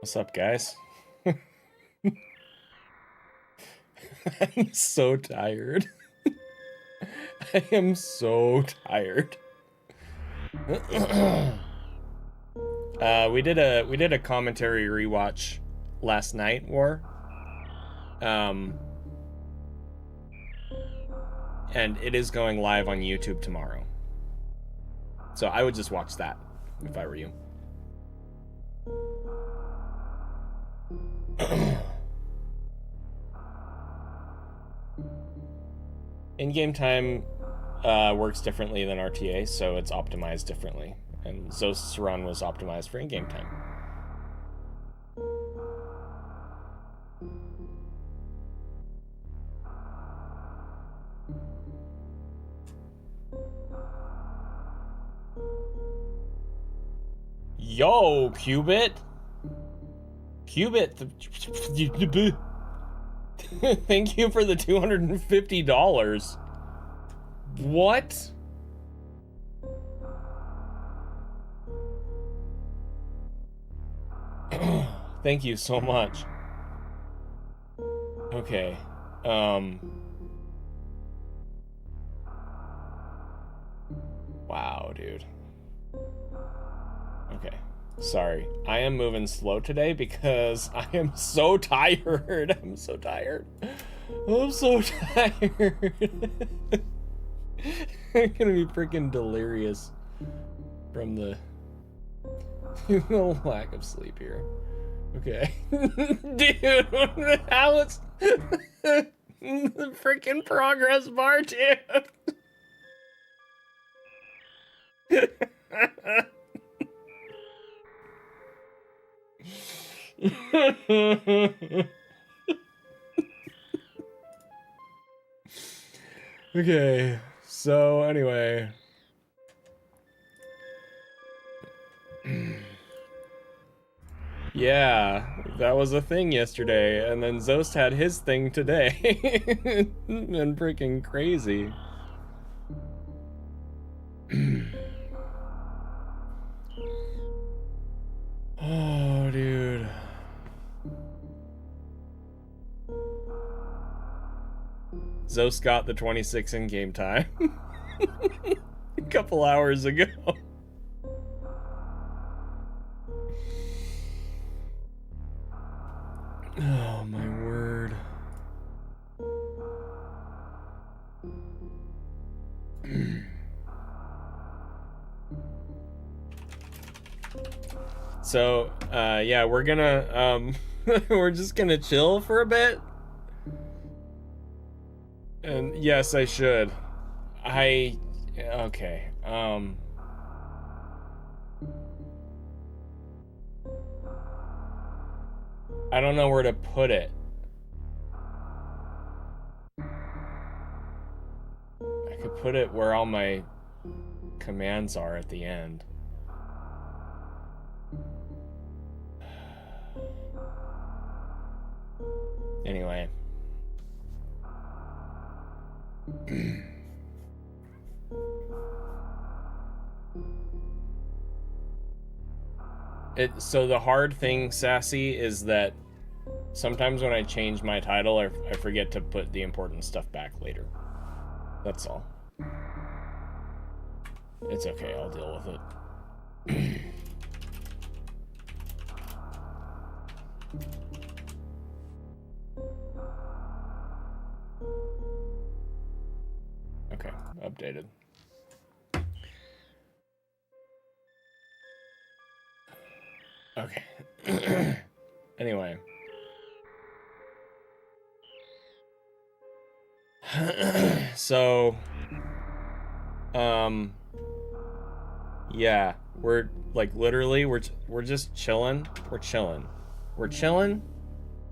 What's up, guys? I'm so tired. I am so tired. We did a commentary rewatch last night, War. And it is going live on YouTube tomorrow. So I would just watch that if I were you. In-game time works differently than RTA, so it's optimized differently. And Zost's run was optimized for in-game time. Yo, Qubit! Qubit! Thank you for the $250. What? Thank you so much. Okay. Wow, dude. Okay. Sorry. I am moving slow today because I am so tired. I'm so tired. I'm so tired. I'm gonna be freaking delirious from the lack of sleep here. Okay. Dude, how is the freaking progress bar, dude? Okay, so anyway. Yeah, that was a thing yesterday, and then Zost had his thing today. And freaking crazy. Oh, dude. Zost got the 26 in game time. A couple hours ago. Oh, my word. So, yeah, we're gonna, we're just gonna chill for a bit. And yes, I should. Okay, I don't know where to put it. I could put it where all my commands are at the end. Anyway. So the hard thing, Sassy, is that sometimes when I change my title, I forget to put the important stuff back later. That's all. It's okay, I'll deal with it. Okay, updated. Okay. Anyway. So, yeah, we're like literally we're just chilling. We're chilling. We're chilling.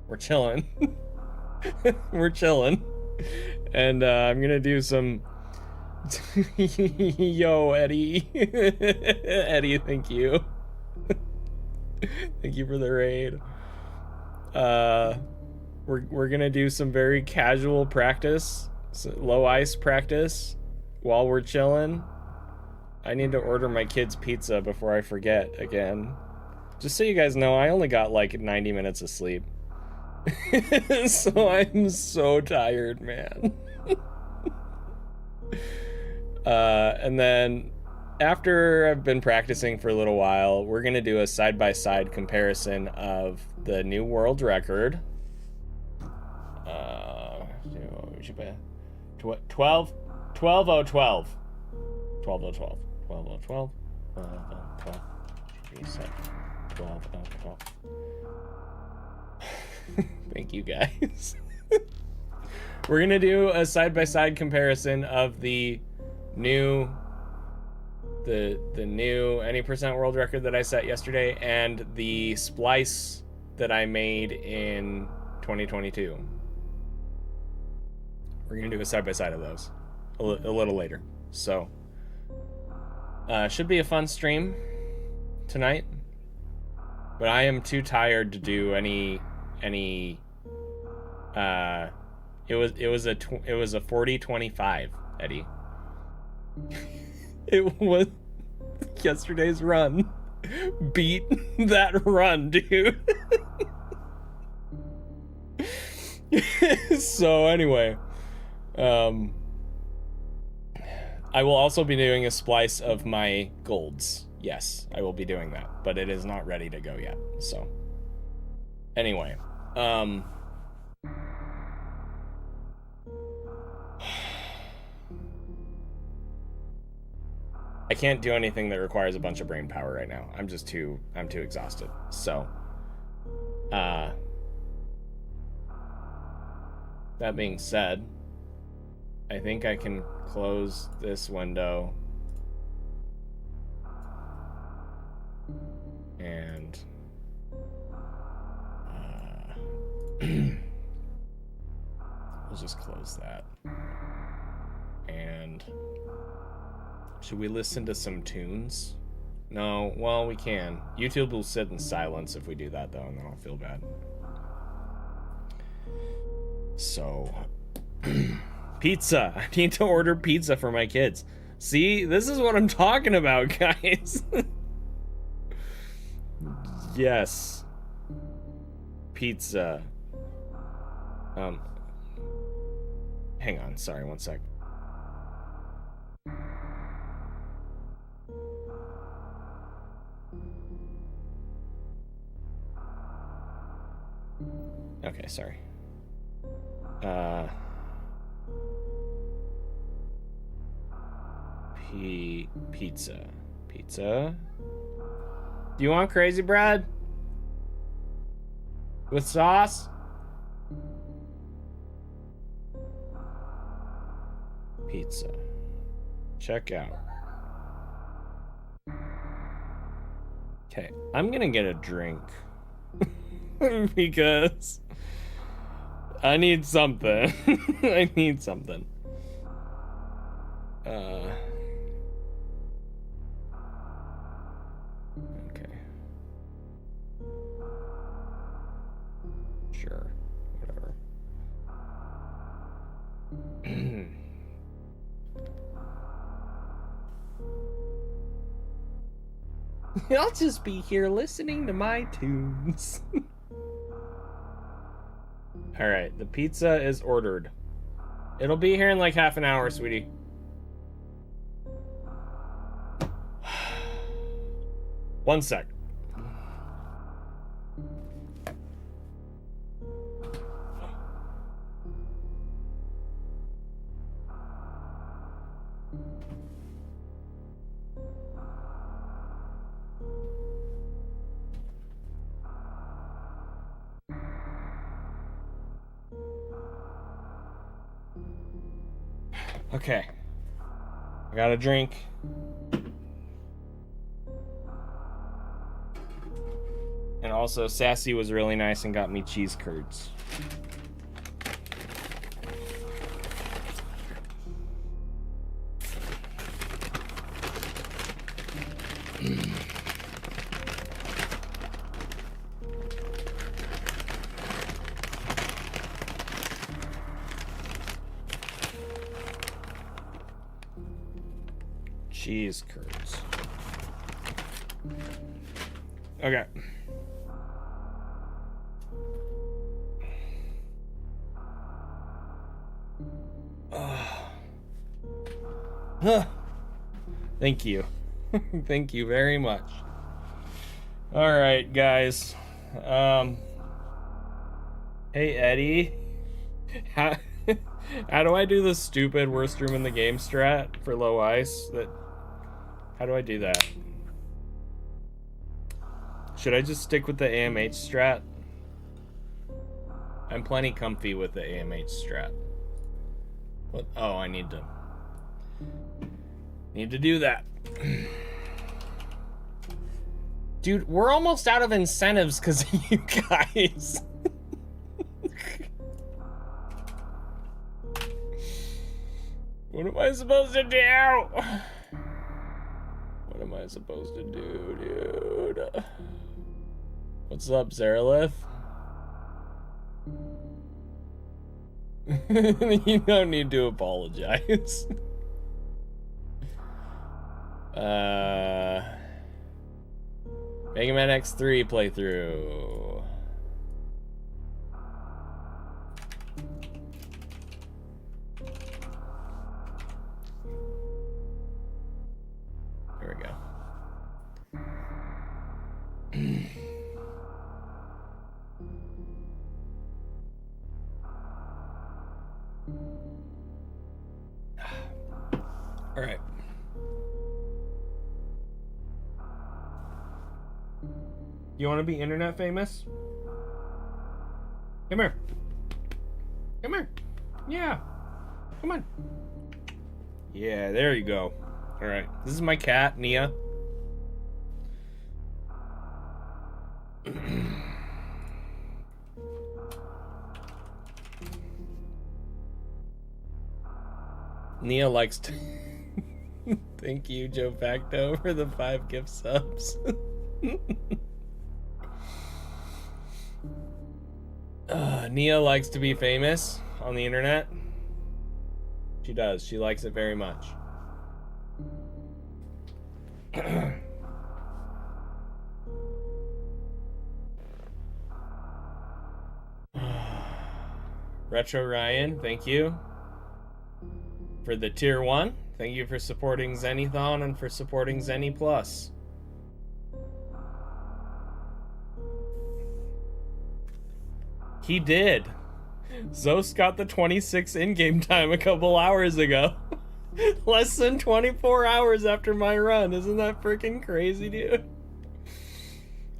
We're chilling. We're chilling. And I'm gonna do some. Yo, Eddie. Eddie, thank you. Thank you for the raid. We're gonna do some very casual practice, low ice practice, while we're chilling. I need to order my kids pizza before I forget again. Just so you guys know, I only got like 90 minutes of sleep. So I'm so tired, man. And then after I've been practicing for a little while, we're gonna do a side-by-side comparison of the new world record. 12 oh 12. 12 oh 12. 12 oh 12. 12 oh 12. Reset. 12 oh 12. Thank you guys. We're gonna do a side-by-side comparison of the new any percent world record that I set yesterday and the splice that I made in 2022. We're gonna do a side-by-side of those a little later. So should be a fun stream tonight, but I am too tired to do any it was a 40-25, Eddie. It was yesterday's run beat that run, dude. So anyway, I will also be doing a splice of my golds. Yes, I will be doing that, but it is not ready to go yet. So anyway, I can't do anything that requires a bunch of brain power right now. I'm too exhausted. So, that being said, I think I can close this window and we'll just close that. And should we listen to some tunes? No, well, we can. YouTube will sit in silence if we do that, though, and then I'll feel bad. So, pizza. I need to order pizza for my kids. See, this is what I'm talking about, guys. Yes. Pizza. Hang on, sorry, one sec. Okay, sorry. Pizza. Pizza? Do you want crazy bread? With sauce? Pizza. Check out. Okay, I'm gonna get a drink. Because I need something. I need something. Okay. Sure. Whatever. I'll just be here listening to my tunes. Alright, the pizza is ordered. It'll be here in like half an hour, sweetie. One sec. Okay. I got a drink. And also, Sassy was really nice and got me cheese curds. Cheese curds. Okay. Thank you. Thank you very much. All right, guys. Hey, Eddie. How do I do the stupid worst room in the game strat for low ice? How do I do that? Should I just stick with the AMH strat? I'm plenty comfy with the AMH strat. What? Oh, I need to do that. Dude, we're almost out of incentives because of you guys. What am I supposed to do? What am I supposed to do, dude? What's up, Zarelith? You don't need to apologize. Mega Man X3 playthrough. There we go. All right. You want to be internet famous? Come here. Come here. Yeah. Come on. Yeah, there you go. All right. This is my cat, Nia. Nia likes to... Thank you, Joe Facto, for the 5 gift subs. Nia likes to be famous on the internet. She does. She likes it very much. Retro Ryan, thank you for the tier 1. Thank you for supporting Zenithon and for supporting Zenny Plus. He did. Zos got the 26 in-game time a couple hours ago. Less than 24 hours after my run. Isn't that freaking crazy, dude?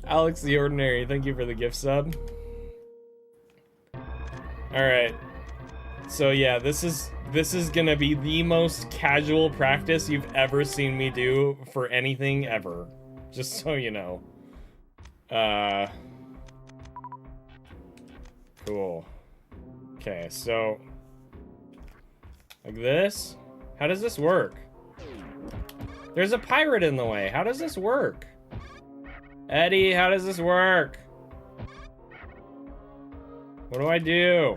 Alex the Ordinary, thank you for the gift sub. Alright. So yeah, this is gonna be the most casual practice you've ever seen me do for anything ever. Just so you know. Cool. Okay, so like this. How does this work? There's a pirate in the way. How does this work? Eddie, how does this work? What do I do?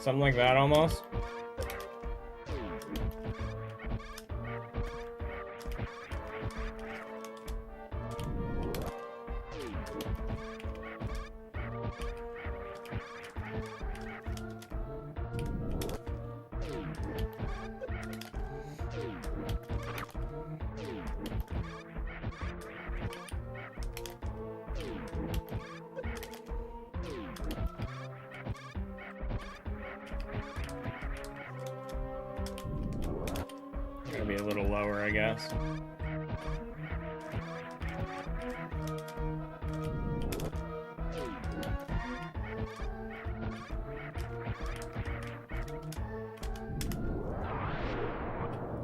Something like that almost. Gotta be a little lower, I guess.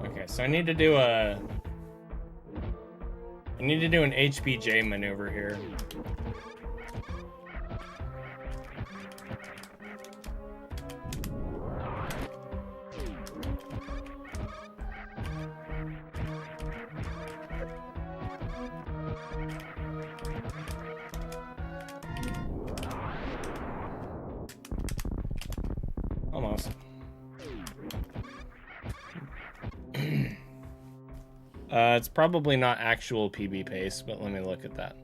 Okay, so I need to do an HBJ maneuver here. Almost. It's probably not actual PB pace, but let me look at that.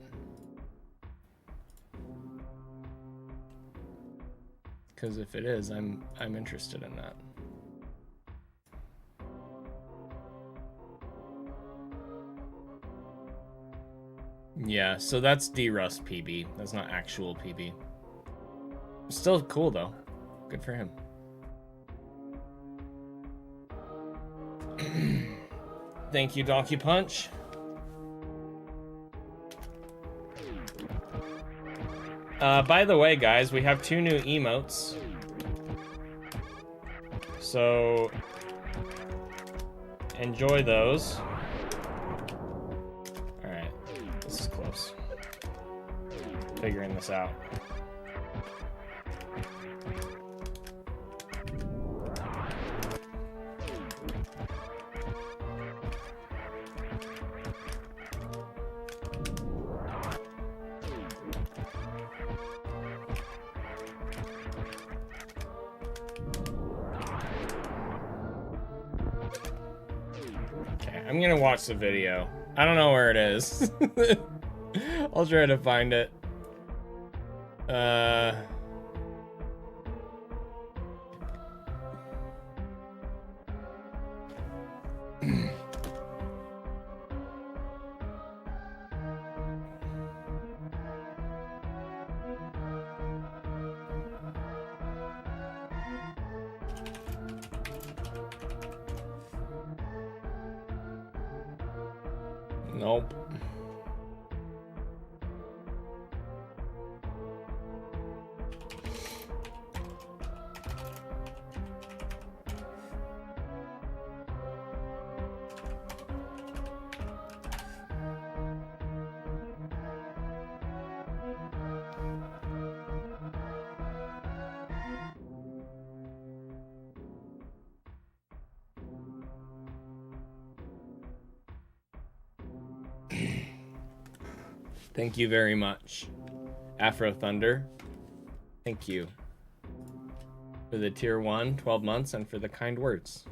Because if it is, I'm interested in that. Yeah, so that's D-Rust PB. That's not actual PB. Still cool though. Good for him. Thank you, Donkey Punch. By the way, guys, we have 2 new emotes. So enjoy those. All right, this is close. Figuring this out. I'm gonna watch the video. I don't know where it is. I'll try to find it. Nope. Thank you very much, Afro Thunder. Thank you for the tier 1, 12 months, and for the kind words.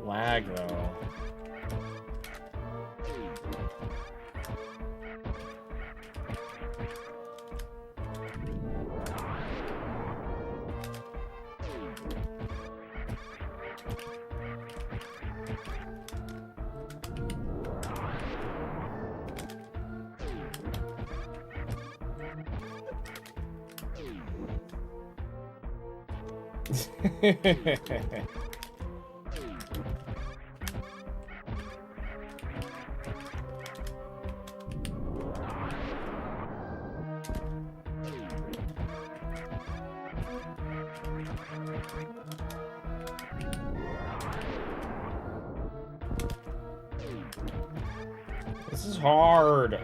Lag though. This is hard.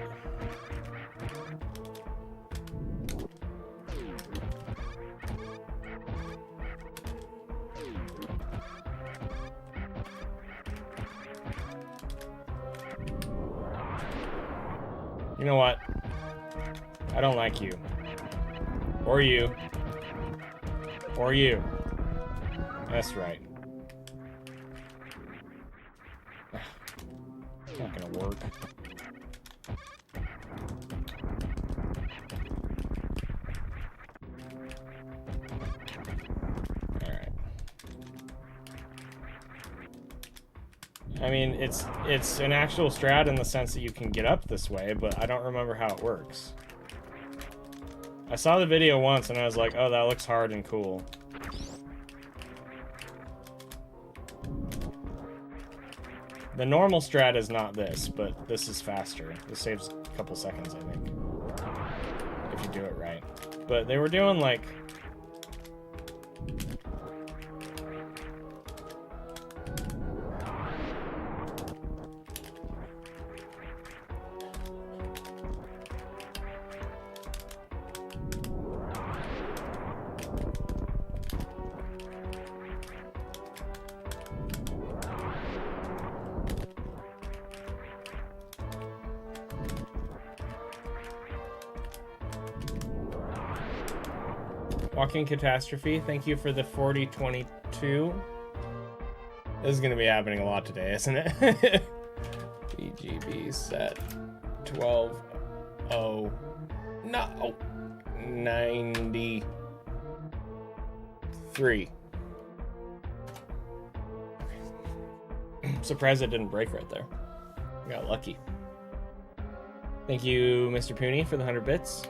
You know what? I don't like you. Or you. Or you. That's right. It's not gonna work. Alright. I mean, it's an actual strat in the sense that you can get up this way, but I don't remember how it works. I saw the video once and I was like, oh, that looks hard and cool. The normal strat is not this, but this is faster. This saves a couple seconds, I think, if you do it right. But they were doing like... Walking Catastrophe, thank you for the 4022. This is going to be happening a lot today, isn't it? BGB set 12. Oh, no. 93. Surprised it didn't break right there. I got lucky. Thank you, Mr. Pooney, for the 100 bits.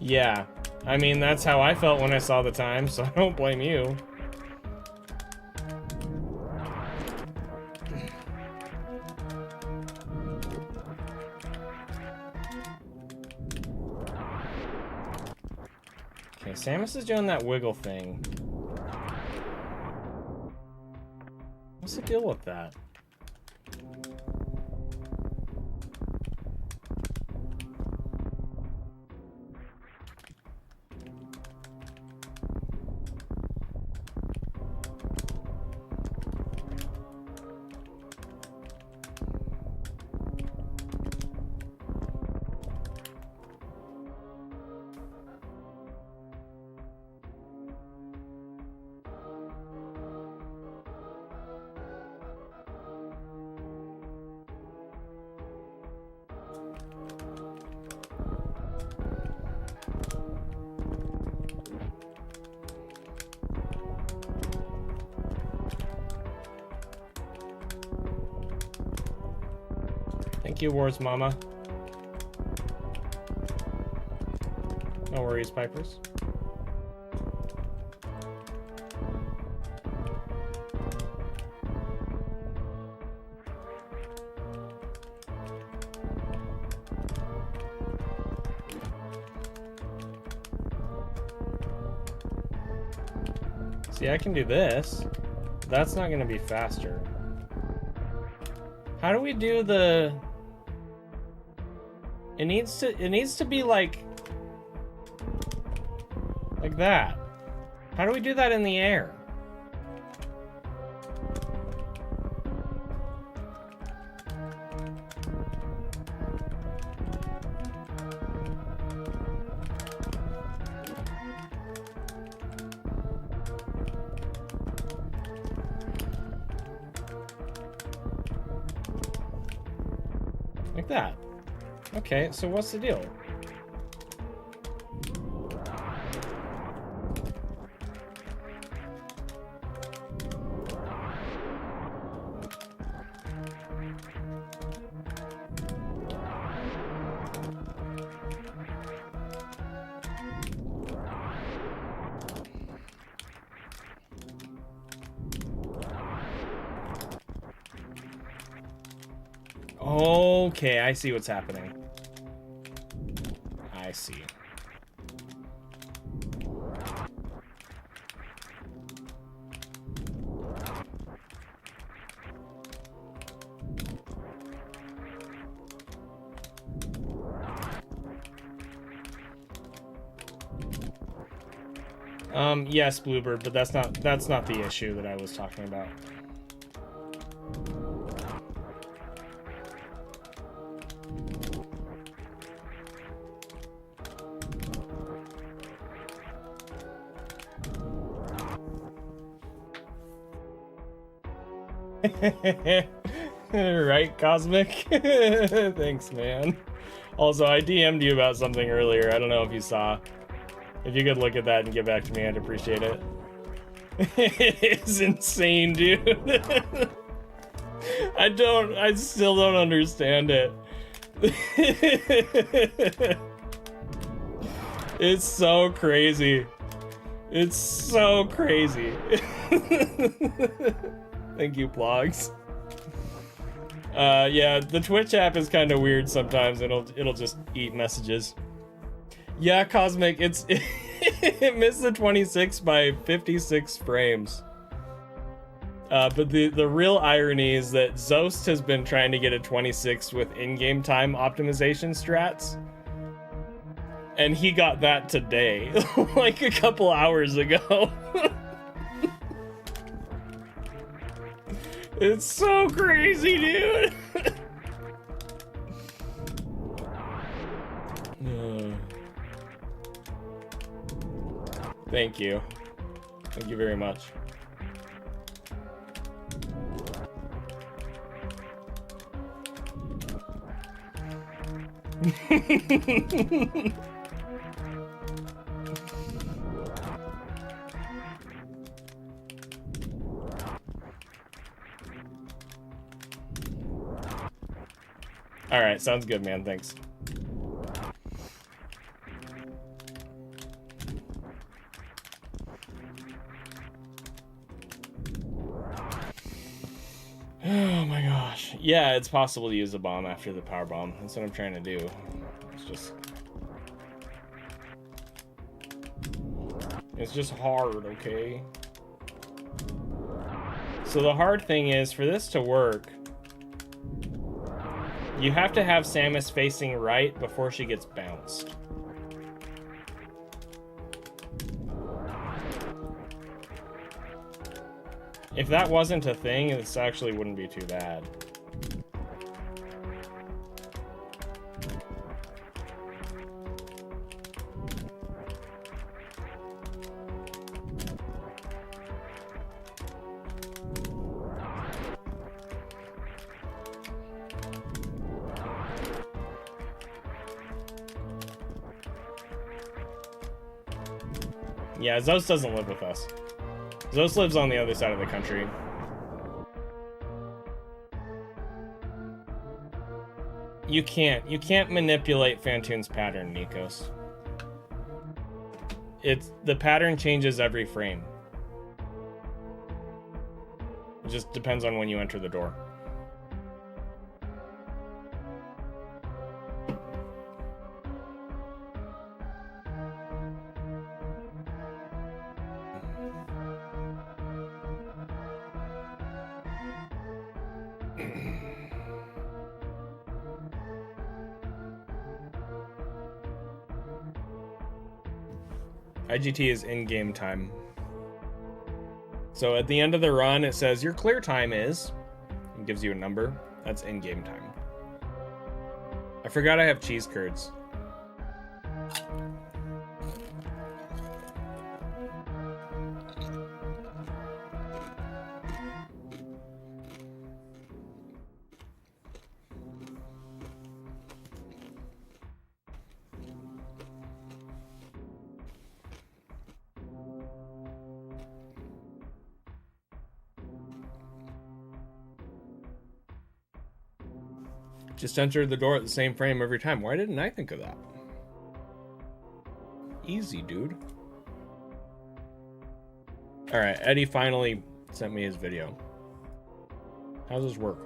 Yeah, I mean, that's how I felt when I saw the time, so I don't blame you. Okay, Samus is doing that wiggle thing. What's the deal with that? Thank you, Wars Mama. No worries, Pipers. See, I can do this. That's not going to be faster. How do we do the... It needs to be like that. How do we do that in the air? Like that. Okay, so what's the deal? Okay, I see what's happening. I see. Yes, Bluebird, but that's not the issue that I was talking about. Right, Cosmic? Thanks, man. Also, I DM'd you about something earlier. I don't know if you saw. If you could look at that and get back to me, I'd appreciate it. It's insane, dude. I still don't understand it. It's so crazy. It's so crazy. Thank you, Blogs. Yeah, the Twitch app is kind of weird sometimes. It'll just eat messages. Yeah, Cosmic, it missed the 26 by 56 frames. But the real irony is that Zost has been trying to get a 26 with in-game time optimization strats. And he got that today, like a couple hours ago. It's so crazy, dude. Thank you. Thank you very much. All right, sounds good, man. Thanks. Oh my gosh. Yeah, it's possible to use a bomb after the power bomb. That's what I'm trying to do. It's just hard, okay? So the hard thing is, for this to work, you have to have Samus facing right before she gets bounced. If that wasn't a thing, this actually wouldn't be too bad. Yeah, Zos doesn't live with us. Zos lives on the other side of the country. You can't manipulate Phantoon's pattern, Nikos. The pattern changes every frame. It just depends on when you enter the door. IGT is in-game time. So at the end of the run, it says your clear time is, and gives you a number. That's in-game time. I forgot I have cheese curds. Just enter the door at the same frame every time. Why didn't I think of that? Easy, dude. All right, Eddie finally sent me his video. How's this work?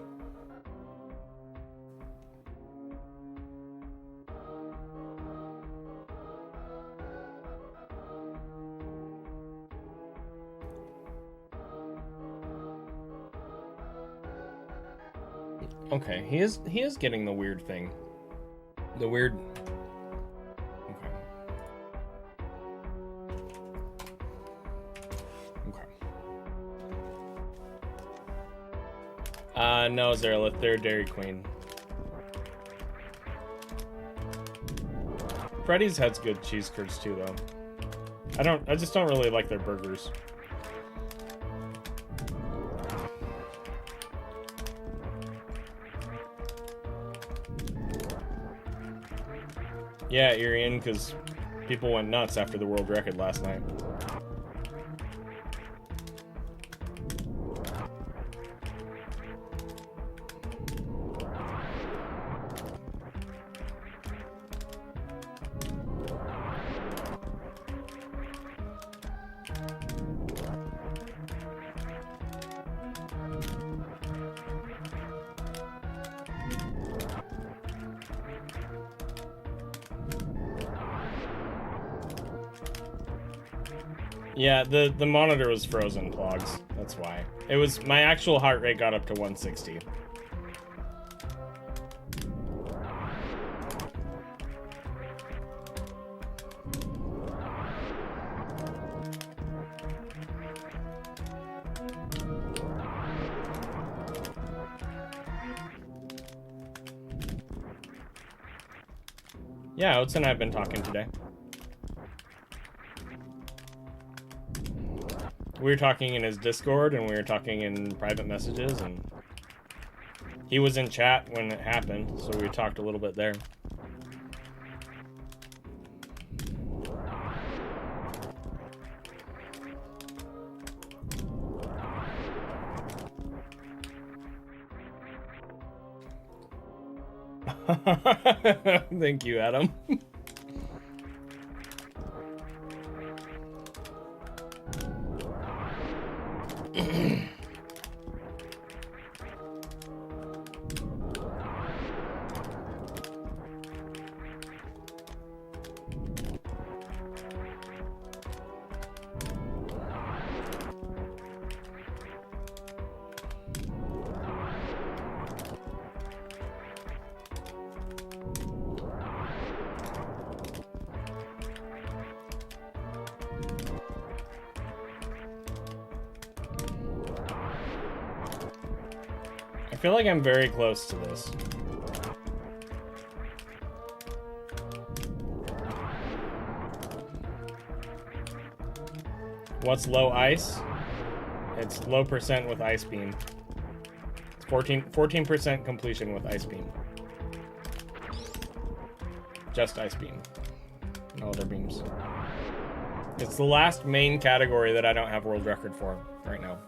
Okay, he is getting the weird thing. The weird. Okay. No, Zerlith, they're Dairy Queen. Freddy's has good cheese curds too, though. I just don't really like their burgers. Yeah, you're in because people went nuts after the world record last night. Yeah, the monitor was frozen, Plogs. That's why. It was, my actual heart rate got up to 160. Yeah, Oats and I have been talking today. We were talking in his Discord, and we were talking in private messages, and he was in chat when it happened, so we talked a little bit there. Thank you, Adam. I feel like I'm very close to this. What's low ice? It's low percent with ice beam. It's 14% completion with ice beam. Just ice beam. No other beams. It's the last main category that I don't have world record for right now.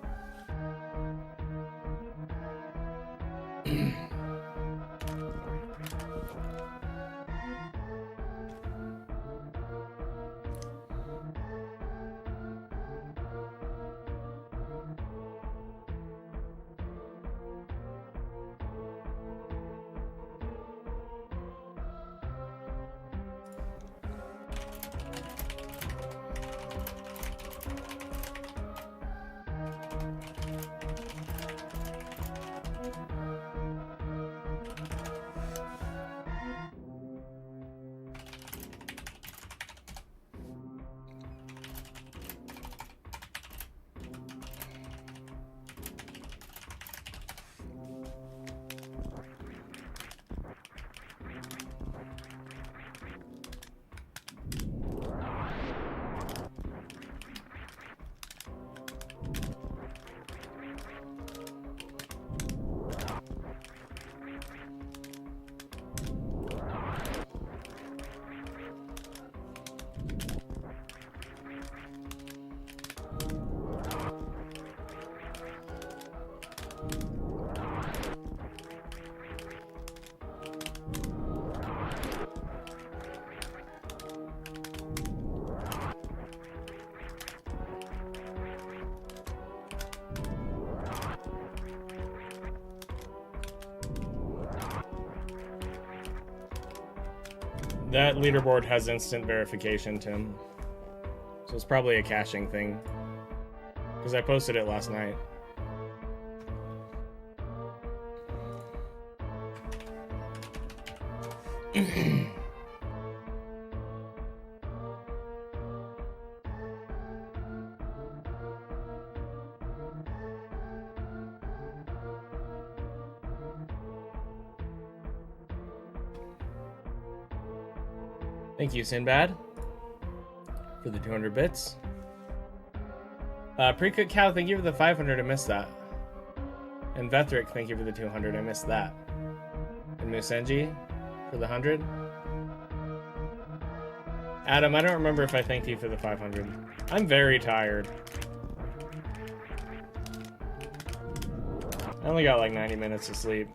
That leaderboard has instant verification, Tim. So it's probably a caching thing. Because I posted it last night. Thank you, Sinbad, for the 200 bits. Pre-cooked cow, thank you for the 500. I missed that. And Vethric, thank you for the 200. I missed that. And Musenji for the 100. Adam, I don't remember if I thanked you for the 500. I'm very tired. I only got like 90 minutes of sleep.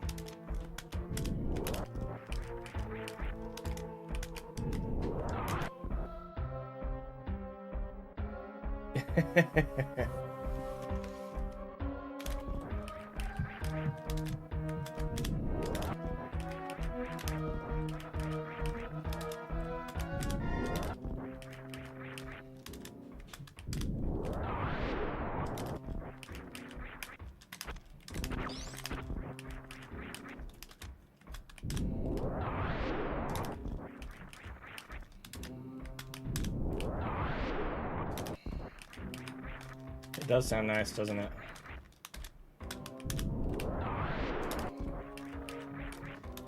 It does sound nice, doesn't it?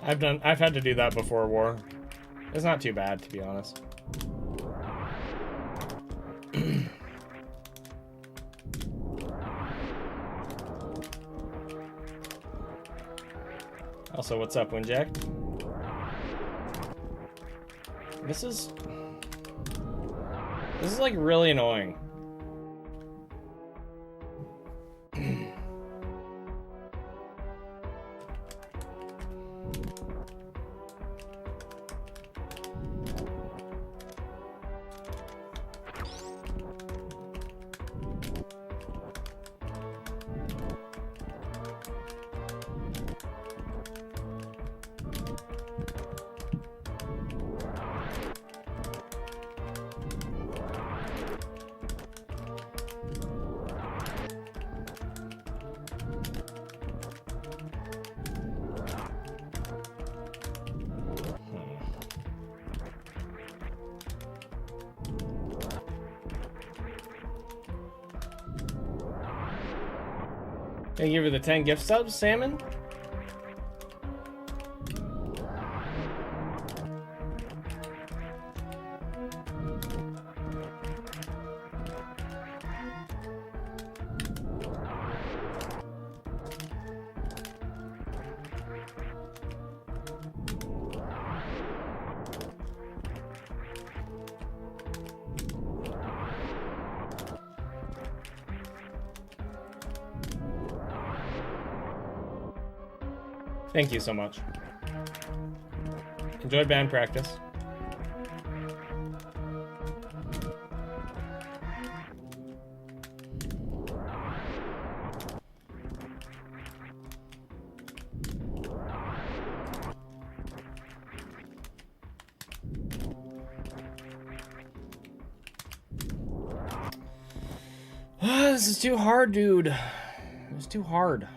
I've had to do that before war. It's not too bad, to be honest. Also, what's up, Winjack? This is like really annoying. Thank you for the 10 gift subs, Salmon. Thank you so much. Enjoy band practice. This is too hard, dude. It's too hard.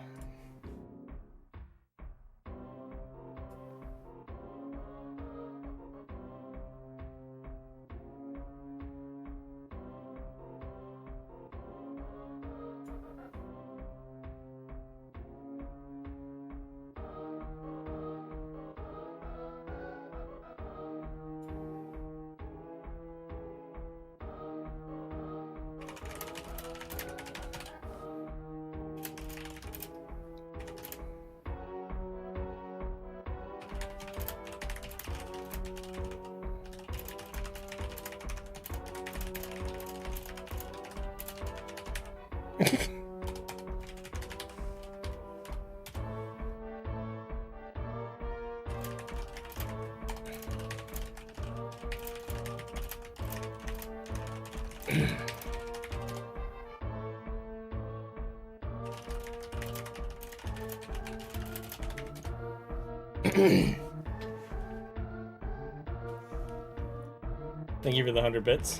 Thank you for the 100 bits.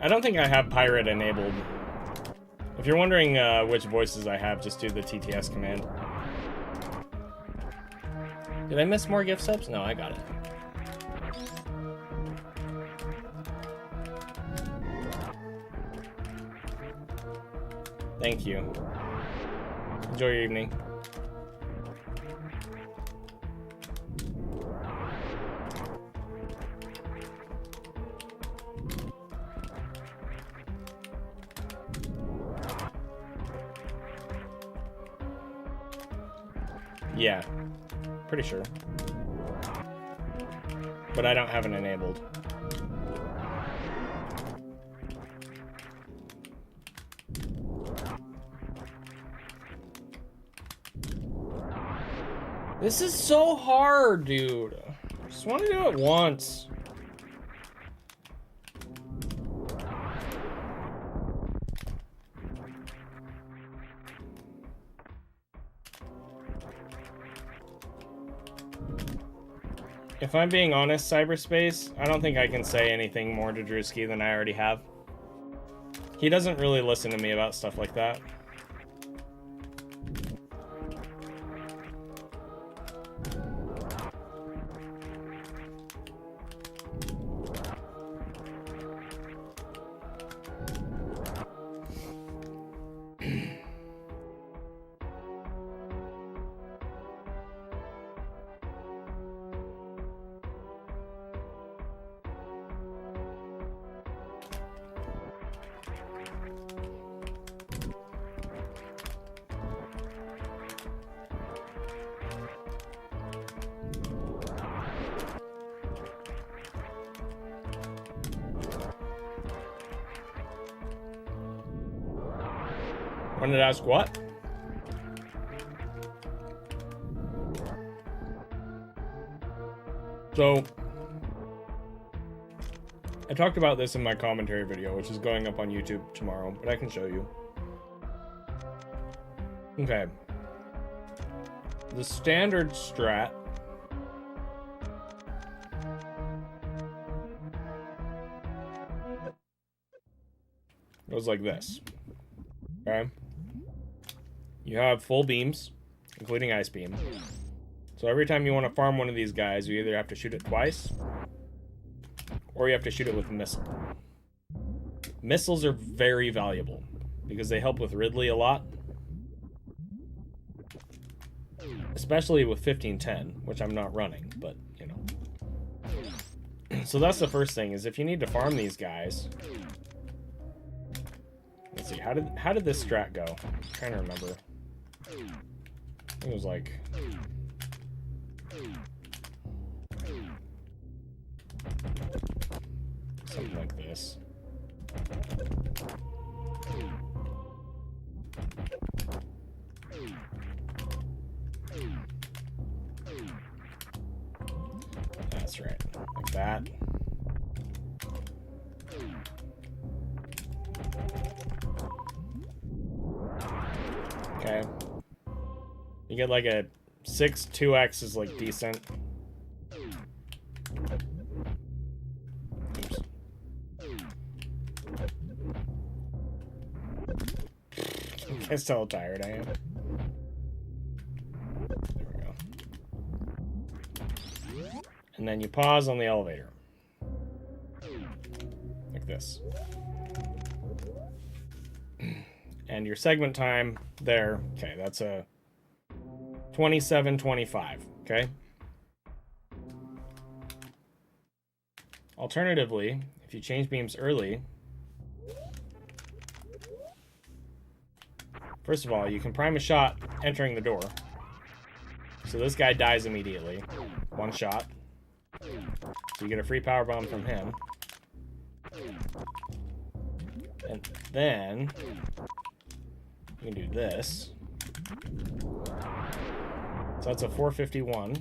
I don't think I have pirate enabled. If you're wondering which voices I have, just do the TTS command. Did I miss more gift subs? No, I got it. Thank you. Enjoy your evening. Yeah, pretty sure. But I don't have it enabled. This is so hard, dude. I just want to do it once. If I'm being honest, Cyberspace, I don't think I can say anything more to Drewski than I already have. He doesn't really listen to me about stuff like that. Wanted to ask what? So, I talked about this in my commentary video, which is going up on YouTube tomorrow, but I can show you. Okay. The standard strat goes like this. Okay. You have full beams, including ice beam. So every time you want to farm one of these guys, you either have to shoot it twice, or you have to shoot it with a missile. Missiles are very valuable, because they help with Ridley a lot. Especially with 1510, which I'm not running, but, you know. So that's the first thing, is if you need to farm these guys... Let's see, how did this strat go? I'm trying to remember. I think it was like... something like this. That's right, like that. Okay. You get like a 6 2x is like decent. Oops. Guess how tired I am. There we go. And then you pause on the elevator. Like this. And your segment time there, okay, that's a 27:25, okay? Alternatively, if you change beams early, first of all, you can prime a shot entering the door. So this guy dies immediately. One shot. So you get a free power bomb from him. And then you can do this. So that's a 451.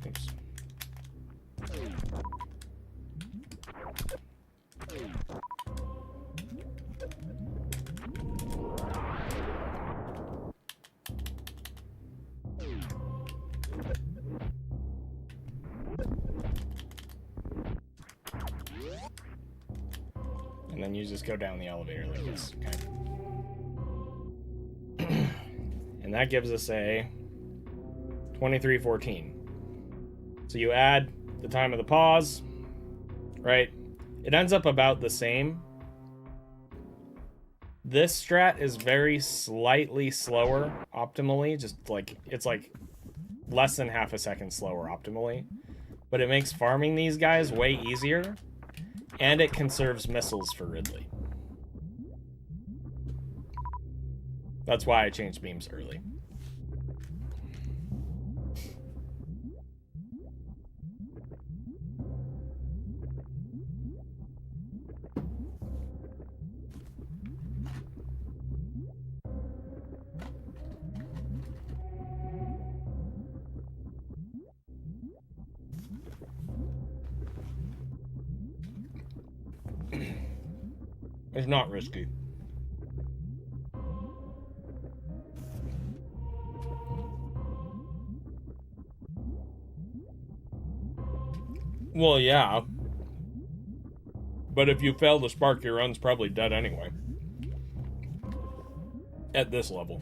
Oops. then you just go down the elevator like this, okay? And that gives us a 23:14. So you add the time of the pause, right? It ends up about the same. This strat is very slightly slower optimally, just like it's like less than half a second slower optimally. But it makes farming these guys way easier, and it conserves missiles for Ridley. That's why I changed beams early. It's not risky. Well, yeah. But if you fail to spark, your run's probably dead anyway. At this level.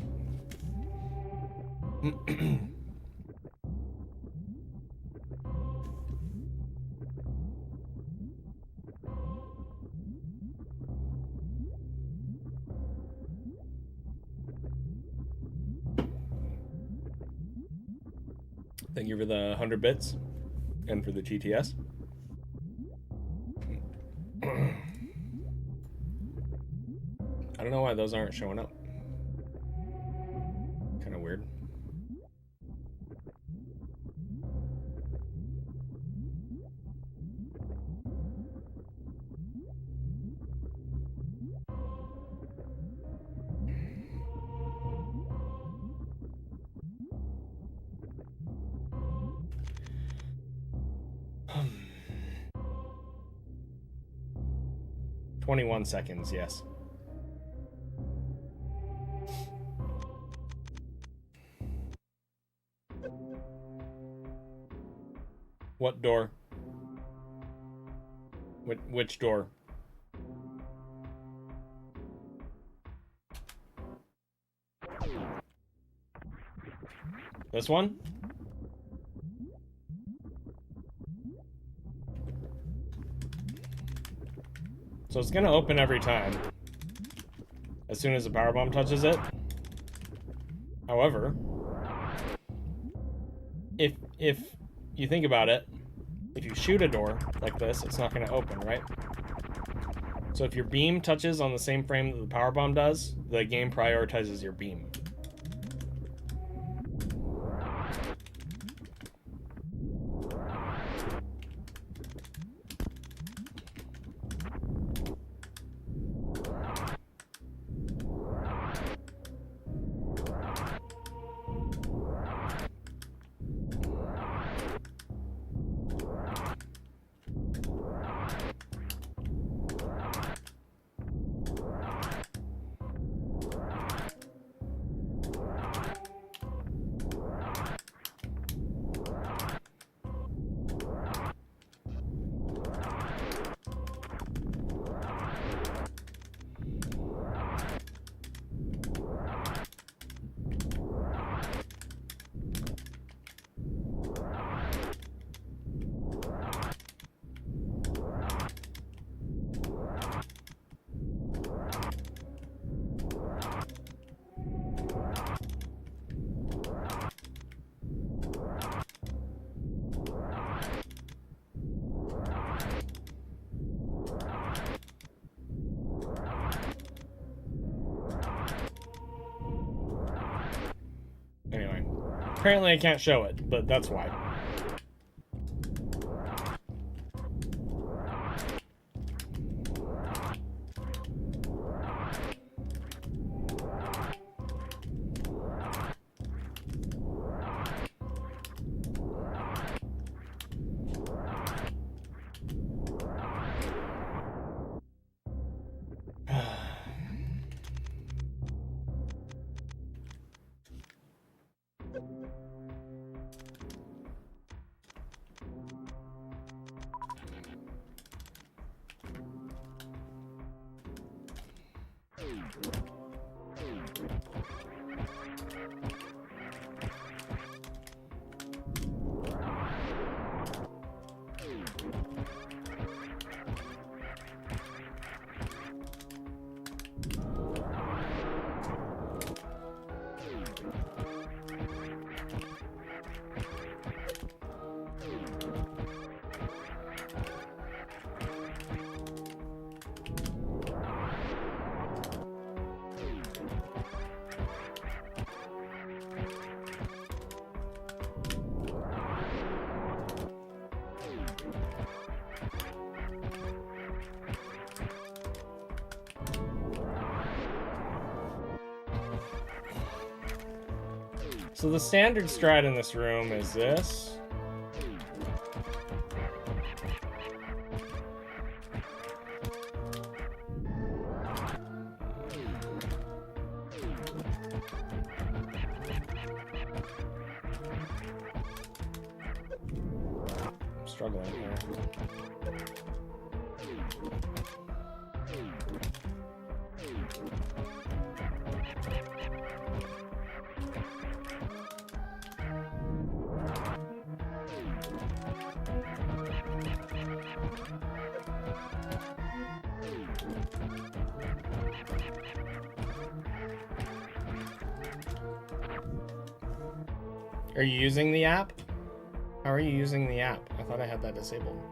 Thank you for the 100 bits and for the GTS. I don't know why those aren't showing up. Kind of weird. Hmm. 21 seconds, yes. What door? Which door? This one? So it's gonna open every time as soon as the power bomb touches it. However, if you think about it, if you shoot a door like this, it's not gonna open, right? So if your beam touches on the same frame that the power bomb does, the game prioritizes your beam. Anyway, apparently I can't show it, but that's why. So the standard strat in this room is this. I'm struggling here. Are you using the app? How are you using the app? I thought I had that disabled.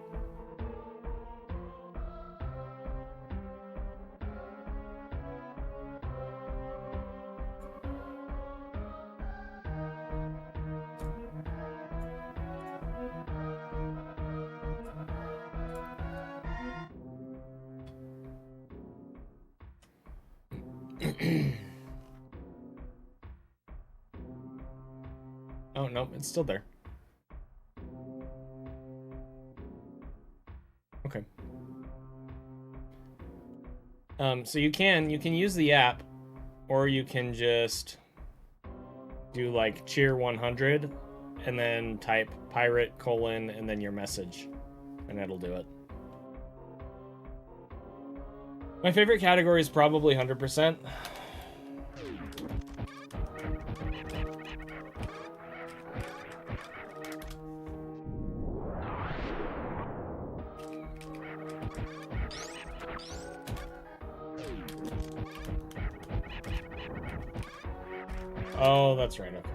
Oh, no, it's still there. Okay. So you can use the app, or you can just do like cheer 100 and then type pirate : and then your message, and it'll do it. My favorite category is probably 100%. Oh, that's right. Okay.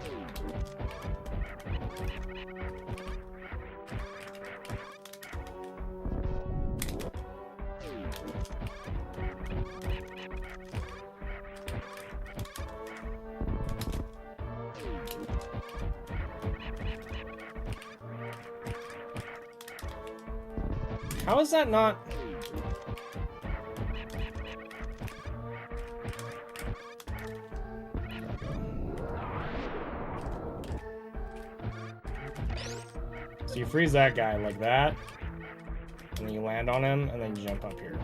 How is that not? So you freeze that guy like that, and then you land on him, and then you jump up here.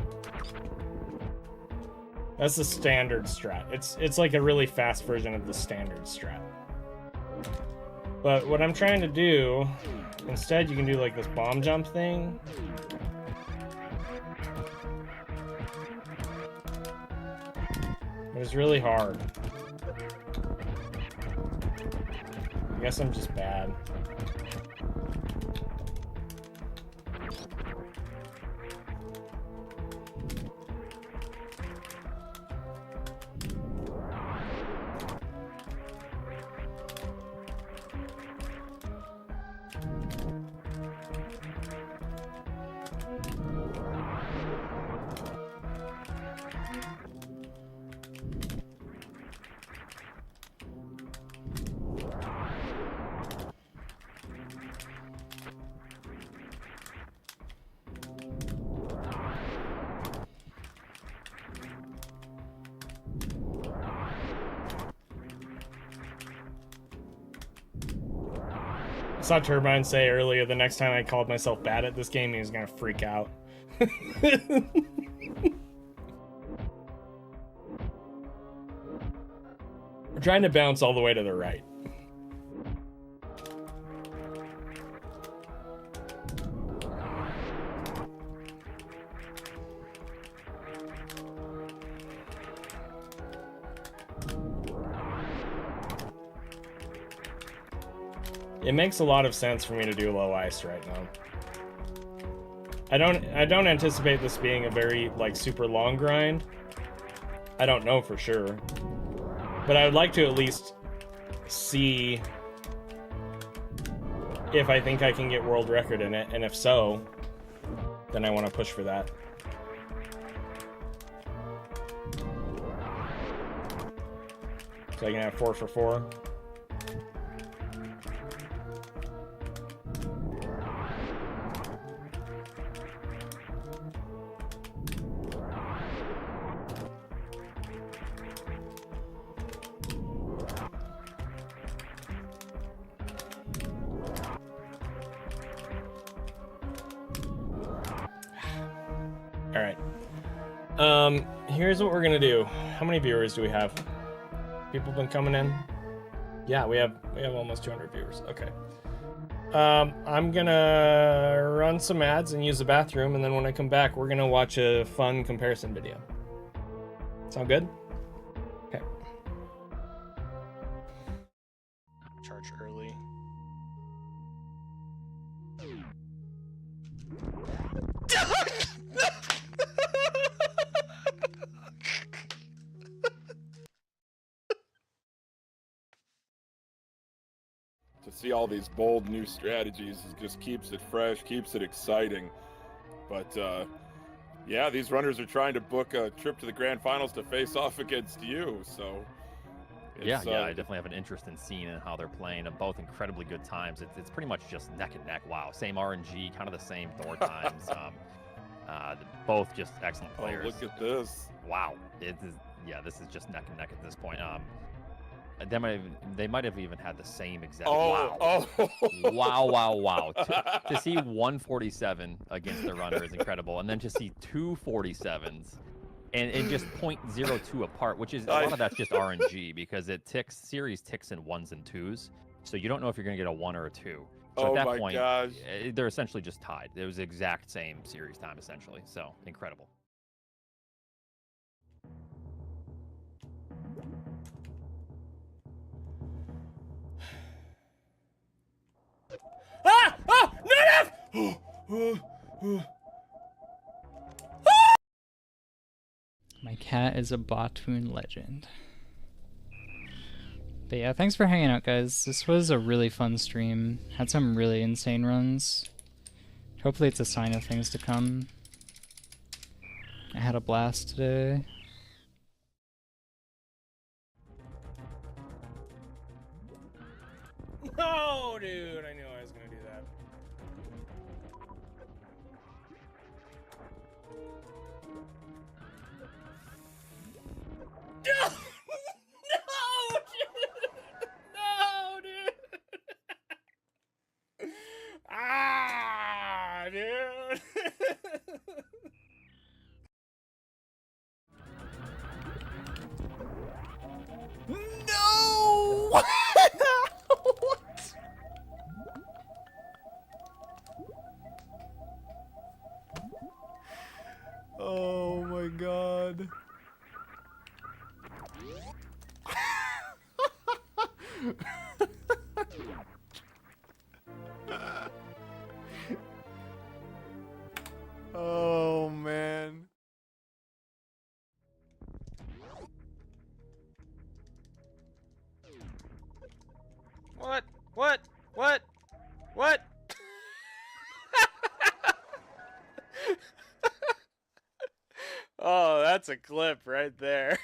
That's the standard strat. It's like a really fast version of the standard strat. But what I'm trying to do, instead you can do like this bomb jump thing. It was really hard. I guess I'm just bad. I saw Turbine say earlier the next time I called myself bad at this game, he was gonna freak out. We're trying to bounce all the way to the right. It makes a lot of sense for me to do low ice right now. I don't anticipate this being a very like super long grind. I don't know for sure. But I would like to at least see if I think I can get world record in it, and if so, then I want to push for that. So I can have 4 for 4. All right. Here's what we're gonna do. How many viewers do we have? People been coming in? Yeah, we have almost 200 viewers. Okay. I'm gonna run some ads and use the bathroom, and then when I come back, we're gonna watch a fun comparison video. Sound good? Okay. Charge early. To see all these bold new strategies just keeps it fresh, keeps it exciting. But yeah, these runners are trying to book a trip to the grand finals to face off against you, so yeah, I definitely have an interest in seeing how they're playing. Both incredibly good times. It's pretty much just neck and neck. Wow, same RNG, kind of the same Thor times. Both just excellent players. Oh, look at this! Wow, it is. Yeah, this is just neck and neck at this point. They might have even had the same exact. Wow. Wow. To see 147 against the runner is incredible, and then to see 247s. And just 0.02 apart, which is a lot of that's just RNG because series ticks in 1s and 2s, so you don't know if you're gonna get a 1 or a 2. So at that point, they're essentially just tied. It was the exact same series time essentially, so incredible. Ah! Oh! No! My cat is a Bottoon legend. But yeah, thanks for hanging out, guys. This was a really fun stream. Had some really insane runs. Hopefully it's a sign of things to come. I had a blast today. No, dude, I knew I was gonna do that. No! No, dude! Ah, dude! No! What? Oh my god. Oh man. What? Oh, that's a clip right there.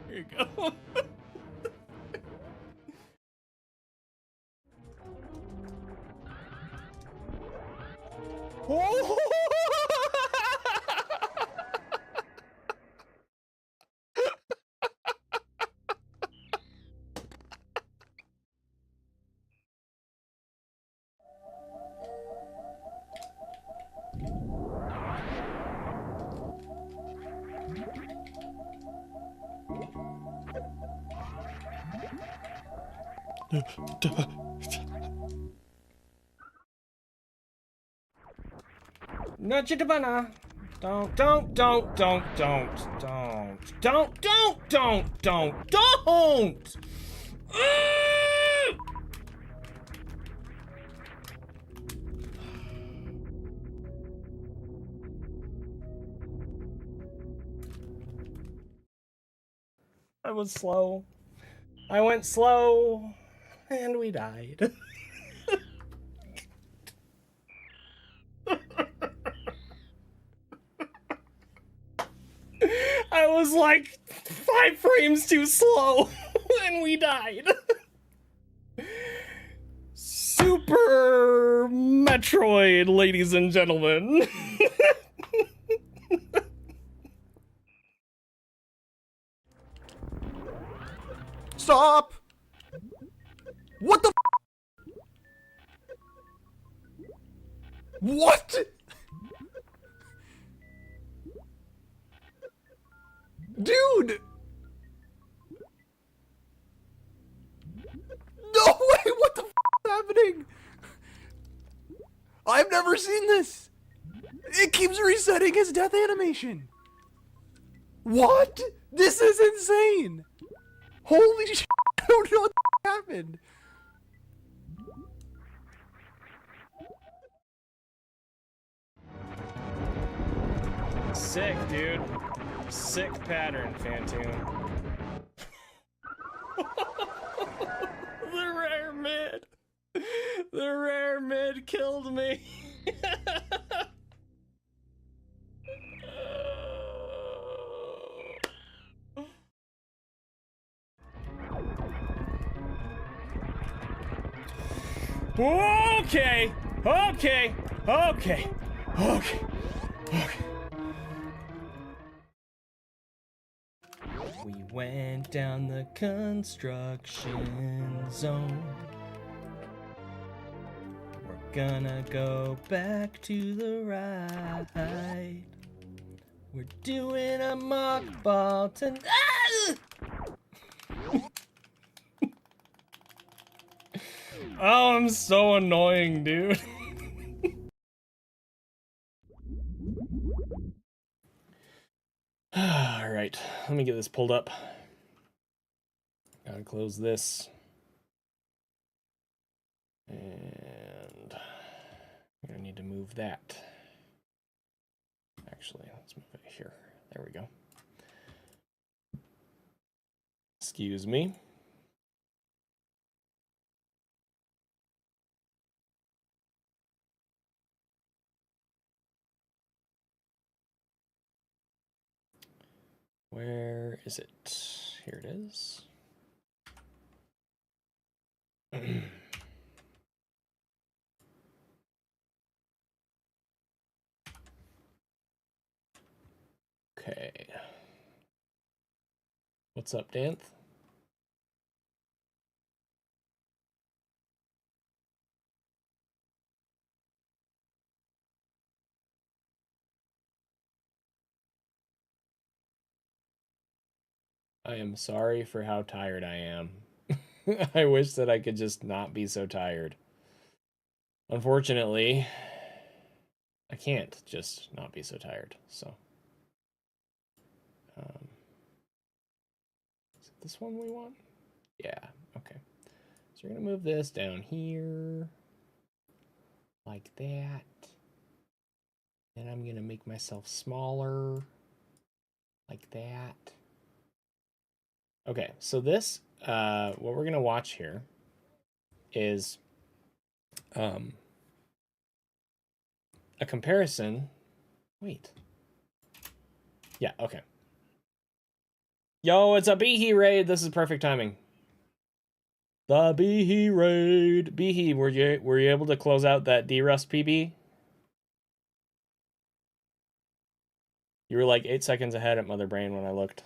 Here you go. Nudge it, banana. Don't. I was slow. I went slow, and we died. I I was like 5 frames too slow, and we died. Super Metroid, ladies and gentlemen. Stop! What the f? What? Dude! No way! What the f is happening? I've never seen this! It keeps resetting his death animation! What? This is insane! Holy shit! I don't know what the f happened! Sick, dude. Sick pattern, Phantoon. The rare mid. The rare mid killed me. Okay. Okay. Okay. Okay. Okay. We went down the construction zone. We're gonna go back to the right. We're doing a mock ball tonight. Oh, I'm so annoying, dude. Alright, let me get this pulled up. Gotta close this. And I'm gonna need to move that. Actually, let's move it here. There we go. Excuse me. Where is it? Here it is. Okay. What's up, Danth? I am sorry for how tired I am. I wish that I could just not be so tired. Unfortunately, I can't just not be so tired, so. Is it this one we want? Yeah, okay. So we're gonna move this down here. Like that. Then I'm gonna make myself smaller. Like that. Okay, so this, what we're gonna watch here is a comparison. Wait. Yeah, okay. Yo, it's a Behe raid. This is perfect timing. The Behe raid. Behe, were you able to close out that D-Rust PB? You were like 8 seconds ahead at Mother Brain when I looked.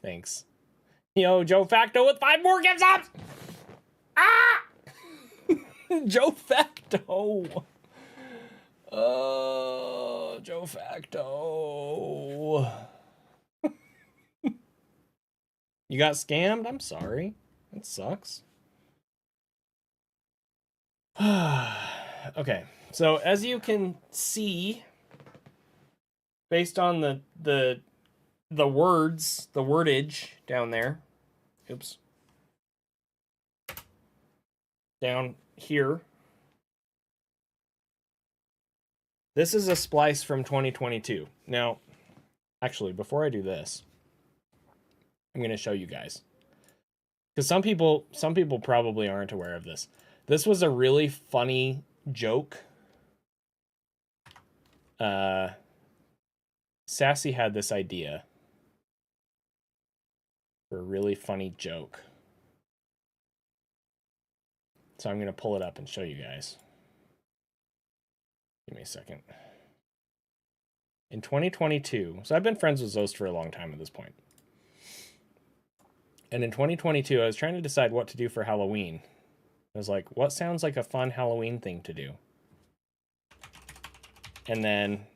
Thanks. Yo, Joe Facto with 5 more gift subs! Ah! Joe Facto! Oh, Joe Facto. You got scammed? I'm sorry. That sucks. Okay, so as you can see, based on the words, the wordage down there, oops, down here, this is a splice from 2022. Now, actually, before I do this, I'm going to show you guys. Because some people probably aren't aware of this. This was a really funny joke. Sassy had this idea for a really funny joke. So I'm going to pull it up and show you guys. Give me a second. In 2022, so I've been friends with Zost for a long time at this point. And in 2022, I was trying to decide what to do for Halloween. I was like, what sounds like a fun Halloween thing to do? And then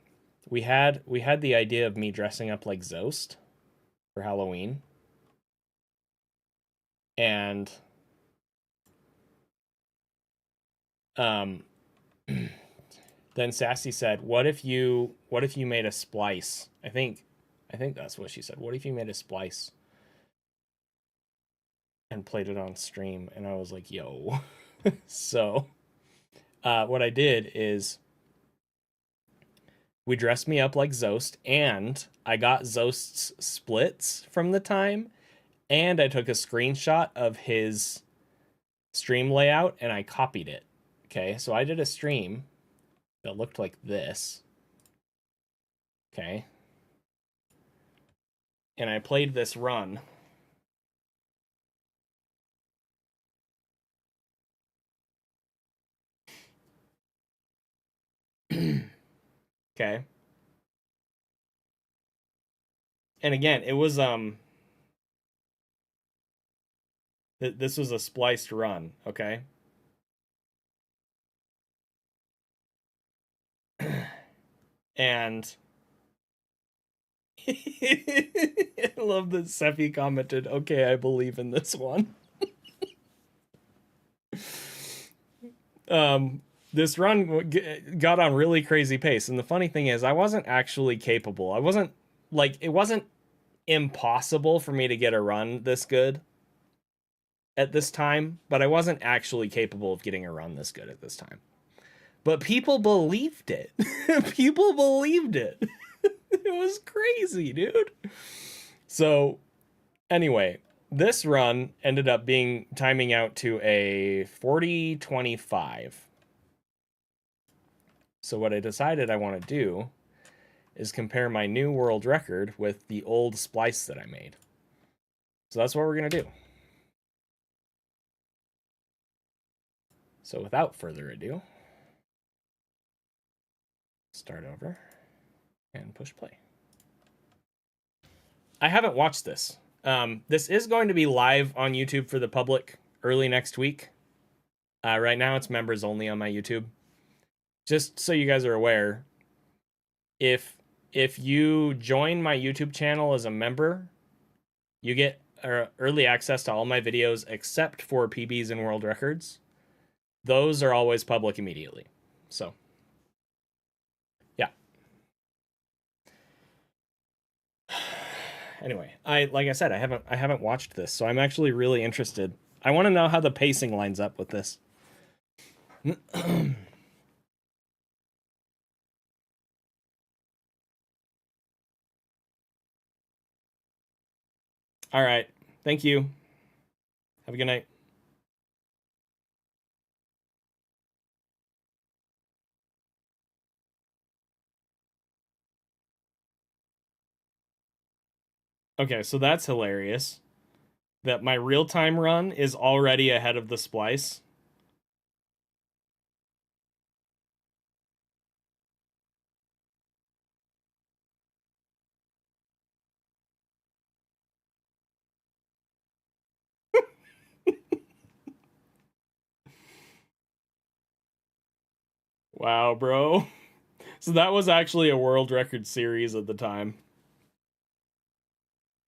we had the idea of me dressing up like Zost for Halloween. And then Sassy said, what if you made a splice? I think that's what she said. What if you made a splice and played it on stream? And I was like, yo. So what I did is we dressed me up like Zost, and I got Zost's splits from the time, and I took a screenshot of his stream layout and I copied it. Okay, so I did a stream that looked like this. Okay. And I played this run. Okay. And again, it was this was a spliced run, okay? And I love that Sephi commented, okay, I believe in this one. This run got on really crazy pace, and the funny thing is I wasn't actually capable. I wasn't, like, it wasn't impossible for me to get a run this good at this time, but I wasn't actually capable of getting a run this good at this time. But people believed it. People believed it. It was crazy, dude. So, anyway, this run ended up timing out to a 40-25. So what I decided I want to do is compare my new world record with the old splice that I made. So that's what we're going to do. So without further ado, start over and push play. I haven't watched this. This is going to be live on YouTube for the public early next week. Right now it's members only on my YouTube. Just so you guys are aware, if you join my YouTube channel as a member, you get early access to all my videos except for PBs and world records. Those are always public immediately. So, yeah. Anyway, like I said, I haven't watched this, so I'm actually really interested. I want to know how the pacing lines up with this. All right. Thank you. Have a good night. Okay, so that's hilarious. That my real-time run is already ahead of the splice. Wow, bro. So that was actually a world record series at the time.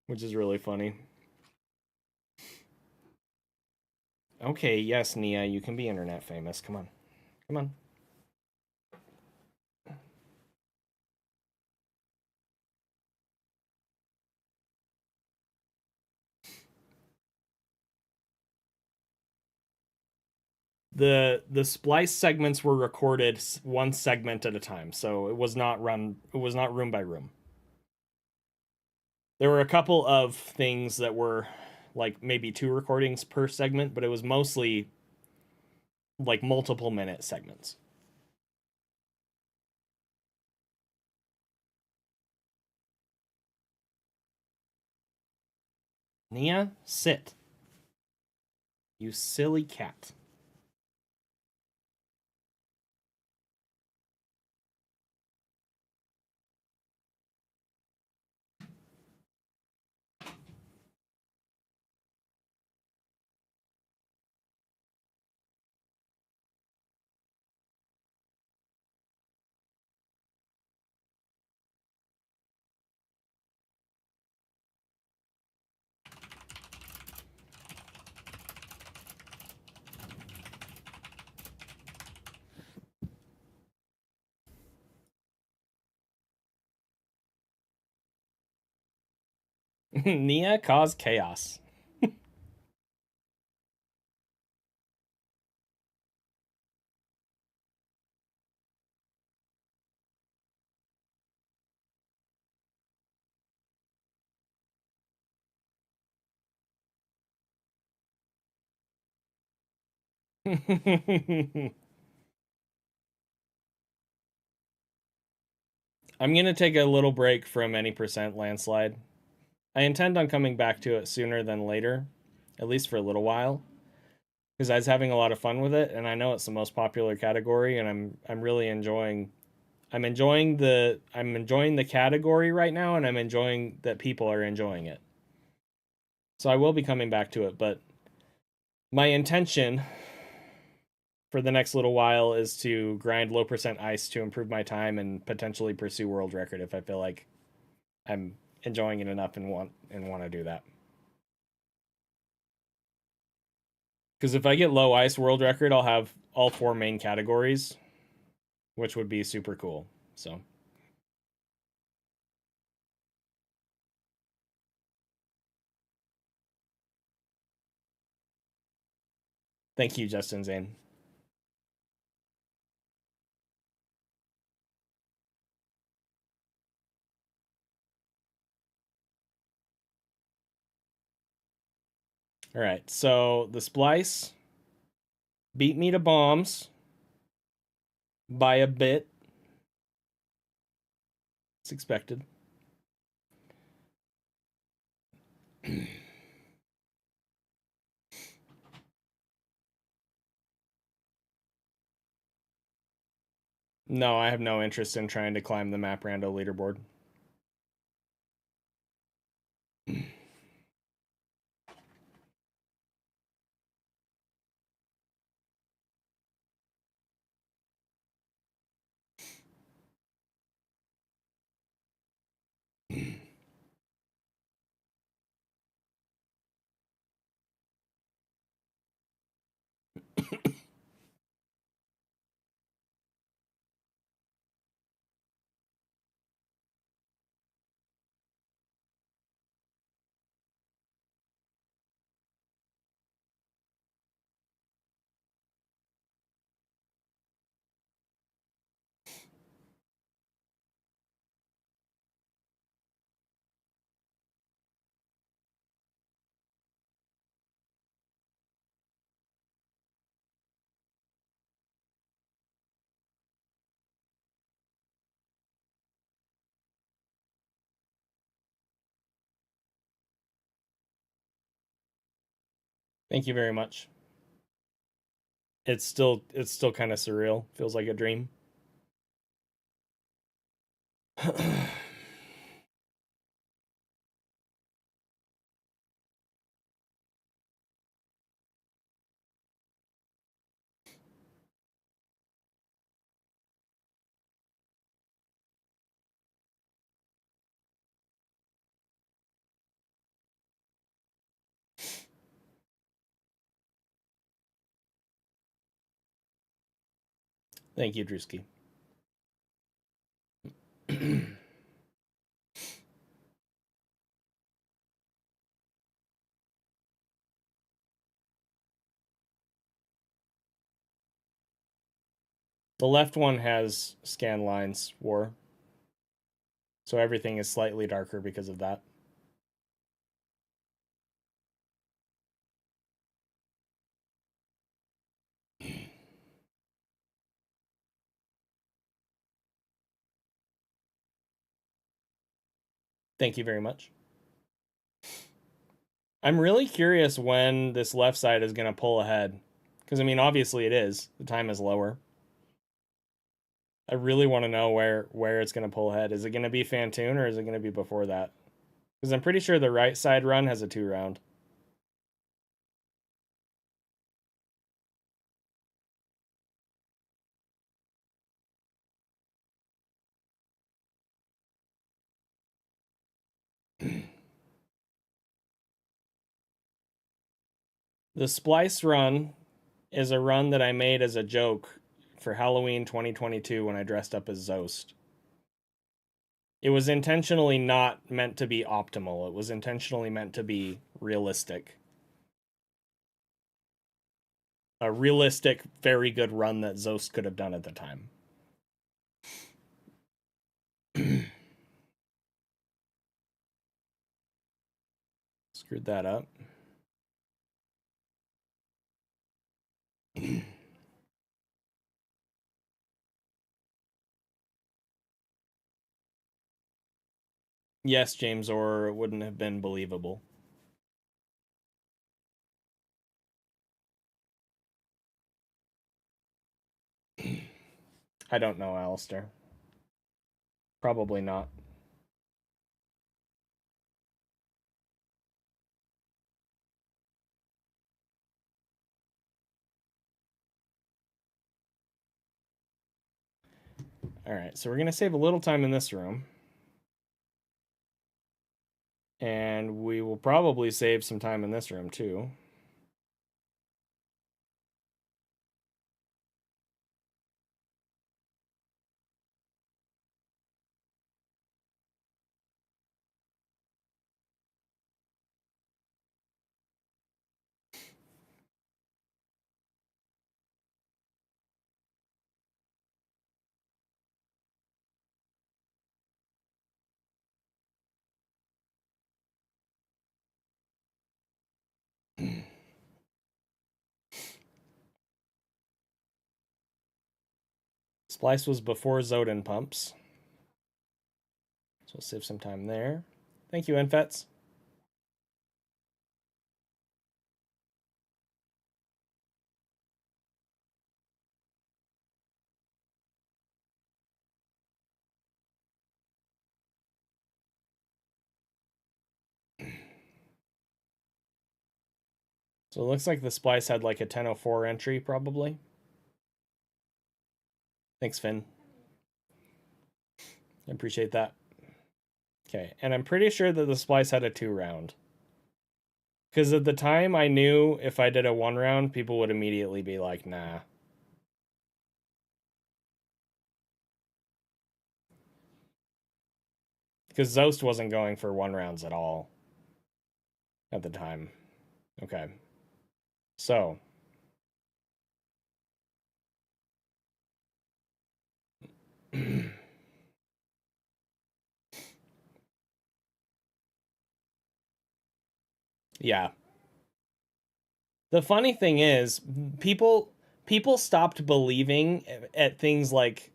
Which is really funny. Okay, yes, Nia, you can be internet famous. Come on. Come on. The splice segments were recorded one segment at a time, so it was not room by room. There were a couple of things that were like maybe 2 recordings per segment, but it was mostly like multiple minute segments. Nia, sit. You silly cat. Nia cause chaos. I'm going to take a little break from any percent landslide. I intend on coming back to it sooner than later, at least for a little while, because I was having a lot of fun with it, and I know it's the most popular category, and I'm really enjoying. I'm enjoying the category right now, and I'm enjoying that people are enjoying it. So I will be coming back to it, but my intention for the next little while is to grind low percent ice to improve my time and potentially pursue world record if I feel like I'm enjoying it enough and want to do that. Because if I get low ice world record, I'll have all 4 main categories, which would be super cool. So thank you, Justin Zane. All right, so the splice beat me to bombs by a bit. It's expected. No, I have no interest in trying to climb the map rando leaderboard. Thank you very much. It's still kind of surreal. Feels like a dream. Thank you, Drewski. The left one has scan lines war, so everything is slightly darker because of that. Thank you very much. I'm really curious when this left side is going to pull ahead. Because, I mean, obviously it is. The time is lower. I really want to know where it's going to pull ahead. Is it going to be Fantoon or is it going to be before that? Because I'm pretty sure the right side run has a 2-round. The Splice run is a run that I made as a joke for Halloween 2022 when I dressed up as Zost. It was intentionally not meant to be optimal. It was intentionally meant to be realistic. A realistic, very good run that Zost could have done at the time. Screwed that up. Yes, James, or it wouldn't have been believable. I don't know, Alistair. Probably not. Alright, so we're going to save a little time in this room. And we will probably save some time in this room, too. Splice was before Zodin pumps. So we'll save some time there. Thank you, Enfets. So it looks like the Splice had like a 10:04 entry, probably. Thanks, Finn. I appreciate that. Okay, and I'm pretty sure that the Splice had a 2-round. Because at the time, I knew if I did a 1-round, people would immediately be like, nah. Because Zost wasn't going for 1-rounds at all at the time. Okay. So. Yeah. The funny thing is, people stopped believing at things like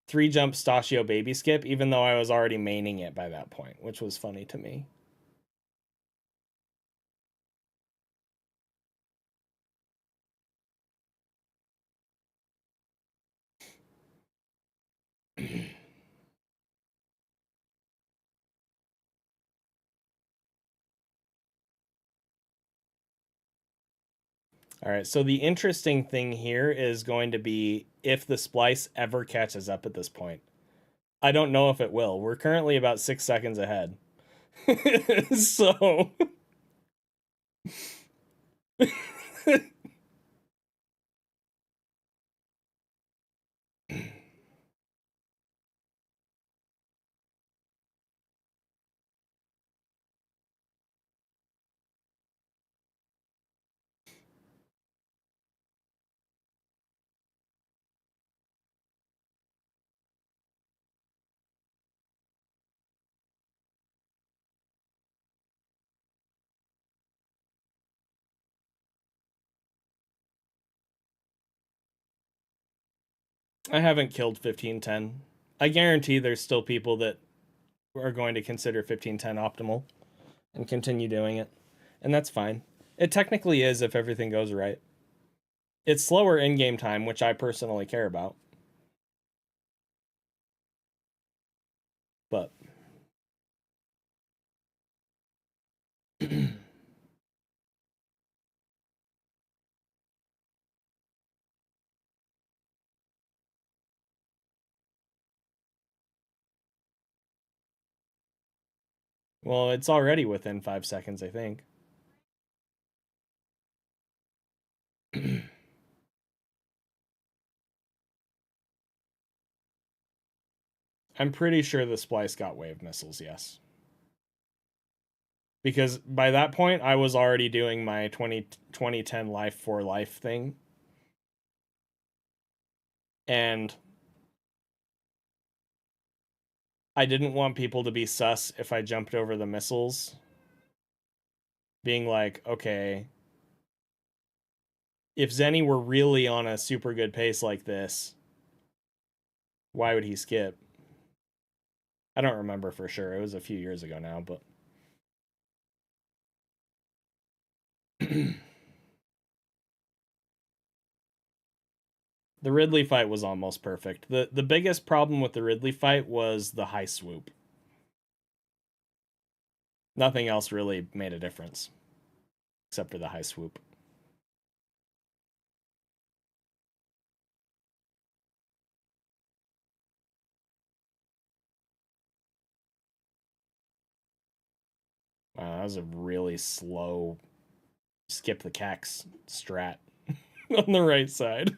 3-jump Stachio baby skip, even though I was already maining it by that point, which was funny to me. All right, so the interesting thing here is going to be if the splice ever catches up at this point. I don't know if it will. We're currently about 6 seconds ahead. So I haven't killed 1510. I guarantee there's still people that are going to consider 1510 optimal and continue doing it. And that's fine. It technically is if everything goes right. It's slower in-game time, which I personally care about. But well, it's already within 5 seconds, I think. I'm pretty sure the splice got wave missiles, yes. Because by that point, I was already doing my 2010 life for life thing. And I didn't want people to be sus if I jumped over the missiles. Being like, okay, if Zenny were really on a super good pace like this, why would he skip? I don't remember for sure. It was a few years ago now, but the Ridley fight was almost perfect. The biggest problem with the Ridley fight was the high swoop. Nothing else really made a difference except for the high swoop. Wow, that was a really slow skip the cax strat on the right side.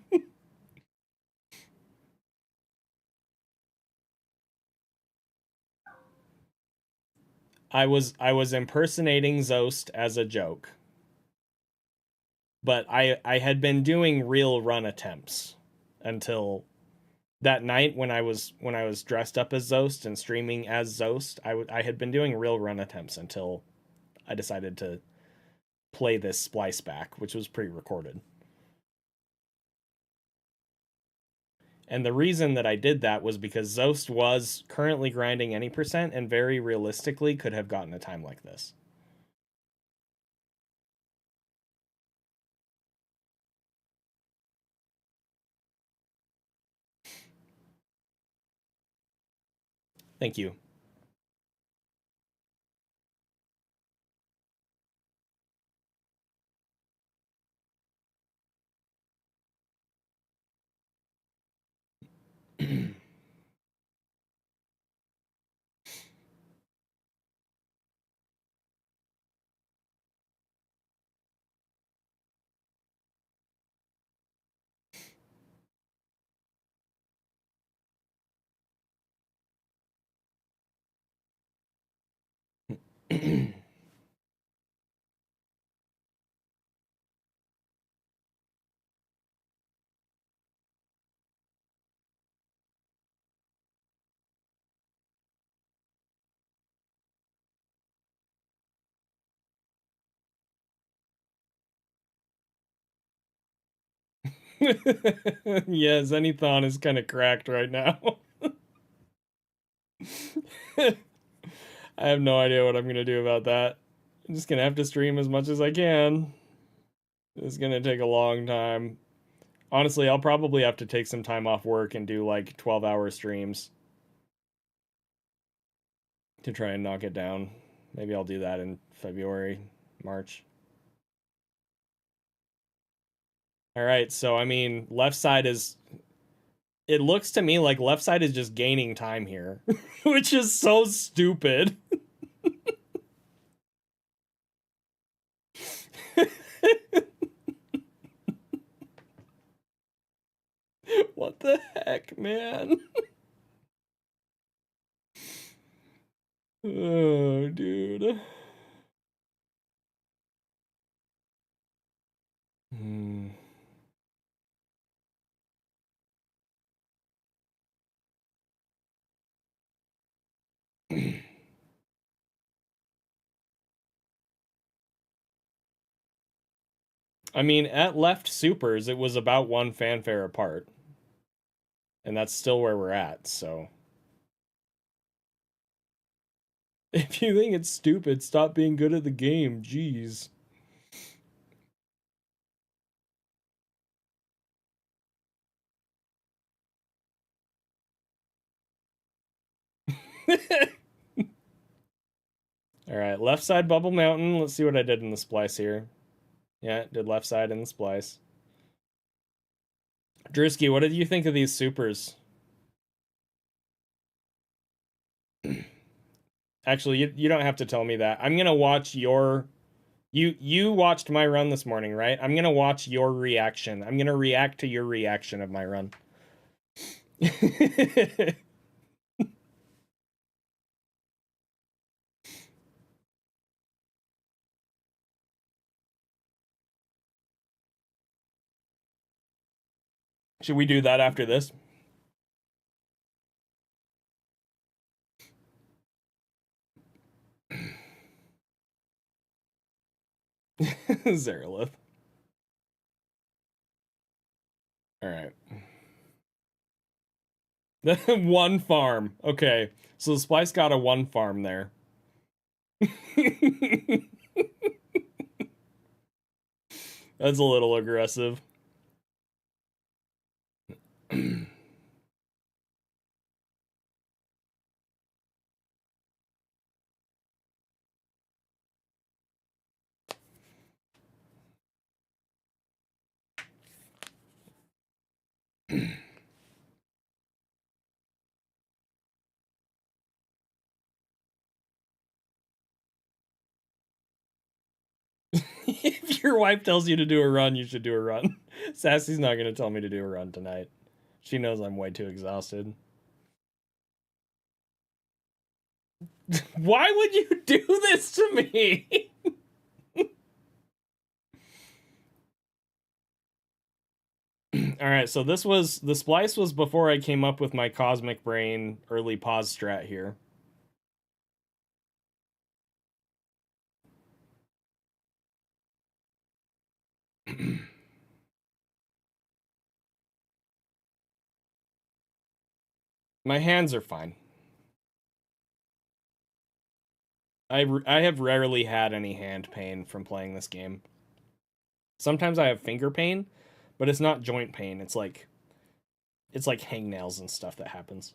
I was impersonating Zost as a joke. But I had been doing real run attempts until that night when I was dressed up as Zost and streaming as Zost. I had been doing real run attempts until I decided to play this splice back, which was pre-recorded. And the reason that I did that was because Zost was currently grinding any percent and very realistically could have gotten a time like this. Thank you. Yeah, Zenithon is kind of cracked right now. I have no idea what I'm going to do about that. I'm just going to have to stream as much as I can. It's going to take a long time. Honestly, I'll probably have to take some time off work and do like 12-hour streams to try and knock it down. Maybe I'll do that in February, March. All right, so I mean, left side is... It looks to me like left side is just gaining time here, which is so stupid. What the heck, man? Oh, dude. Hmm. I mean, at left supers, it was about one fanfare apart. And that's still where we're at, so... If you think it's stupid, stop being good at the game. Jeez. Alright, left side Bubble Mountain. Let's see what I did in the splice here. Yeah, did left side in the splice. Drewski, what did you think of these supers? Actually, you don't have to tell me that. I'm gonna watch your... You watched my run this morning, right? I'm gonna watch your reaction. I'm gonna react to your reaction of my run. Should we do that after this? Zarelith. Alright. One farm. Okay. So the Splice got a one farm there. That's a little aggressive. If your wife tells you to do a run, you should do a run. Sassy's not going to tell me to do a run tonight. She knows I'm way too exhausted. Why would you do this to me? Alright, so this was... The splice was before I came up with my Cosmic Brain early pause strat here. My hands are fine. I have rarely had any hand pain from playing this game. Sometimes I have finger pain, but it's not joint pain. It's like hangnails and stuff that happens.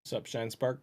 Sup, Shine Spark?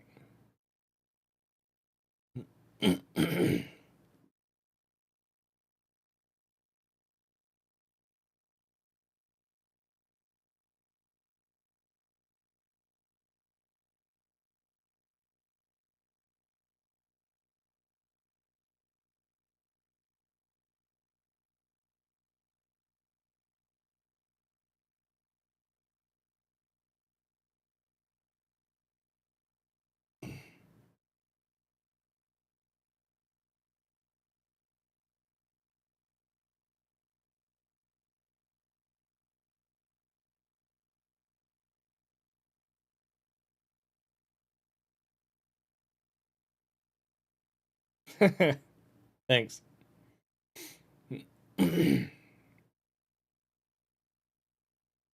Thanks.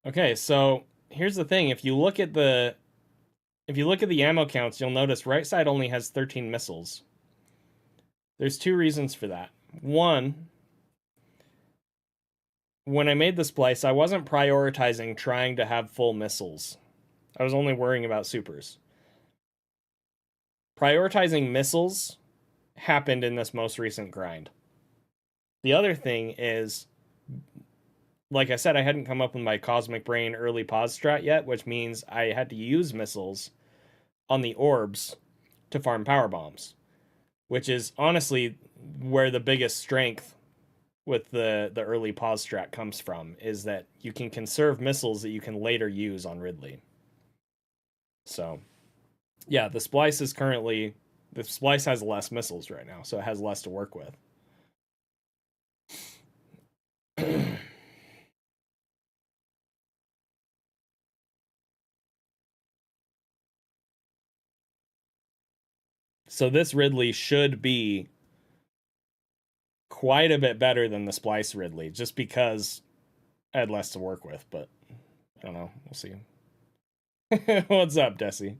Okay, so here's the thing. If you look at the ammo counts, you'll notice right side only has 13 missiles. There's two reasons for that. One, when I made the splice, I wasn't prioritizing trying to have full missiles. I was only worrying about supers. Prioritizing missiles happened in this most recent grind. The other thing is, like I said, I hadn't come up with my Cosmic Brain early pause strat yet, which means I had to use missiles on the orbs to farm power bombs, which is honestly where the biggest strength with the early pause strat comes from, is that you can conserve missiles that you can later use on Ridley. So, yeah, the splice has less missiles right now, so it has less to work with. So this Ridley should be quite a bit better than the Splice Ridley, just because I had less to work with, but I don't know. We'll see. What's up, Desi?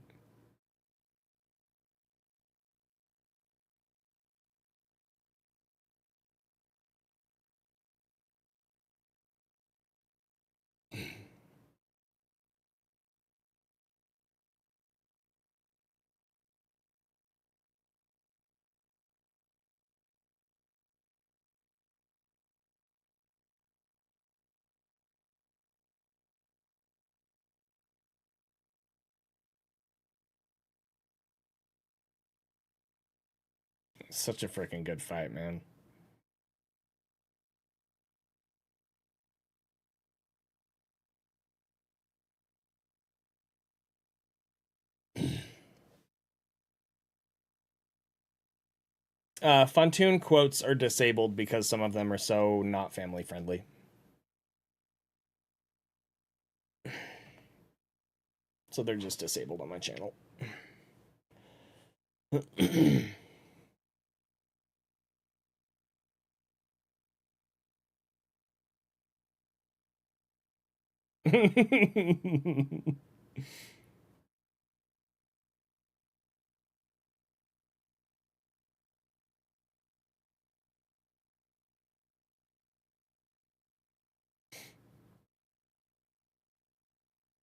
Such a freaking good fight, man. Funtoon quotes are disabled because some of them are so not family friendly. So they're just disabled on my channel.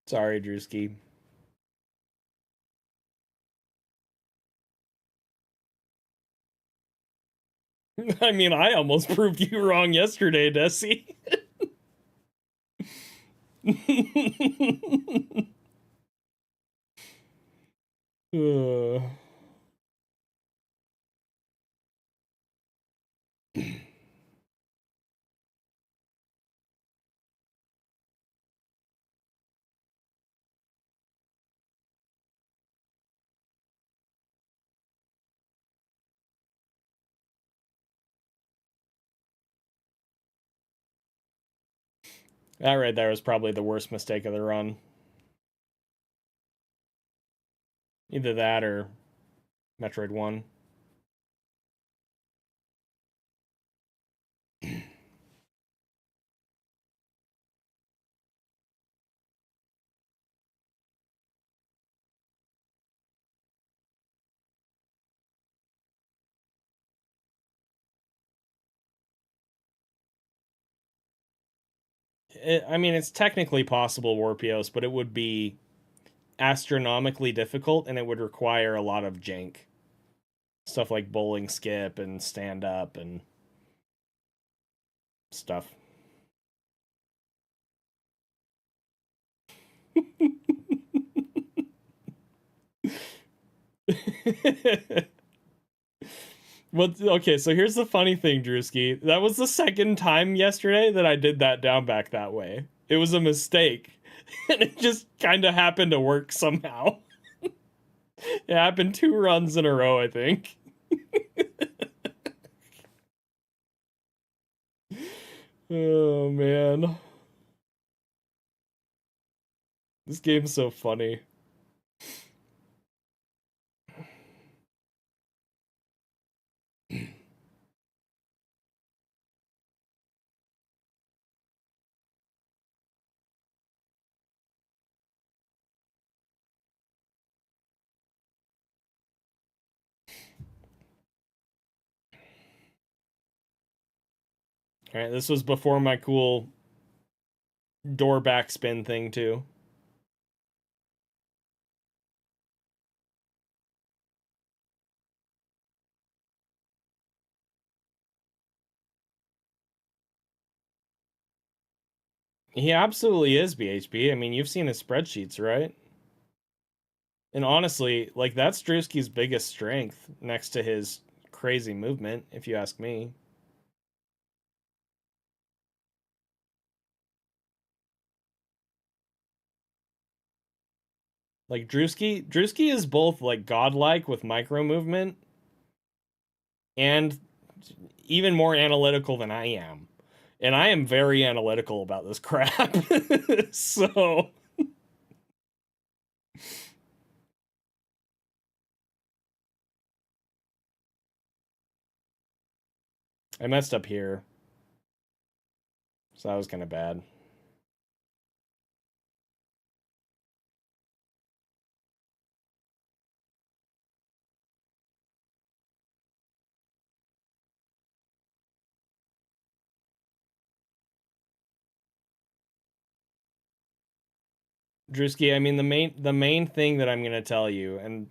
Sorry, Drewski. I mean, I almost proved you wrong yesterday, Desi. uh. That right there was probably the worst mistake of the run. Either that or Metroid 1. I mean, it's technically possible, Warpios, but it would be astronomically difficult and it would require a lot of jank. Stuff like bowling skip and stand up and stuff. Well, okay, so here's the funny thing, Drewski. That was the second time yesterday that I did that down back that way. It was a mistake. And it just kind of happened to work somehow. It happened 2 runs in a row, I think. Oh, man. This game's so funny. Alright, this was before my cool door backspin thing, too. He absolutely is, BHB. I mean, you've seen his spreadsheets, right? And honestly, like, that's Drewski's biggest strength next to his crazy movement, if you ask me. Like, Drewski is both, like, godlike with micro movement and even more analytical than I am. And I am very analytical about this crap. So... I messed up here. So that was kind of bad. Drewski, I mean the main thing that I'm gonna tell you, and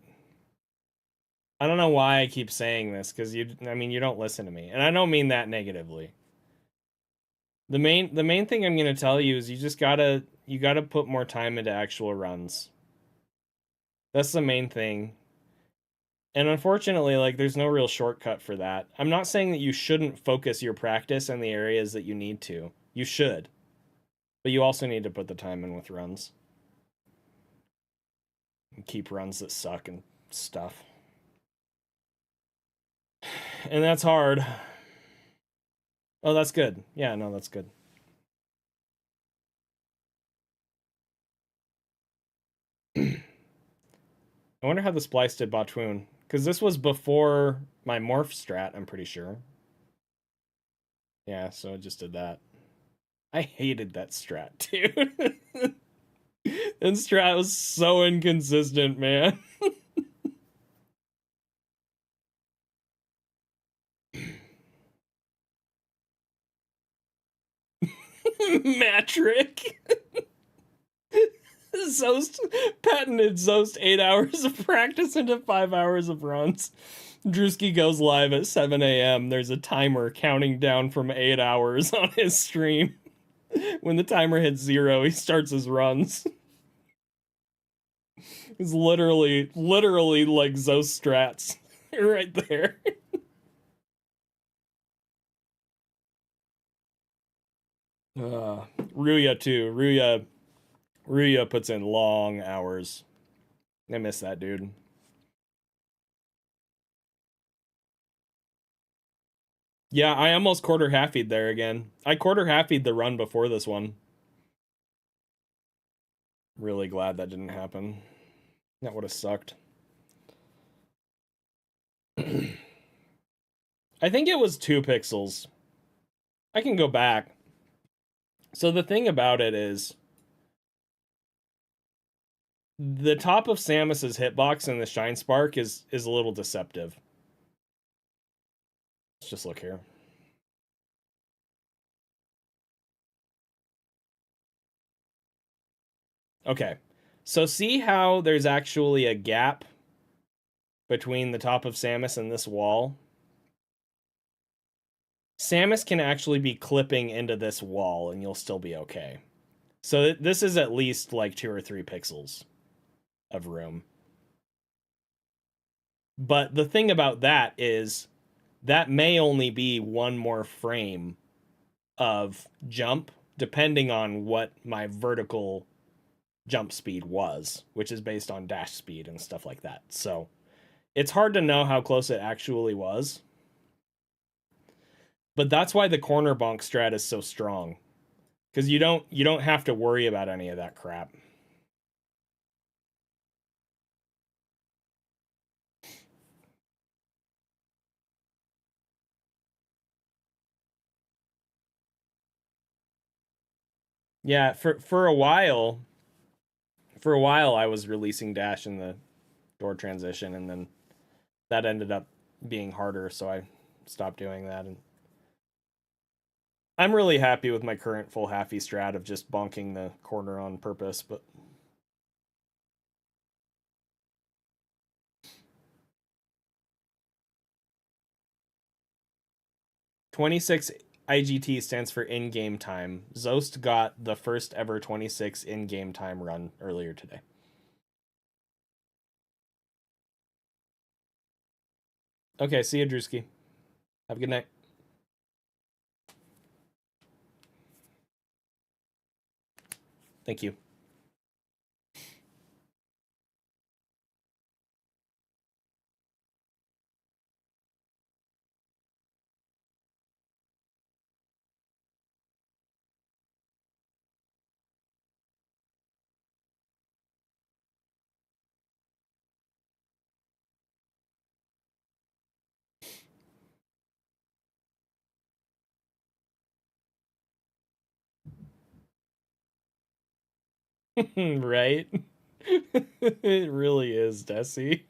I don't know why I keep saying this, because you don't listen to me. And I don't mean that negatively. The main thing I'm gonna tell you is you gotta put more time into actual runs. That's the main thing. And unfortunately, like, there's no real shortcut for that. I'm not saying that you shouldn't focus your practice in the areas that you need to. You should. But you also need to put the time in with runs. And keep runs that suck and stuff. And that's hard. Oh, that's good. Yeah, no, that's good. I wonder how the splice did Botwoon. Because this was before my morph strat, I'm pretty sure. Yeah, so it just did that. I hated that strat, dude. And strat was so inconsistent, man. Matrick. Zost patented Zost 8 hours of practice into 5 hours of runs. Drewski goes live at 7 a.m. There's a timer counting down from 8 hours on his stream. When the timer hits 0, he starts his runs. It's literally like Zost strats right there. Ruya too. Ruya puts in long hours. I miss that dude. Yeah, I almost quarter halfied there again. I quarter halfied the run before this one. Really glad that didn't happen. That would have sucked. I think it was 2 pixels. I can go back. So the thing about it is, the top of Samus's hitbox and the Shine Spark is a little deceptive. Let's just look here. Okay. So see how there's actually a gap between the top of Samus and this wall? Samus can actually be clipping into this wall and you'll still be okay. So this is at least like 2 or 3 pixels of room. But the thing about that is that may only be 1 more frame of jump, depending on what my vertical jump speed was, which is based on dash speed and stuff like that. So it's hard to know how close it actually was. But that's why the corner bonk strat is so strong. Because you don't have to worry about any of that crap. Yeah, for a while I was releasing dash in the door transition, and then that ended up being harder, so I stopped doing that. And I'm really happy with my current full halfy strat of just bonking the corner on purpose, but 26 IGT stands for in-game time. Zost got the first ever 26 in-game time run earlier today. Okay, see you, Drewski. Have a good night. Thank you. Right? It really is, Desi.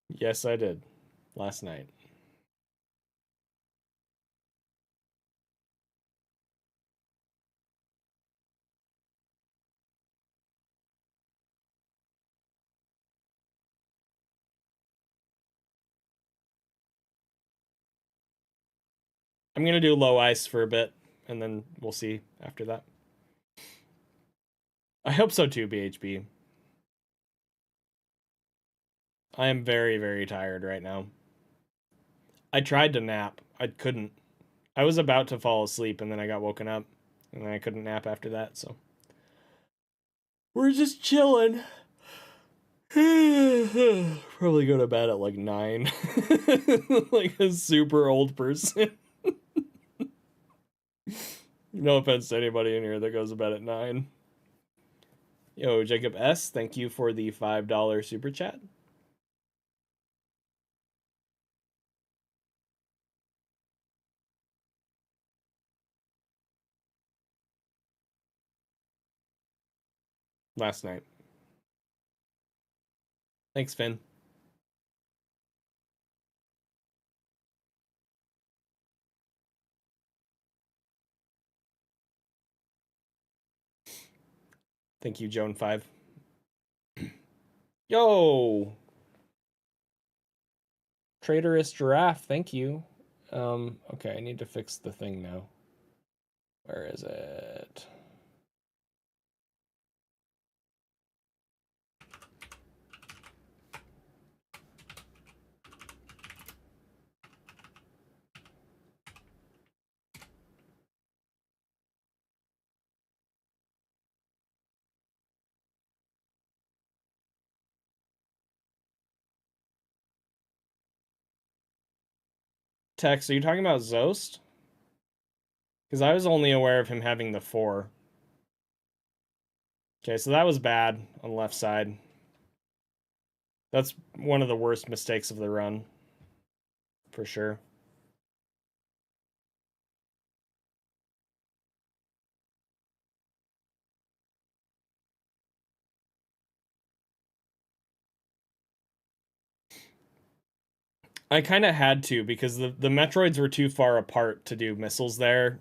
Yes, I did. Last night. I'm gonna do low ice for a bit, and then we'll see after that. I hope so too, BHB. I am very, very tired right now. I tried to nap. I couldn't. I was about to fall asleep, and then I got woken up, and then I couldn't nap after that, so. We're just chilling. Probably go to bed at like 9. Like a super old person. No offense to anybody in here that goes to bed at 9. Yo, Jacob S., thank you for the $5 super chat. Last night. Thanks, Finn. Thank you, Joan5. Yo! Traitorous Giraffe, thank you. Okay, I need to fix the thing now. Where is it? Tex, are you talking about Zost? Because I was only aware of him having the 4. Okay, so that was bad on the left side. That's one of the worst mistakes of the run. For sure. I kind of had to because the Metroids were too far apart to do missiles there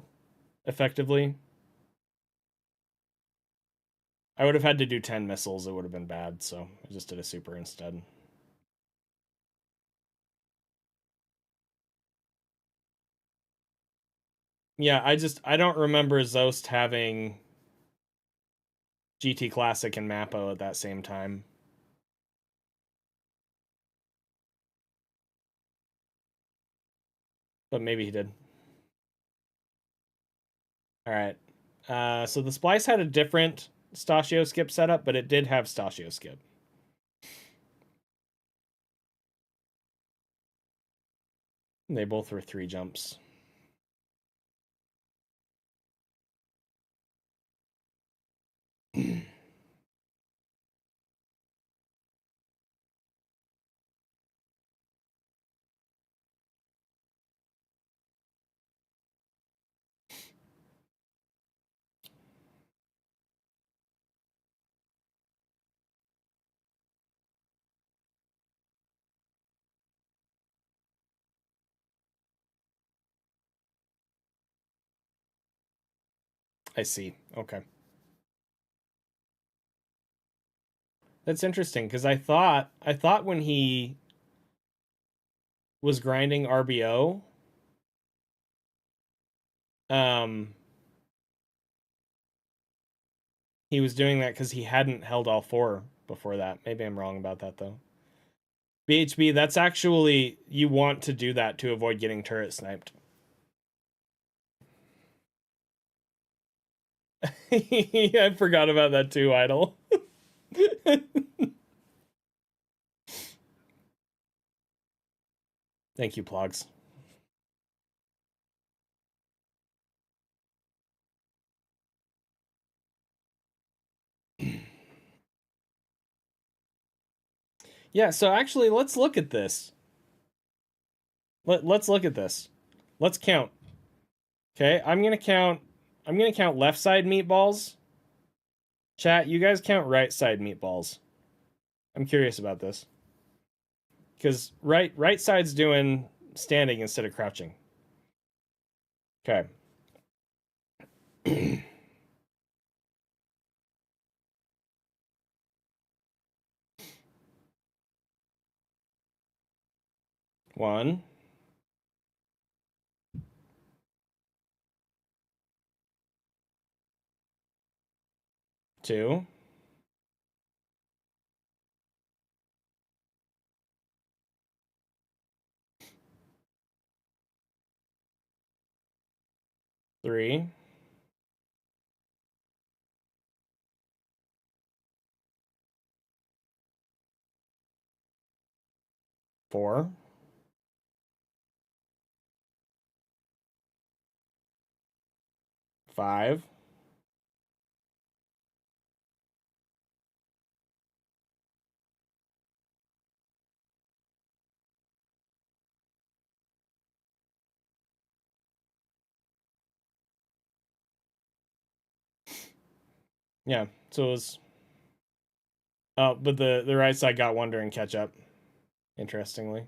effectively. I would have had to do 10 missiles. It would have been bad, so I just did a super instead. Yeah, I don't remember Zost having GT Classic and Mappo at that same time. But maybe he did. All right. So the Splice had a different Stachio skip setup, but it did have Stachio skip. They both were 3 jumps. I see. Okay. That's interesting because I thought when he was grinding RBO, um, he was doing that because he hadn't held all 4 before that. Maybe I'm wrong about that though. BHB, that's actually, you want to do that to avoid getting turret sniped. I forgot about that too, Idle. Thank you, Plogs. Yeah, so actually, let's look at this. Let's look at this. Let's count. Okay, I'm gonna count left side meatballs. Chat, you guys count right side meatballs. I'm curious about this. Because right side's doing standing instead of crouching. Okay. One. Two. Three. Four. Five. Yeah, so it was. Oh, but the right side got one during catch up. Interestingly.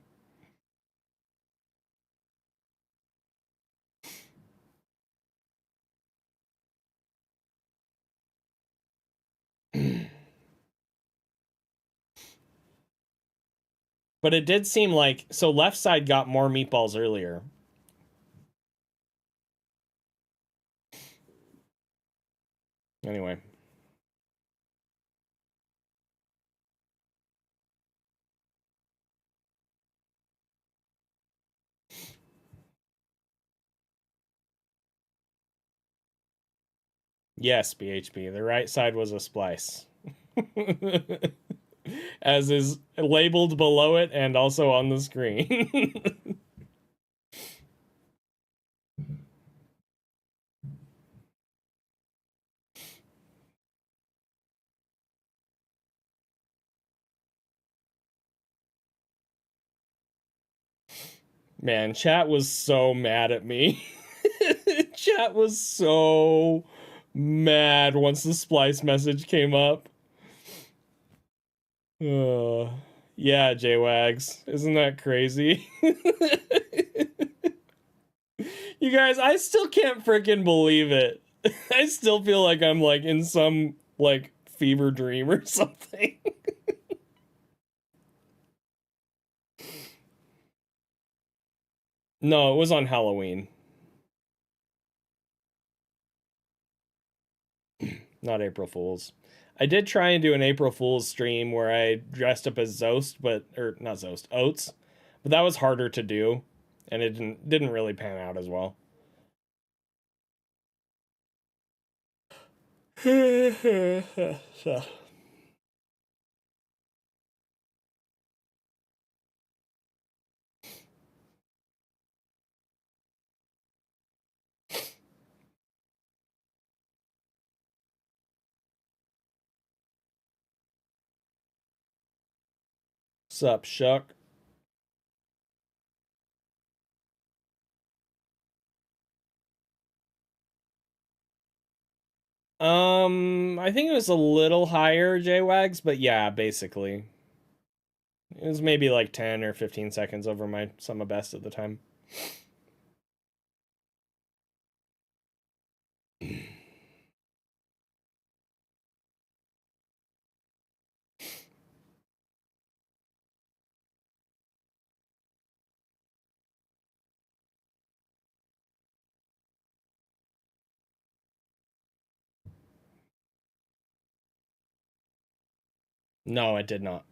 But it did seem like so left side got more meatballs earlier. Anyway. Yes, BHP. The right side was a splice. As is labeled below it and also on the screen. Man, chat was so mad at me. Chat was so mad once the splice message came up. Yeah, J-Wags. Isn't that crazy? You guys, I still can't freaking believe it. I still feel like I'm like in some like fever dream or something. No, it was on Halloween. Not April Fools. I did try and do an April Fool's stream where I dressed up as Zost, or not Zost, Oats, but that was harder to do, and it didn't really pan out as well. So. Sup, Shuck? I think it was a little higher, J-Wags, but yeah, basically. It was maybe like 10 or 15 seconds over my summer best at the time. No, it did not.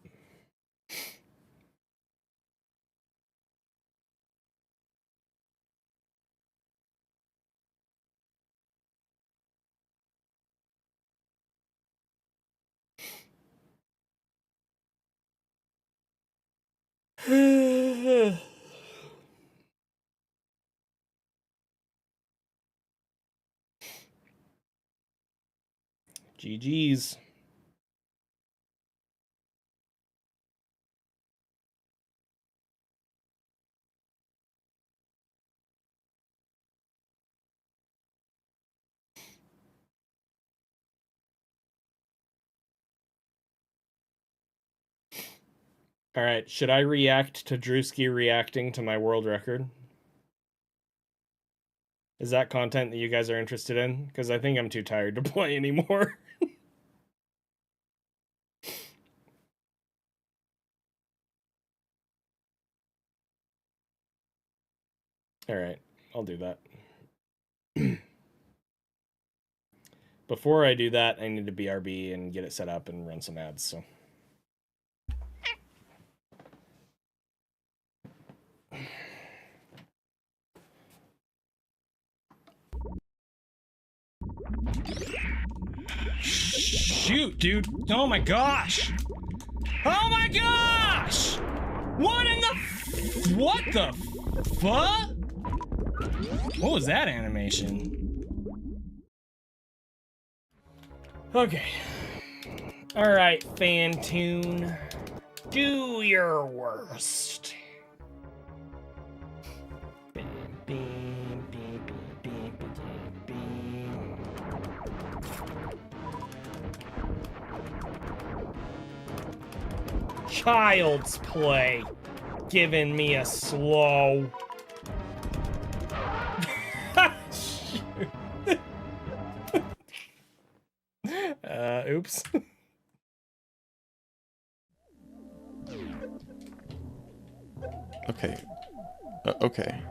GG's. All right, should I react to Drewski reacting to my world record? Is that content that you guys are interested in? Because I think I'm too tired to play anymore. All right, I'll do that. Before I do that, I need to BRB and get it set up and run some ads, so. Shoot, dude. Oh my gosh. Oh my gosh! What in the... What the fuck? What was that animation? Okay. Alright, Fantune. Do your worst. Child's Play. Giving me a slow. Oops. Okay. Okay.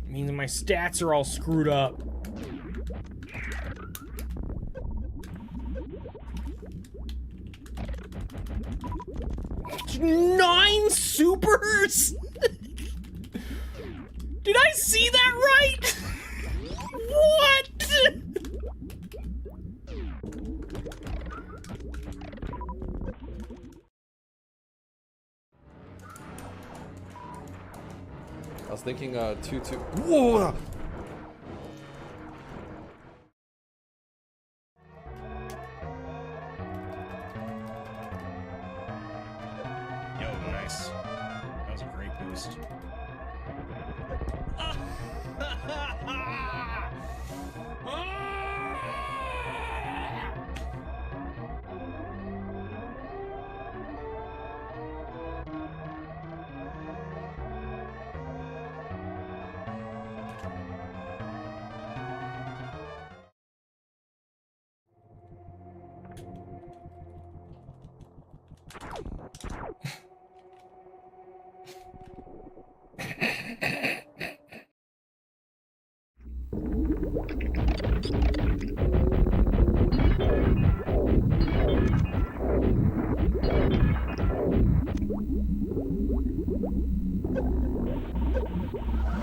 Means my stats are all screwed up. Nine supers? Did I see that right? What? I was thinking 2-2. Whoa! Yo, nice. That was a great boost.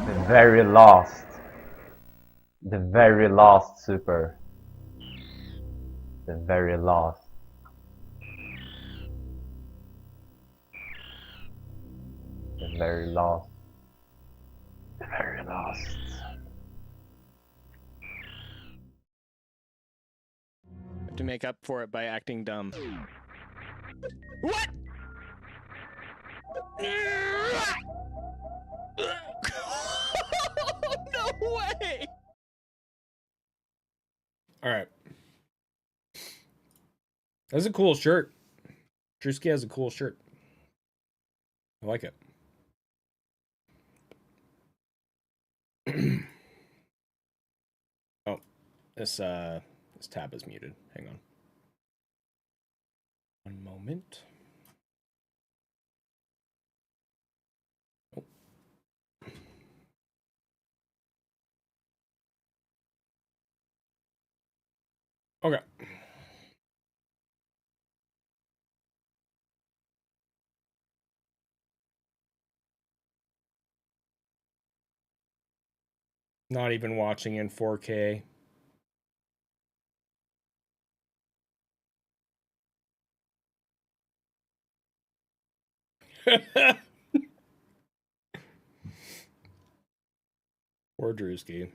The very last. The very last super. The very last. The very last. The very last. Have to make up for it by acting dumb. What? No way! Alright. That's a cool shirt. Drewski has a cool shirt. I like it. Oh, this tab is muted. Hang on. One moment. Oh. Okay. Not even watching in 4K. Poor Drewski.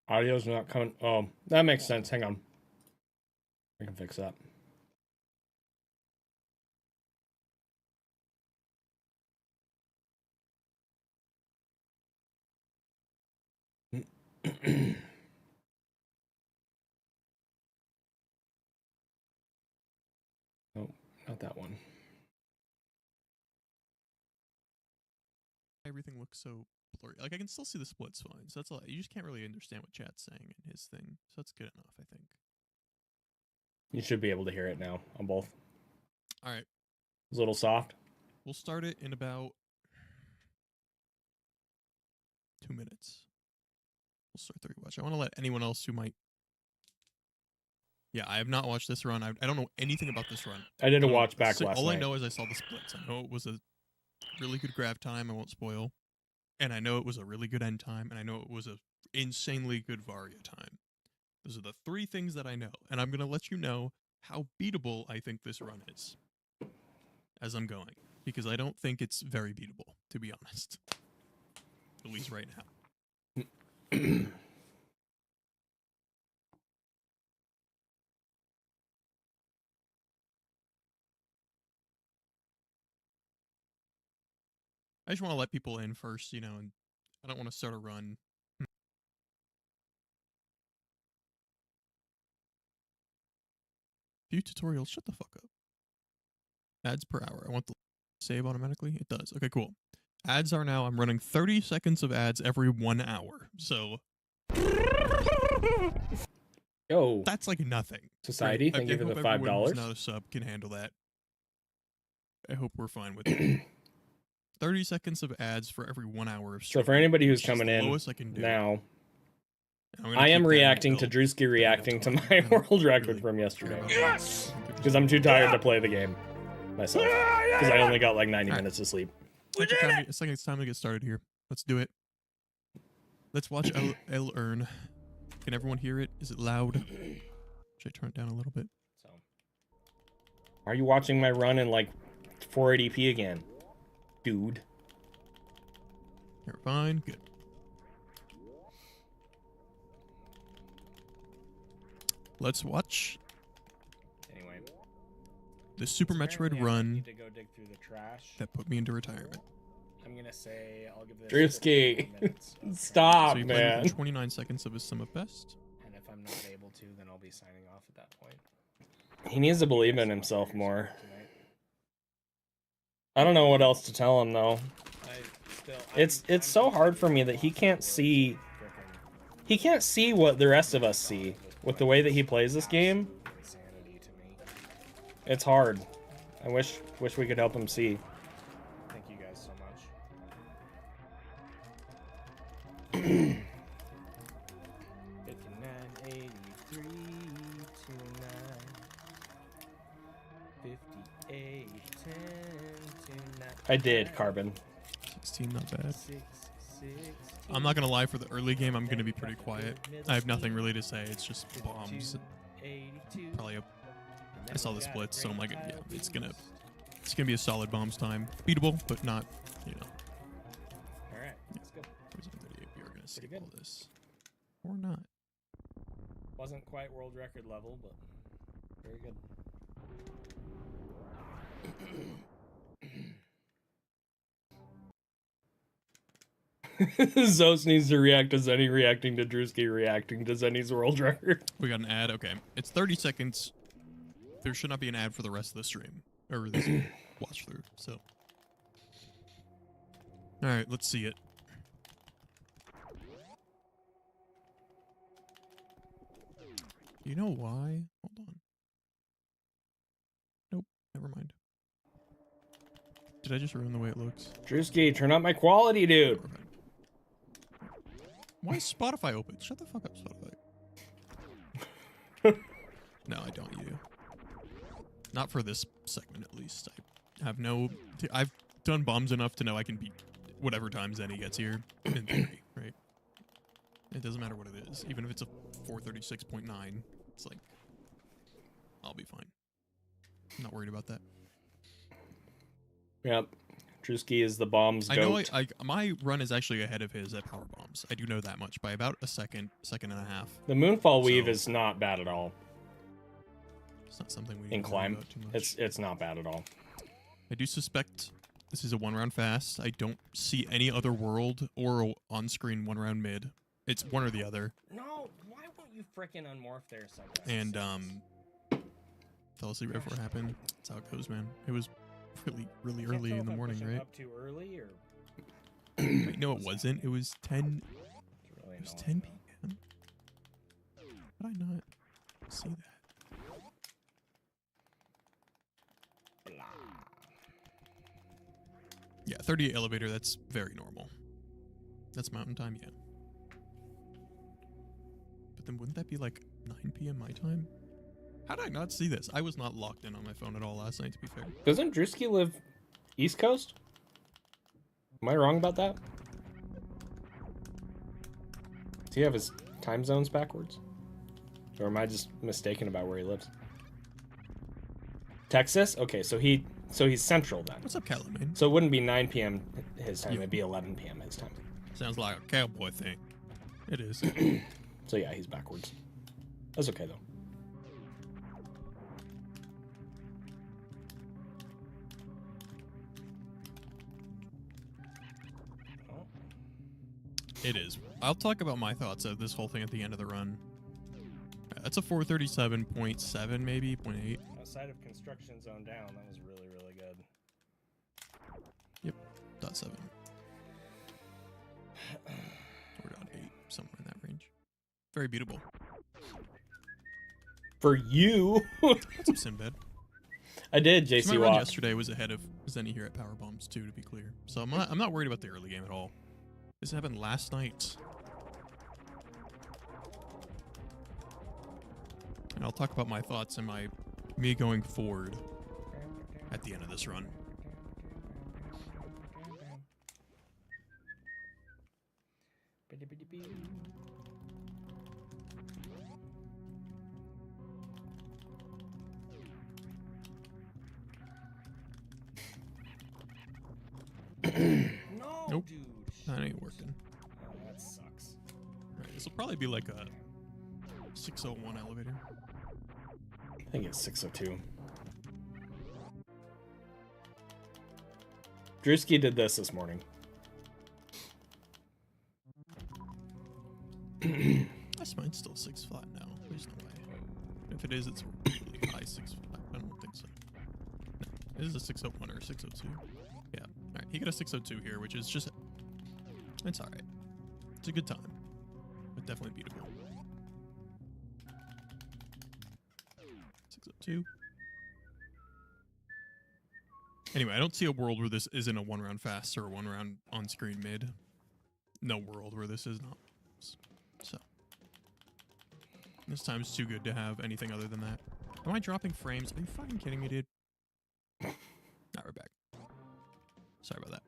Audio's not coming. Oh, that makes sense. Hang on. I can fix that. Oh, not that one. Everything looks so blurry. Like I can still see the splits fine. So that's all. You just can't really understand what chat's saying in his thing. So that's good enough, I think. You should be able to hear it now on both. All right. It's a little soft. We'll start it in about 2 minutes. We'll start the rewatch. I want to let anyone else who might. Yeah, I have not watched this run. I don't know anything about this run. I did a watch back last All night. I know is I saw the splits. I know it was a really good grab time. I won't spoil. And I know it was a really good end time. And I know it was a insanely good Varia time. Those are the 3 things that I know. And I'm going to let you know how beatable I think this run is as I'm going. Because I don't think it's very beatable, to be honest. At least right now. I just want to let people in first, you know, and I don't want to start a run. View tutorials, shut the fuck up. Ads per hour. I want the save automatically. It does. Okay, cool. Ads are now, I'm running 30 seconds of ads every 1 hour. So Yo, that's like nothing. Society, thank you for the $5. Not a sub can handle that. I hope we're fine with it. 30 seconds of ads for every 1 hour of stream. So for anybody who's coming in now, I am reacting to Drewski reacting to my world record from yesterday. Yes! Because I'm too tired to play the game myself. Because I only got like 90 minutes of sleep. It's like it's time to get started here. Let's do it. Let's watch El Earn. Can everyone hear it? Is it loud? Should I turn it down a little bit? So, are you watching my run in like 480p again? Dude. You're fine. Good. Let's watch. Anyway. The Super Metroid run to go dig through the trash. that put me into retirement. I'm gonna say I'll give this Drewski. Stop, so you man. played 29 seconds of his Sum of Best. And if I'm not able to, then I'll be signing off at that point. He needs to believe in himself more. I don't know what else to tell him though. It's so hard for me that he can't see what the rest of us see with the way that he plays this game. It's hard. I wish we could help him see. Thank you guys so much. 59, 83, 29, 58, 10, 29. I did, Carbon. 16, not bad. I'm not gonna lie, for the early game, I'm gonna be pretty quiet. I have nothing really to say. It's just bombs. Probably I saw the splits, so I'm like, yeah, it's gonna be a solid bombs time. Beatable, but not, you know. All right, let's go. We are gonna save all this, or not. Wasn't quite world record level, but very good. Zos needs to react to Zenny reacting to Drewski reacting to Zenny's world record. We got an ad. Okay, it's 30 seconds. There should not be an ad for the rest of the stream or this watch through. So, all right, let's see it. Do you know why? Hold on. Nope. Never mind. Did I just ruin the way it looks? Drewski, turn up my quality, dude. Why is Spotify open? Shut the fuck up, Spotify. No, I don't. You. Not for this segment, at least. I have no. I've done bombs enough to know I can beat whatever time Zenny gets here in theory, right? It doesn't matter what it is, even if it's a 436.9. It's like I'll be fine. I'm not worried about that. Yep. Drewski is the bomb's I know goat. my run is actually ahead of his at power bombs. I do know that much by about a second and a half. The Moonfall Weave is not bad at all. It's not something we need in to climb. worry about too much. It's not bad at all. I do suspect this is a 1-round fast. I don't see any other world or on-screen 1-round mid. It's one or the other. No, why won't you frickin' unmorph there sometimes? And fell asleep right before it happened. That's how it goes, man. It was really early in the morning, right? Up too early, or Wait, no, it wasn't. It was 10. really It was annoying, 10 p.m. How did I not see that? Yeah, 38 elevator. That's very normal. That's mountain time, yeah. But then wouldn't that be like 9 p.m. my time? How did I not see this? I was not locked in on my phone at all last night, to be fair. Doesn't Drewski live East Coast? Am I wrong about that? Does he have his time zones backwards? Or am I just mistaken about where he lives? Texas? Okay, so he's central then. What's up, Calamine? So it wouldn't be 9 p.m. his time, Yeah. it'd be 11 p.m. his time. Sounds like a cowboy thing. It is. So yeah, he's backwards. That's okay though. It is. I'll talk about my thoughts of this whole thing at the end of the run. That's a 437.7, maybe, 0.8. Outside of construction zone down, that was really, really good. Yep, .7. Or .8, somewhere in that range. Very beautiful. For you! What's up, Sinbad? I did, So JC my run Watt. yesterday was ahead of Zenny here at Power Bombs too, to be clear. So I'm not worried about the early game at all. This happened last night. And I'll talk about my thoughts and me going forward at the end of this run. No, Nope. dude. That ain't working. Oh, that sucks. Alright, this will probably be like a 601 elevator. I think it's 602. Drewski did this morning. That's mine's still 6 flat now. There's no way. If it is, it's a really high 6 flat. I don't think so. No, it is a 601 or 602. Yeah. Alright, he got a 602 here, which is just... It's alright. It's a good time. But definitely beautiful. 602. Anyway, I don't see a world where this isn't a 1-round fast or a 1-round on-screen mid. No world where this is not. So. This time's too good to have anything other than that. Am I dropping frames? Are you fucking kidding me, dude? Alright, we're back. Sorry about that.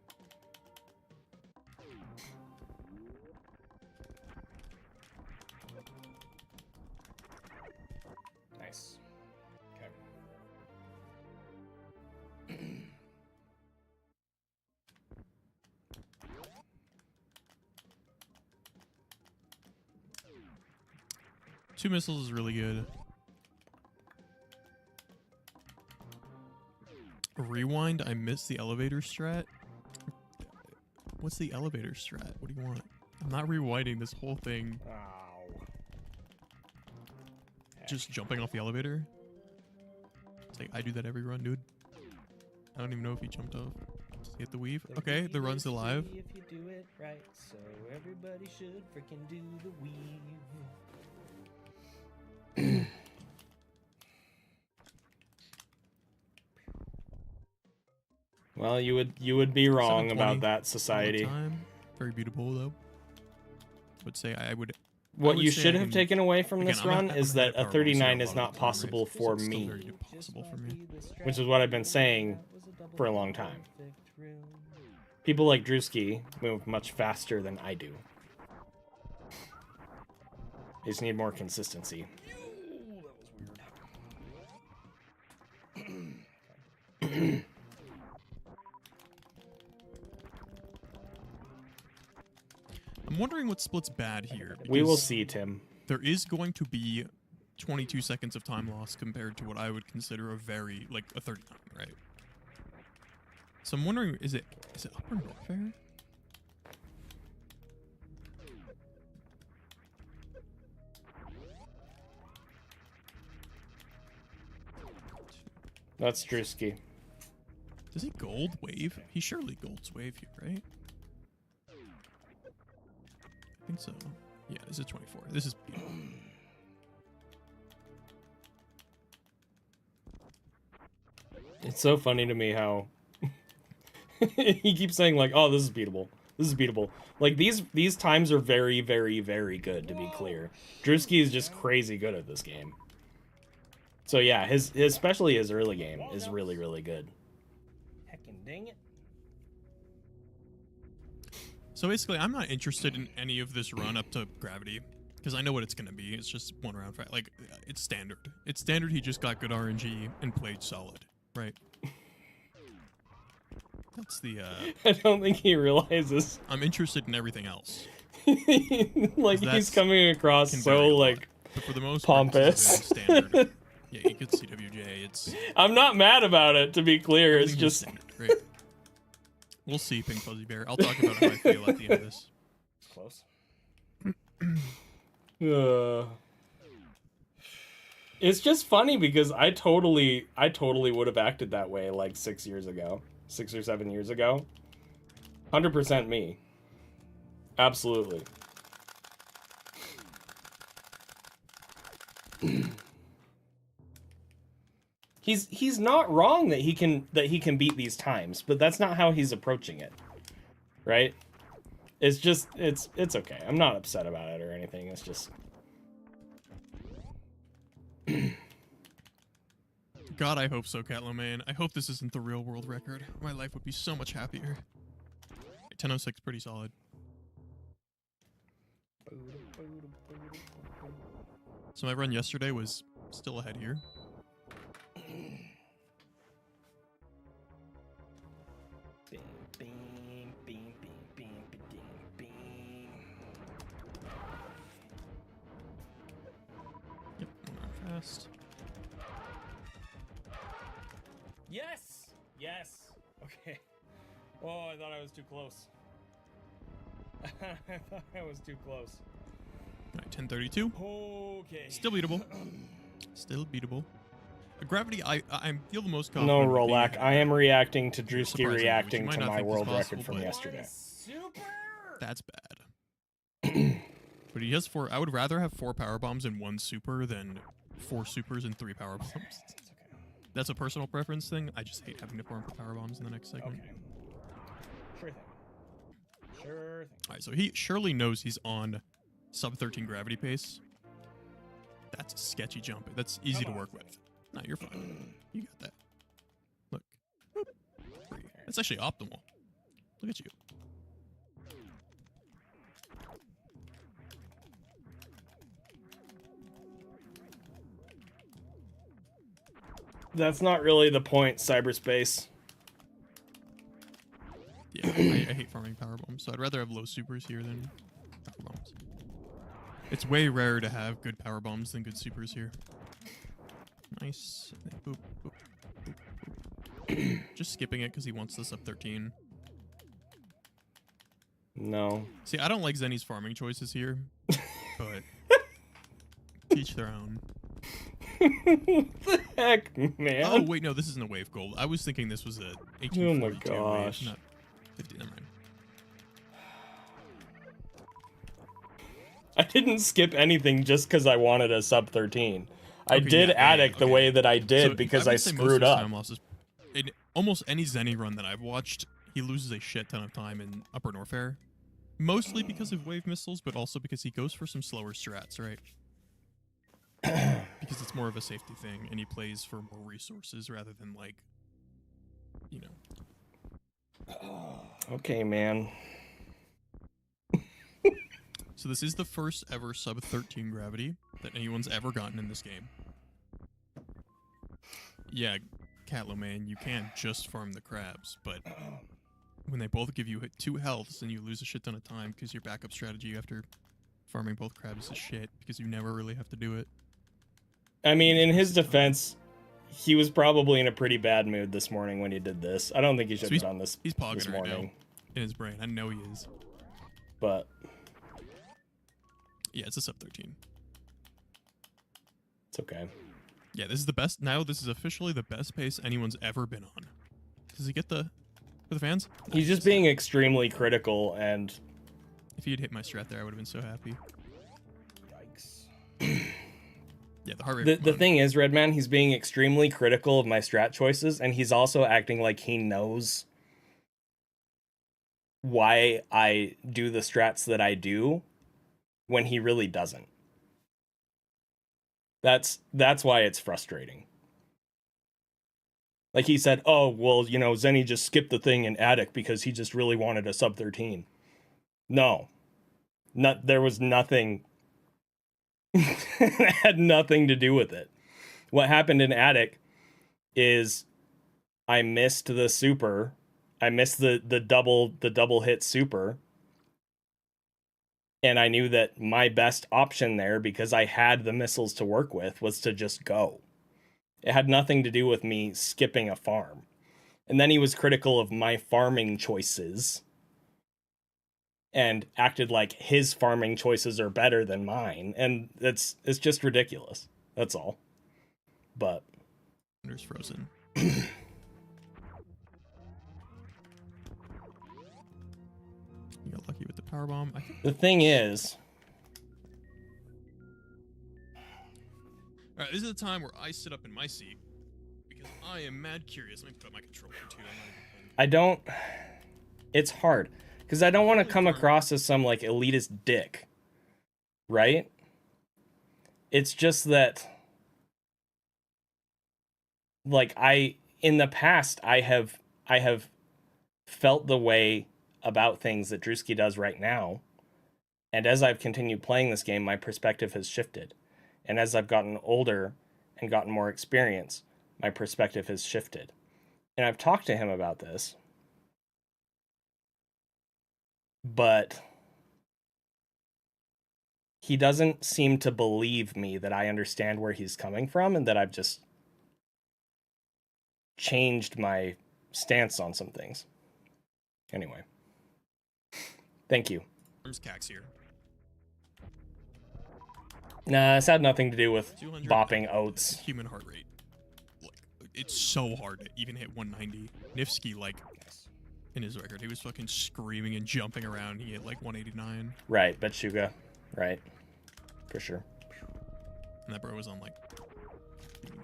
Nice. Okay. Two missiles is really good. Rewind, I missed the elevator strat. What's the elevator strat? What do you want? I'm not rewinding this whole thing. Ow. Just jumping off the elevator. It's like, I do that every run, dude. I don't even know if he jumped off. Just hit the weave. Okay, the run's alive. If you do it right, so everybody should freaking do the weave. Well, you would be wrong about 720 that all the society. time. Very beautiful though. would say I would. What would you say should I have can- taken away from again, this I'm run not- is I'm that not a a power booster 39 a is lot of not the time, right? possible So for it's still me, very possible for me. which is what I've been saying for a long time. People like Drewski move much faster than I do. They just need more consistency. I'm wondering what split's bad here. We will because see, Tim. There is going to be 22 seconds of time loss compared to what I would consider a very, like, a 39, right? So I'm wondering, is it upper Norfair? That's Drewski. Does he gold wave? He surely golds wave here, right? I think so. Yeah, this is 24. This is beautiful. It's so funny to me how he keeps saying like, "Oh, this is beatable. This is beatable." Like these times are very, very, very good. To be clear, Drewski is just crazy good at this game. So yeah, his especially his early game is really, really good. Heckin' dang it. So basically, I'm not interested in any of this run up to gravity because I know what it's gonna be. It's just one round fight. Like it's standard. It's standard. He just got good RNG and played solid, right? That's the. I don't think he realizes. I'm interested in everything else. Like he's coming across so like but for the most pompous. Part, standard. Yeah, you could CWJ. It's. I'm not mad about it. To be clear, it's just. Standard, right? We'll see, Pink Fuzzy Bear. I'll talk about how I feel at the end of this. It's Uh, close. it's just funny because I totally would have acted that way like 6 years ago, 6 or 7 years ago. 100% me. Absolutely. He's not wrong that he can beat these times, but that's not how he's approaching it. Right? It's just it's okay. I'm not upset about it or anything. It's just God, I hope so, Catloman. I hope this isn't the real world record. My life would be so much happier. 10:06, pretty solid. So my run yesterday was still ahead here. Yep, one round fast. yes. Yes. Okay. Oh, I thought I was too close. I thought I was too close. Alright, 10:32. Okay. Still beatable. Still beatable. Gravity, I feel the most No, confident. Rolak. I am reacting to Drewski Surprisingly, which reacting you might to not my think is world possible, record from but- yesterday. That's bad. But he has 4. I would rather have 4 power bombs and 1 super than 4 supers and 3 power bombs. That's a personal preference thing. I just hate having to farm for power bombs in the next segment. Okay. Sure thing. Sure thing. Alright, so he surely knows he's on sub 13 gravity pace. That's a sketchy jump. That's easy to work with. No, you're fine. You got that. Look. Boop. That's actually optimal. Look at you. That's not really the point, cyberspace. Yeah, I hate farming power bombs, so I'd rather have low supers here than power bombs. It's way rarer to have good power bombs than good supers here. Nice. Boop, boop, boop, boop. Just skipping it because he wants this up 13. No. See, I don't like Zenny's farming choices here, but each their own. What the heck, man? Oh, wait, no, this isn't a wave gold. I was thinking this was a 1842 Oh my gosh. wave, not 50. Never mind. I didn't skip anything just because I wanted a sub 13. I Okay, did yeah, addict the okay. way that I did So because I I would say most of screwed his up. time losses- in almost any Zenny run that I've watched, he loses a shit ton of time in Upper Norfair. Mostly because of wave missiles, but also because he goes for some slower strats, right? Because it's more of a safety thing, and he plays for more resources rather than, like, you know. Okay, man. So this is the first ever sub 13 gravity that anyone's ever gotten in this game. Yeah, Catlo, man, you can't just farm the crabs, but when they both give you 2 healths and you lose a shit ton of time because your backup strategy after farming both crabs is shit because you never really have to do it. I mean, in his defense, he was probably in a pretty bad mood this morning when he did this. I don't think he should have done this. He's pogging this right morning. now in his brain. I know he is. But yeah, it's a sub 13. It's okay. Yeah, this is the best. Now this is officially the best pace anyone's ever been on. Does he get the for the fans? He's just being extremely critical, and if he had hit my strat there, I would have been so happy. Yikes. Yeah, the heart rate. The thing is, Redman, he's being extremely critical of my strat choices, and he's also acting like he knows why I do the strats that I do when he really doesn't. That's why it's frustrating. Like he said, oh, well, you know, Zenny just skipped the thing in Attic because he just really wanted a sub 13. No. There was nothing. It had nothing to do with it. What happened in Attic is I missed the super. I missed the double hit super. And I knew that my best option there, because I had the missiles to work with, was to just go. It had nothing to do with me skipping a farm. And then he was critical of my farming choices and acted like his farming choices are better than mine. And it's just ridiculous. That's all. But There's frozen. You got lucky with the power bomb. The thing is, all right, this is the time where I sit up in my seat because I am mad curious. Let me put up my controller too. I don't. It's hard because I don't want to come across as some like elitist dick, right? It's just that, like, in the past I have felt the way about things that Drewski does right now, and as I've continued playing this game, my perspective has shifted, and as I've gotten older and gotten more experience, my perspective has shifted, and I've talked to him about this, but he doesn't seem to believe me that I understand where he's coming from and that I've just changed my stance on some things. Anyway. Thank you. There's Cax here. Nah, it's had nothing to do with 200 bopping oats. Human heart rate. Like, it's so hard to even hit 190. Nifsky, like, in his record, he was fucking screaming and jumping around. He hit like 189. Right, Betsuga. Right. For sure. And that bro was on like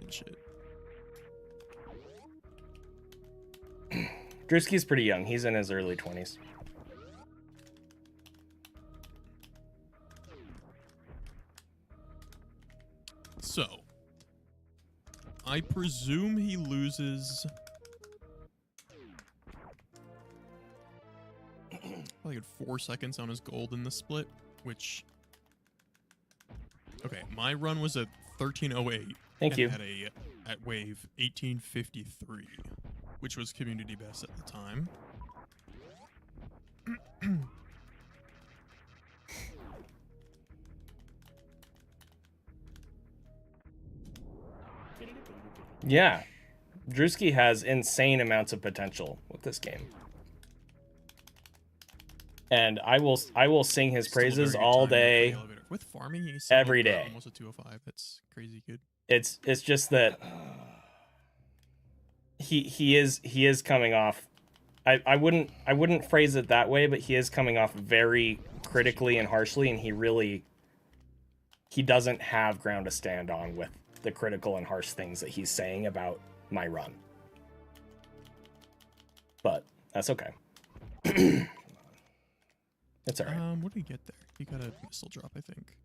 and shit. Drewski's pretty young. He's in his early 20s. So, I presume he loses like 4 seconds on his gold in the split, which, okay, my run was at 1308. Thank you. At wave 1853, which was community best at the time. Yeah. Drewski has insane amounts of potential with this game. And I will sing his praises all day, with farming, every day. Almost a 205. That's crazy good. It's just that he is coming off. I wouldn't phrase it that way, but he is coming off very critically and harshly, and he doesn't have ground to stand on with the critical and harsh things that he's saying about my run. But that's okay. It's alright. What did he get there? He got a missile drop, I think.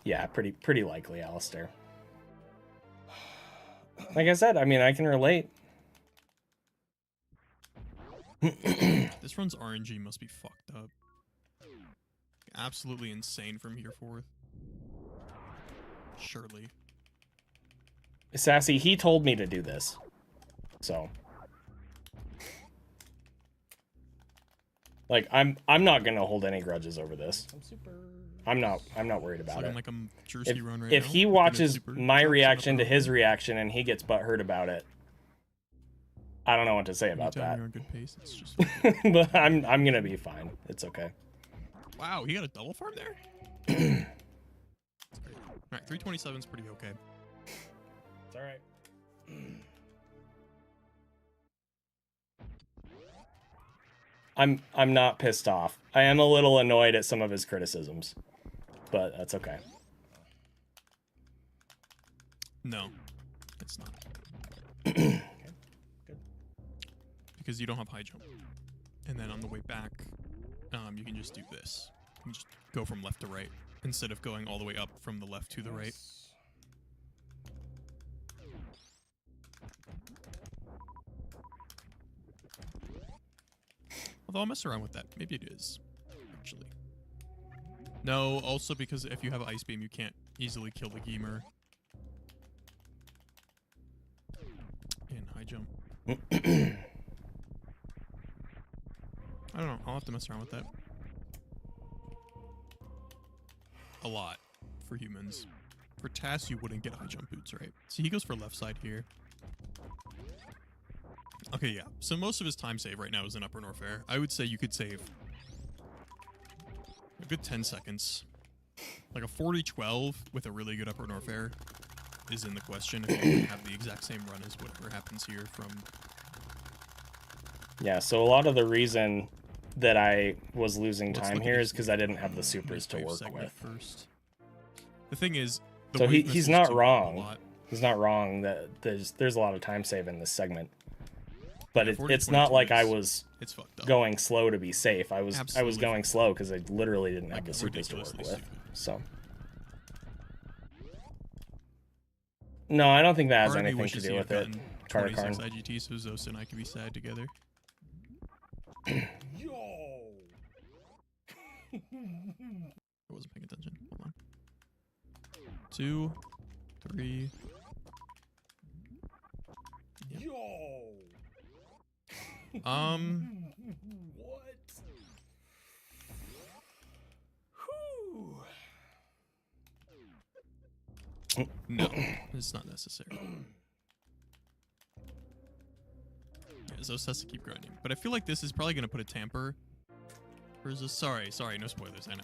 Yeah, pretty likely, Alistair. Like I said, I mean, I can relate. This run's RNG must be fucked up. Absolutely insane from here forth. Surely. Sassy, he told me to do this. So. Like, I'm not gonna hold any grudges over this. I'm not worried about it. Like a Jersey run right If now. he watches my reaction to his reaction and he gets butthurt about it, I don't know what to say about that. You're on good pace. It's just But I'm gonna be fine. It's okay. wow, he got a double farm there? All right, 327 is pretty okay. It's all right. I'm not pissed off. I am a little annoyed at some of his criticisms, but that's okay. No, it's not. Okay, good. Because you don't have high jump. And then on the way back, you can just do this. You can just go from left to right instead of going all the way up from the left to the right. Although I'll mess around with that. Maybe it is, actually. No, also because if you have Ice Beam, you can't easily kill the Gamer. In high jump. I don't know. I'll have to mess around with that. A lot for humans. For Tass, you wouldn't get high jump boots, right? See, he goes for left side here. Okay, yeah. So most of his time save right now is in upper north air. I would say you could save a good 10 seconds. Like a 40-12 with a really good upper north air is in the question if you have the exact same run as whatever happens here from... Yeah, so a lot of the reason that I was losing time here is because I didn't have the supers to work with. First. The thing is... So he's not wrong. He's not wrong that there's a lot of time save in this segment. But it's not like I was going slow to be safe. I was going slow because I literally didn't have the supers to work with. So no, I don't think that has anything to do with it. Carter Karn. IGT, so Zosa and I can be sad together. Yo. I wasn't paying attention. Hold on. 2, 3. Yep. Yo. What? No, it's not necessary. Yeah, Zos has to keep grinding. But I feel like this is probably going to put a tamper. Or is this... Sorry, no spoilers, I know.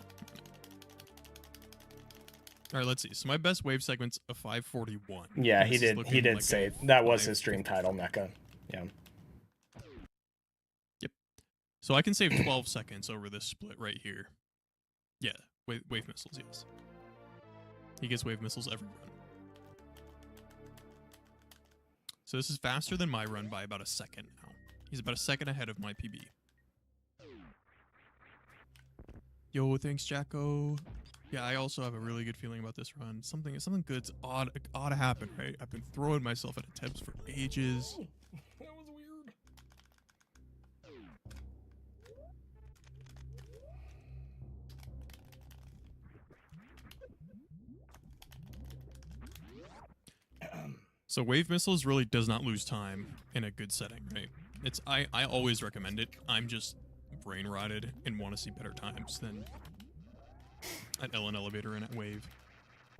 Alright, let's see. So my best wave segment's a 541. Yeah, he did say that was his stream title, Mecha. Yeah. Yep. So I can save 12 seconds over this split right here. Yeah, wave missiles, yes. He gets wave missiles every run. So this is faster than my run by about a second now. He's about a second ahead of my PB. Yo, thanks, Jacko. Yeah, I also have a really good feeling about this run. Something good's ought to happen, right? I've been throwing myself at attempts for ages. That was weird. So wave missiles really does not lose time in a good setting, right? I always recommend it. I'm just brain rotted and want to see better times than at LN elevator and at wave.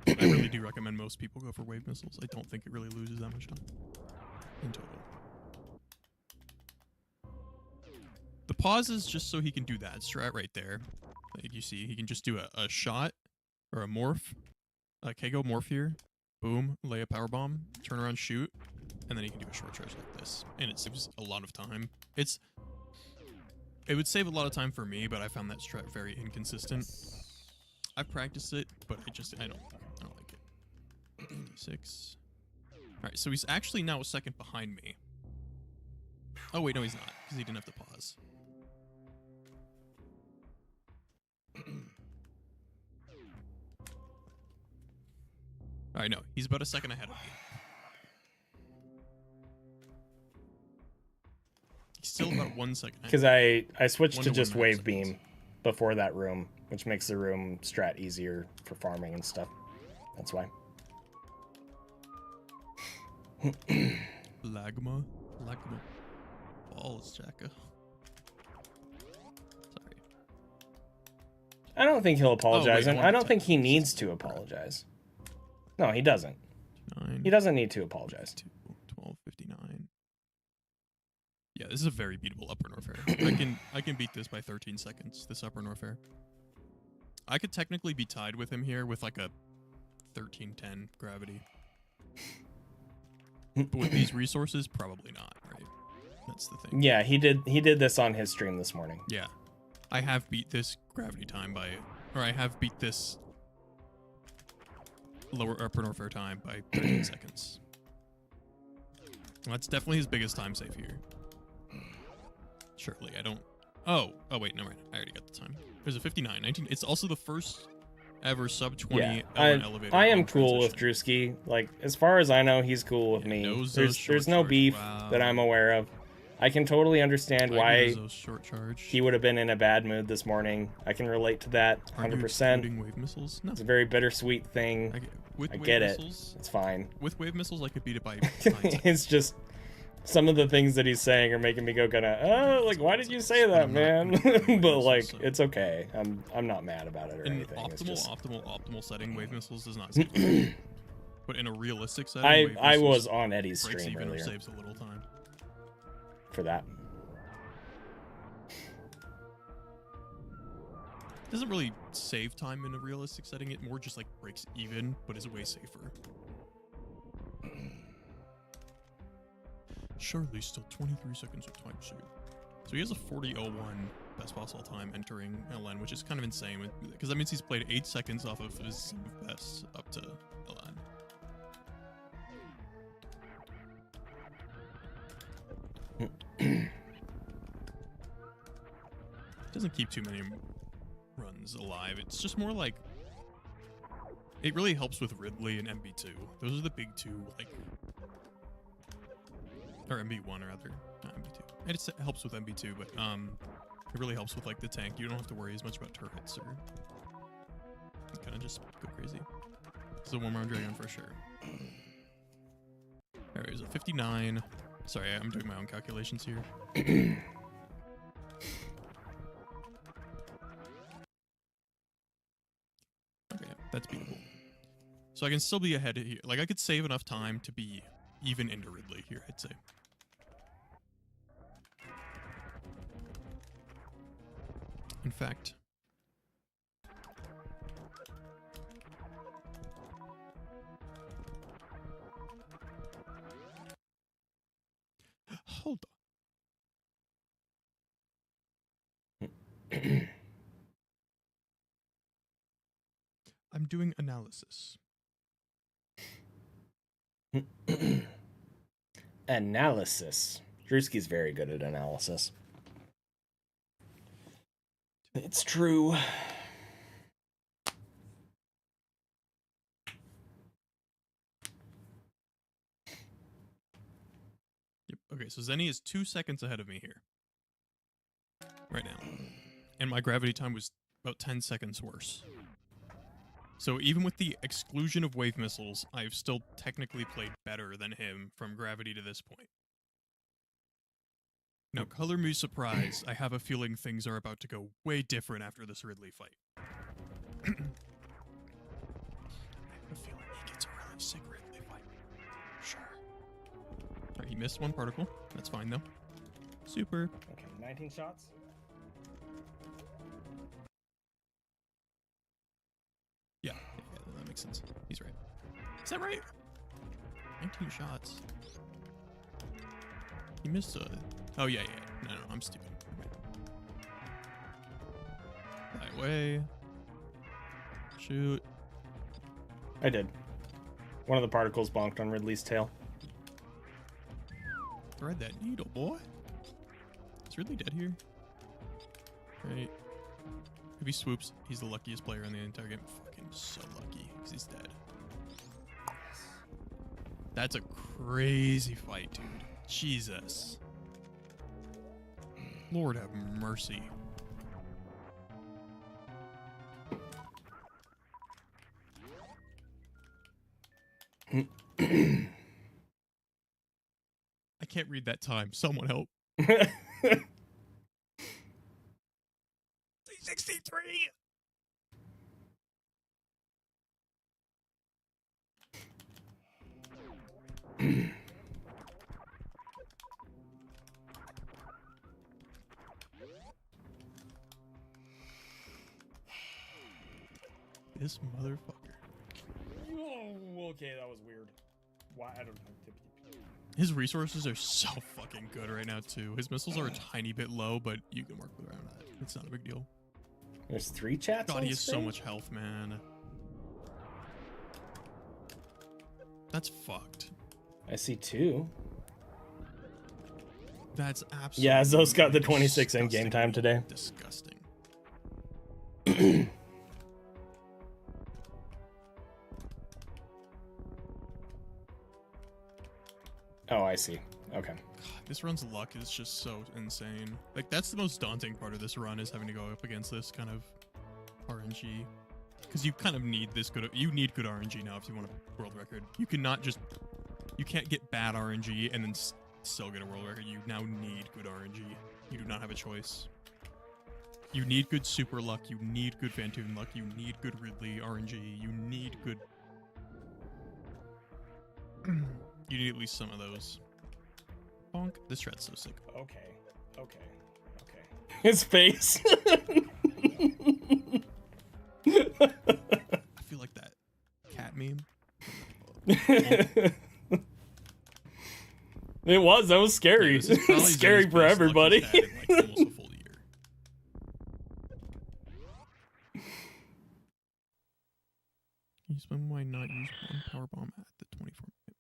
I really do recommend most people go for wave missiles. I don't think it really loses that much time in total. The pause is just so he can do that strat right there. Like you see, he can just do a shot or a morph. Okay, go morph here. Boom, lay a power bomb, turn around, shoot, and then he can do a short charge like this. And it saves a lot of time. It would save a lot of time for me, but I found that strat very inconsistent. I've practiced it, but I don't like it. 6. Alright, so he's actually now a second behind me. Oh wait, no he's not, because he didn't have to pause. All right, no, he's about a second ahead of me. He's still about 1 second ahead. Because I switched 1 to to just 1.5 wave beam seconds. before that room, which makes the room strat easier for farming and stuff. That's why. Lagma. Balls, Jacka. Sorry. I don't think he'll apologize, I and wanted I don't to think he type needs this. to apologize. No, he doesn't. 9, He doesn't need to apologize. 12:59. Yeah, this is a very beatable upper Norfair. I can beat this by 13 seconds. This upper Norfair. I could technically be tied with him here with like a 13:10 gravity. But with these resources, probably not, right? That's the thing. Yeah, he did this on his stream this morning. Yeah. I have beat this gravity time by, or I have beat this lower upper Norfair time by 13 seconds. Well, that's definitely his biggest time save here. Surely, I don't... Oh, wait, never mind. I already got the time. There's a 59, 19. It's also the first ever sub 20 Yeah, elevator. I am on cool with transition. Drewski. Like, as far as I know, he's cool with Yeah, me. knows those There's short no charge. beef Wow. that I'm aware of. I can totally understand I why use those short charge. he would have been in a bad mood this morning. I can relate to that Are you 100%. excluding wave missiles? No. It's a very bittersweet thing. With I wave get it. missiles, It's fine. With wave missiles, I could beat it by 9 seconds. It's just some of the things that he's saying are making me go kind of, oh, like, why did you say that, man? But like, it's okay. I'm not mad about it or In anything. It's just... optimal setting, wave missiles does not save. But in a realistic setting, wave I missiles was on Eddie's breaks stream even or earlier saves a little time. for that. Doesn't really save time in a realistic setting. It more just like breaks even, but is way safer. Surely still 23 seconds of time save. So he has a 40:01 best boss all time entering LN, which is kind of insane because that means he's played 8 seconds off of his sum of best up to LN. Doesn't keep too many runs alive. It's just more like it really helps with Ridley and MB2. Those are the big two, like, or MB1 rather, not MB2. And it helps with MB2, but it really helps with like the tank. You don't have to worry as much about turrets or kind of just go crazy. It's a 1-round dragon for sure. There is a 59. Sorry, I'm doing my own calculations here. Okay, that's beatable. So I can still be ahead here. Like, I could save enough time to be even into Ridley here, I'd say. In fact... Hold on. I'm doing analysis. Analysis. Drewski's very good at analysis. It's true. Yep. Okay, so Zenny is 2 seconds ahead of me here. Right now. And my gravity time was about 10 seconds worse. So even with the exclusion of wave missiles, I've still technically played better than him from gravity to this point. Now, color me surprised. I have a feeling things are about to go way different after this Ridley fight. I have a feeling he gets a really sick Ridley fight. Sure. Alright, he missed one particle. That's fine, though. Super. Okay, 19 shots. Yeah, that makes sense. He's right. Is that right? 19 shots. He missed a... Oh, yeah. No, I'm stupid. That way. Shoot. I did. One of the particles bonked on Ridley's tail. Thread that needle, boy. Is Ridley dead here? Right. If he swoops, he's the luckiest player in the entire game. Fucking so lucky, because he's dead. That's a crazy fight, dude. Jesus. Lord have mercy. I can't read that time. Someone help. 63. This motherfucker. Oh, okay, that was weird. Why? I don't know. His resources are so fucking good right now, too. His missiles are a tiny bit low, but you can work around that. It's not a big deal. There's 3 chats. God, on he has so screen? much health, man. That's fucked. I see 2. That's absolutely. Yeah, Zo's got the 26 in game time today. Disgusting. Oh, I see. Okay. God, this run's luck is just so insane. Like, that's the most daunting part of this run, is having to go up against this kind of RNG. Because you kind of need this good. You need good RNG now if you want a world record. You cannot just. You can't get bad RNG and then still get a world record. You now need good RNG. You do not have a choice. You need good super luck. You need good Phantoon luck. You need good Ridley RNG. You need good. You need at least some of those. Bonk. This shred's so sick. Okay. Okay. Okay. His face. I feel like that cat meme. It was. That was scary. Yeah, It was scary for everybody. Like almost a full year. Can you explain why not use one power bomb at the 24-minute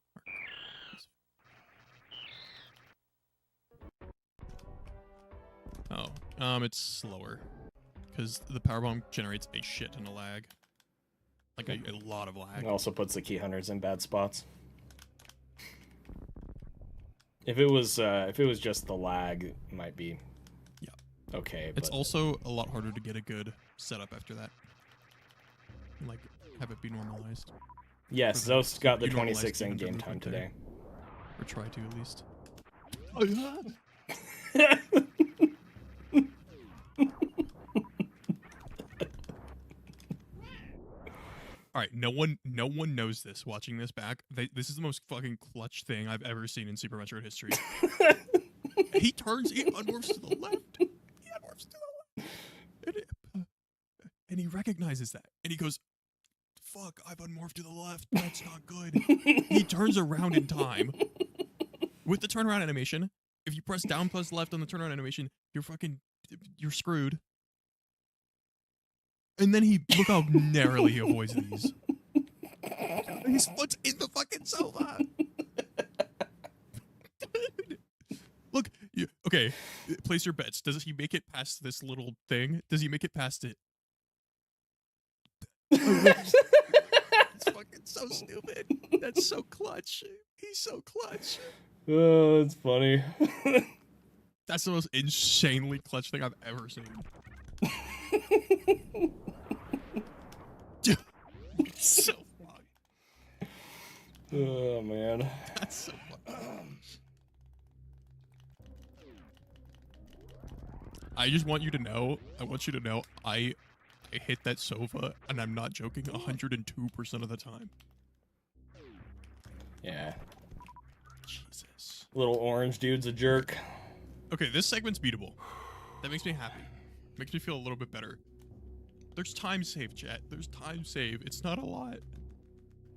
mark? Oh, it's slower because the power bomb generates a shit ton of lag, like a lot of lag. It also puts the key hunters in bad spots. If it was just the lag, it might be okay. It's but also a lot harder to get a good setup after that. Like, have it be normalized. yes, For Zo's got the you normalize 26 in 200 game real time quick there. today. Or try to, at least. All right, no one knows this watching this back. This is the most fucking clutch thing I've ever seen in Super Metroid history. He unmorphs to the left. He unmorphs to the left. And he recognizes that. And he goes, fuck, I've unmorphed to the left. That's not good. He turns around in time. With the turnaround animation, if you press down plus left on the turnaround animation, you're screwed. And then look how narrowly he avoids these. His foot's in the fucking sofa. Look, okay, place your bets. Does he make it past this little thing? Does he make it past it? It's fucking so stupid. That's so clutch. He's so clutch. Oh, that's funny. That's the most insanely clutch thing I've ever seen. So fucked. Oh man. That's so fucked. I just want you to know. I hit that sofa, and I'm not joking. 102% of the time. Yeah. Jesus. Little orange dude's a jerk. Okay, this segment's beatable. That makes me happy. Makes me feel a little bit better. There's time save, chat. There's time save. It's not a lot.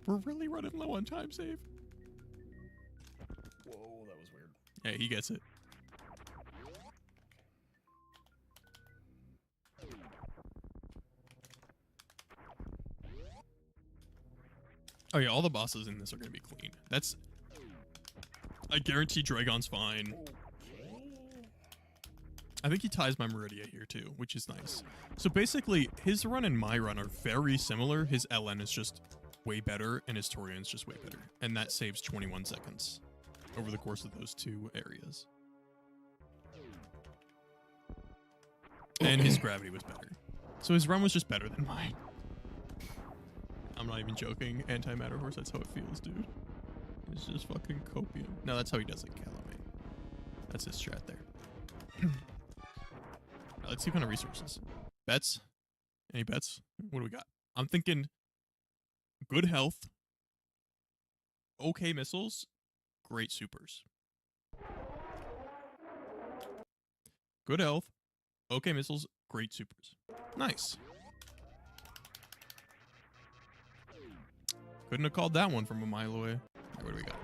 We're really running low on time save. Whoa, that was weird. Hey, he gets it. Oh yeah, all the bosses in this are gonna be clean. I guarantee Dragon's fine. I think he ties my Meridia here too, which is nice. So basically, his run and my run are very similar. His LN is just way better and Historian's just way better. And that saves 21 seconds over the course of those two areas. And his gravity was better. So his run was just better than mine. I'm not even joking. Antimatter horse, that's how it feels, dude. It's just fucking copium. No, that's how he does it, Calamine. That's his strat there. Right, let's see kind of resources. Bets? Any bets? What do we got? I'm thinking good health, okay missiles, great supers. Good health, okay missiles, great supers. Nice. Couldn't have called that one from a mile away. Right, what do we got?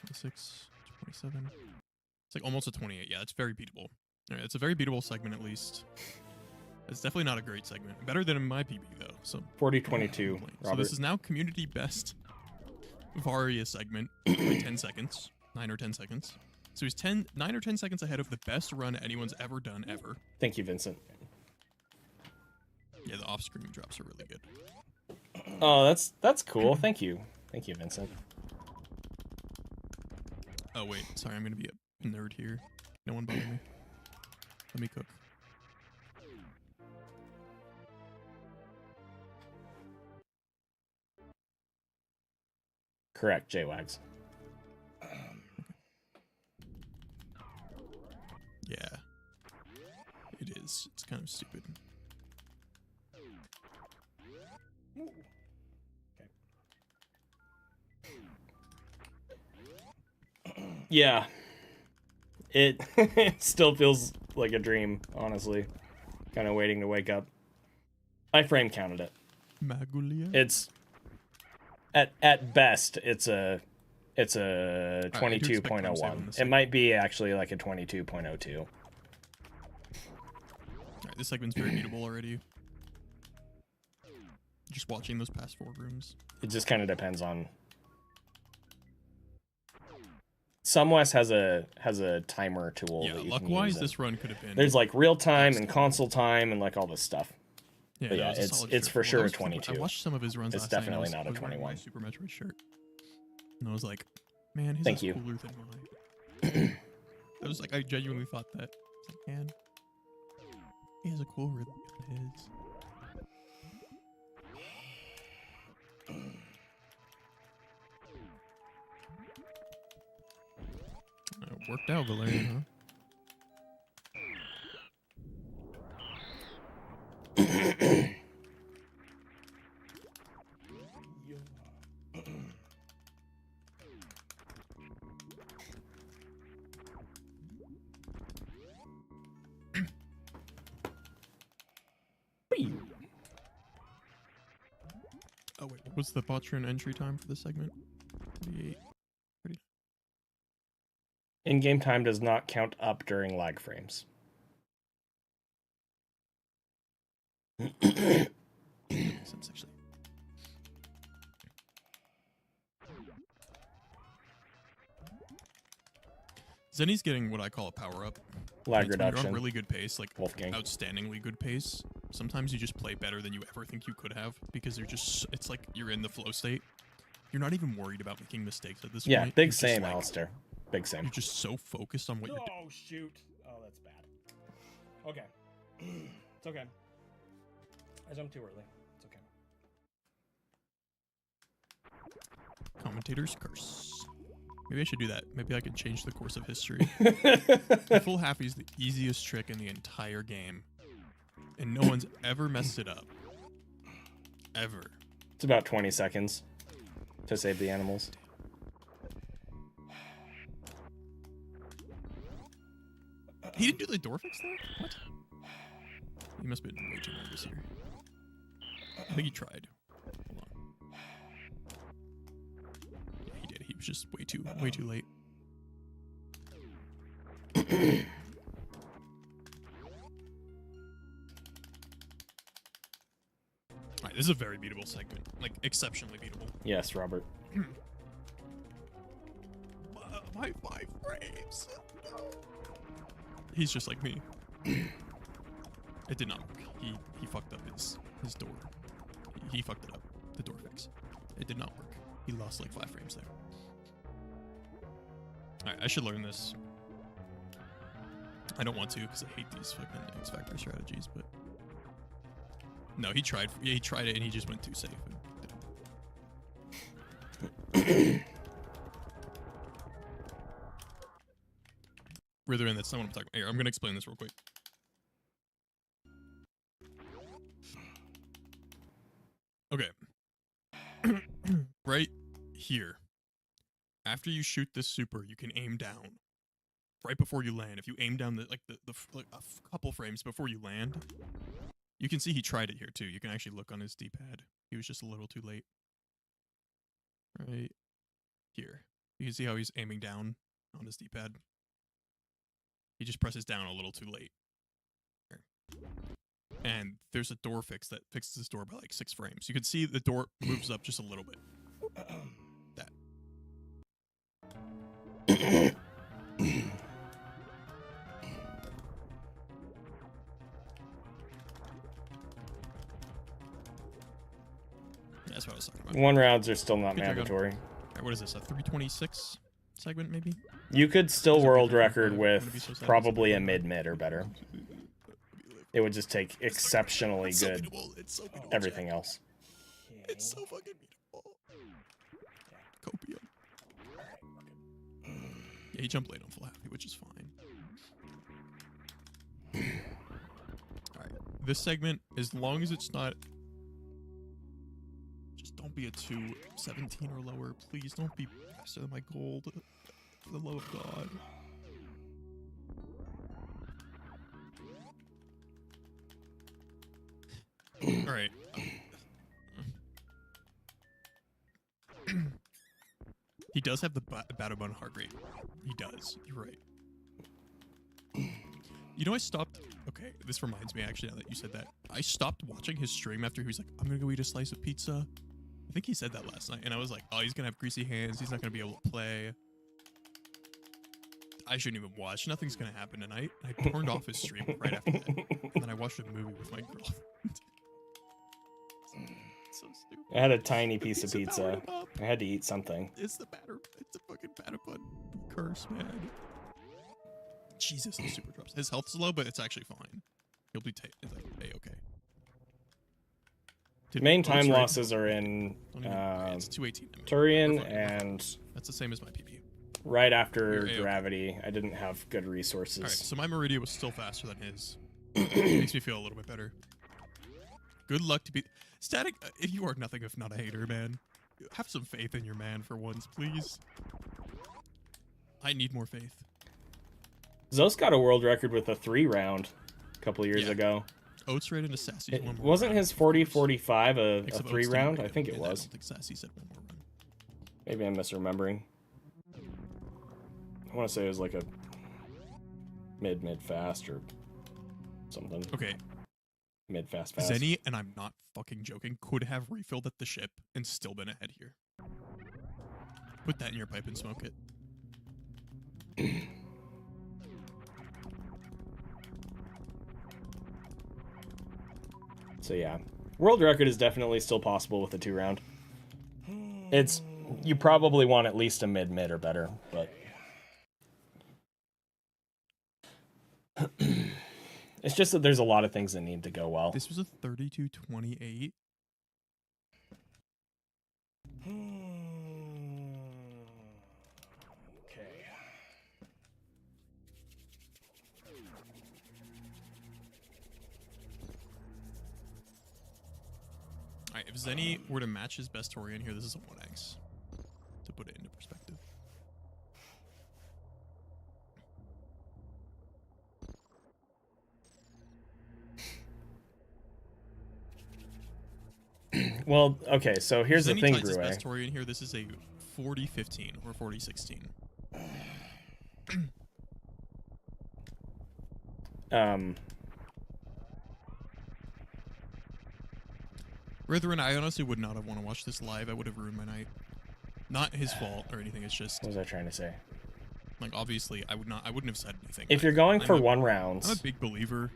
26, 27. It's like almost a 28. Yeah, it's very beatable. All right, it's a very beatable segment at least. It's definitely not a great segment. Better than in my PB though. So 40-22. So Robert. this is now community best Varia segment by 10 seconds, 9 or 10 seconds. So he's 9 or 10 seconds ahead of the best run anyone's ever done ever. Thank you, Vincent. Yeah, the off-screen drops are really good. Oh, that's cool. Thank you, Vincent. Oh wait, sorry, I'm gonna be a nerd here. No one bother me. Let me cook. Correct, J-Wags. Yeah, it is. It's kind of stupid. Yeah. It it still feels like a dream, honestly. Kind of waiting to wake up. I frame counted it. Magnolia? It's at best it's a 22.01. It might be actually like a 22.02. Alright, this segment's very beatable already. Just watching those past 4 rooms. It just kind of depends on. SumWest has a timer tool. Yeah, that you luck-wise, can use this run could have been. There's like real time and console time and like all this stuff. Yeah, but yeah, it's for sure a 22. I watched some of his runs. It's last definitely night, not a 21. My Super Metroid shirt, and I was like, man, his Thank is you. cooler than mine. I was like, I genuinely thought that. I was like, man, he has a cool rhythm in his. Worked out, Valerian, huh? Oh wait, what was the Botron entry time for this segment? 38. In-game time does not count up during lag frames. Makes sense, actually. Zenny's getting what I call a power-up. Lag When you're reduction. on really good pace, like Wolfgang. outstandingly good pace, sometimes you just play better than you ever think you could have because you're just, it's like you're in the flow state. You're not even worried about making mistakes at this Yeah, point. big You're just same, like, Alistair. Big same. You're just so focused on what you're doing. Oh shoot! Oh, that's bad. Okay, it's okay. I jumped too early. It's okay. Commentator's curse. Maybe I should do that. Maybe I could change the course of history. The full happy is the easiest trick in the entire game. And no one's ever messed it up. Ever. It's about 20 seconds to save the animals. He didn't do the door fix there? What? He must have been way too nervous here. I think he tried. Hold on. Yeah, he did. He was just way too late. Alright, this is a very beatable segment. Like, exceptionally beatable. Yes, Robert. My 5 frames. He's just like me. It did not work. he fucked up his door. He fucked it up. The door fix. It did not work. He lost like 5 frames there. Alright, I should learn this. I don't want to because I hate these fucking X Factor strategies, but no, he tried. Yeah, he tried it and he just went too safe. Ritherin, that's not what I'm talking about. Here, I'm gonna explain this real quick. Okay. Right here. After you shoot this super, you can aim down. Right before you land. If you aim down like a couple frames before you land, you can see he tried it here too. You can actually look on his D-pad. He was just a little too late. Right here. You can see how he's aiming down on his D-pad. He just presses down a little too late. And there's a door fix that fixes this door by like 6 frames. You can see the door moves up just a little bit. That. That's what I was talking about. 1 rounds are still not Good job, mandatory. Alright, what is this? A 326 segment, maybe? You could still Is it world 325? record I'm gonna be with so sad. probably a mid or better. It would just take exceptionally It's so good beatable. It's so beatable, everything Jack. else. It's so fucking beautiful. Copium. Yeah, he jumped late on full happy, which is fine. Alright. This segment, as long as it's not... Just don't be a 217 or lower. Please don't be faster than my gold. For the love of God. Alright. He does have the battle button heart rate. He does. You're right. You know, I stopped... Okay, this reminds me, actually, now that you said that. I stopped watching his stream after he was like, I'm gonna go eat a slice of pizza. I think he said that last night, and I was like, oh, he's gonna have greasy hands. He's not gonna be able to play. I shouldn't even watch. Nothing's gonna happen tonight. I turned off his stream right after that. And then I watched a movie with my girl. So stupid. I had a tiny piece of Pizza powered pizza. him up. I had to eat something. It's the fucking Batapun curse, man. Jesus, the super drops. His health's low, but it's actually fine. He'll be it's like A-okay. The main time right. losses are in It's 218. Turian We're fine. and That's the same as my PB. right after You're A-okay. Gravity. I didn't have good resources. Alright, so my Meridia was still faster than his. Makes me feel a little bit better. Good luck to be... Static, you are nothing if not a hater, man. Have some faith in your man for once, please. I need more faith. Zos got a world record with a 3-round a couple years ago. Oats rated into Sassy. It, wasn't his 40-45 a Except Oats 3-round? didn't I think it and I was. don't think Sassy said one more run. Maybe I'm misremembering. I want to say it was like a mid fast or something. Okay. Mid fast fast. Zenny, and I'm not fucking joking, could have refilled at the ship and still been ahead here. Put that in your pipe and smoke it. So yeah, world record is definitely still possible with a 2-round. It's you probably want at least a mid or better, but it's just that there's a lot of things that need to go well. This was a 32-28. Okay. Alright, if Zenny were to match his best Torian here, this is a 1x. To put it into perspective. Well, okay, so here's the thing, Zenny his Grue. best Torian here, this is a 40-15 or 40-16. Ritherin, I honestly would not have want to watch this live. I would have ruined my night. Not his fault or anything. It's just What was I trying to say? like obviously I wouldn't have said anything. If but you're going for I'm 1 a rounds, big believer.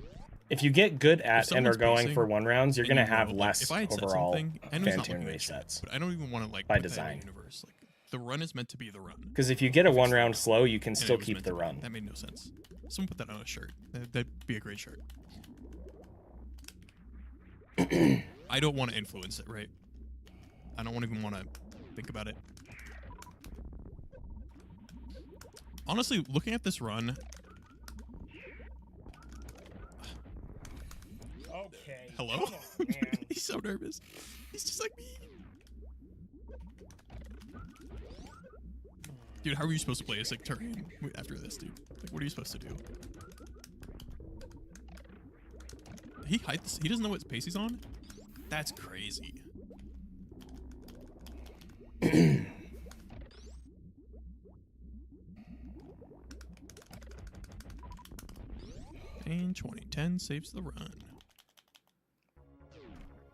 if you get good at and are someone's going pacing for 1 rounds, you're and gonna you have know, like, less if I had said overall something, I know it's not Fantune looking at you, resets. but I don't even want to like by put that in design. the universe. Like the run is meant to be the run. Because if you get a 1 round slow, you can And still it was keep meant the to be. run. That made no sense. Someone put that on a shirt. That'd be a great shirt. I don't want to influence it, right? I don't even want to think about it. Honestly, looking at this run. Okay. Hello? Come on, man. He's so nervous. He's just like me. Dude, how are you supposed to play a Sectarian after this, dude? Like, what are you supposed to do? He hides. He doesn't know what pace he's on? That's crazy. And 2010 saves the run.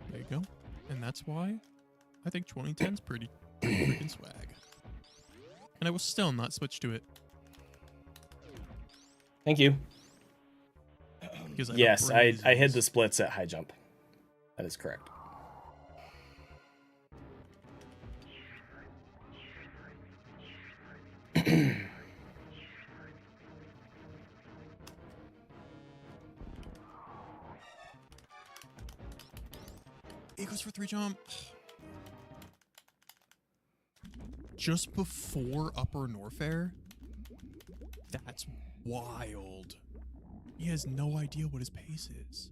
There you go. And that's why I think 2010's pretty freaking swag. And I will still not switch to it. Thank you. Because Yes, I hid the splits at high jump. That is correct. He goes for 3 jump. Just before Upper Norfair? That's wild. He has no idea what his pace is.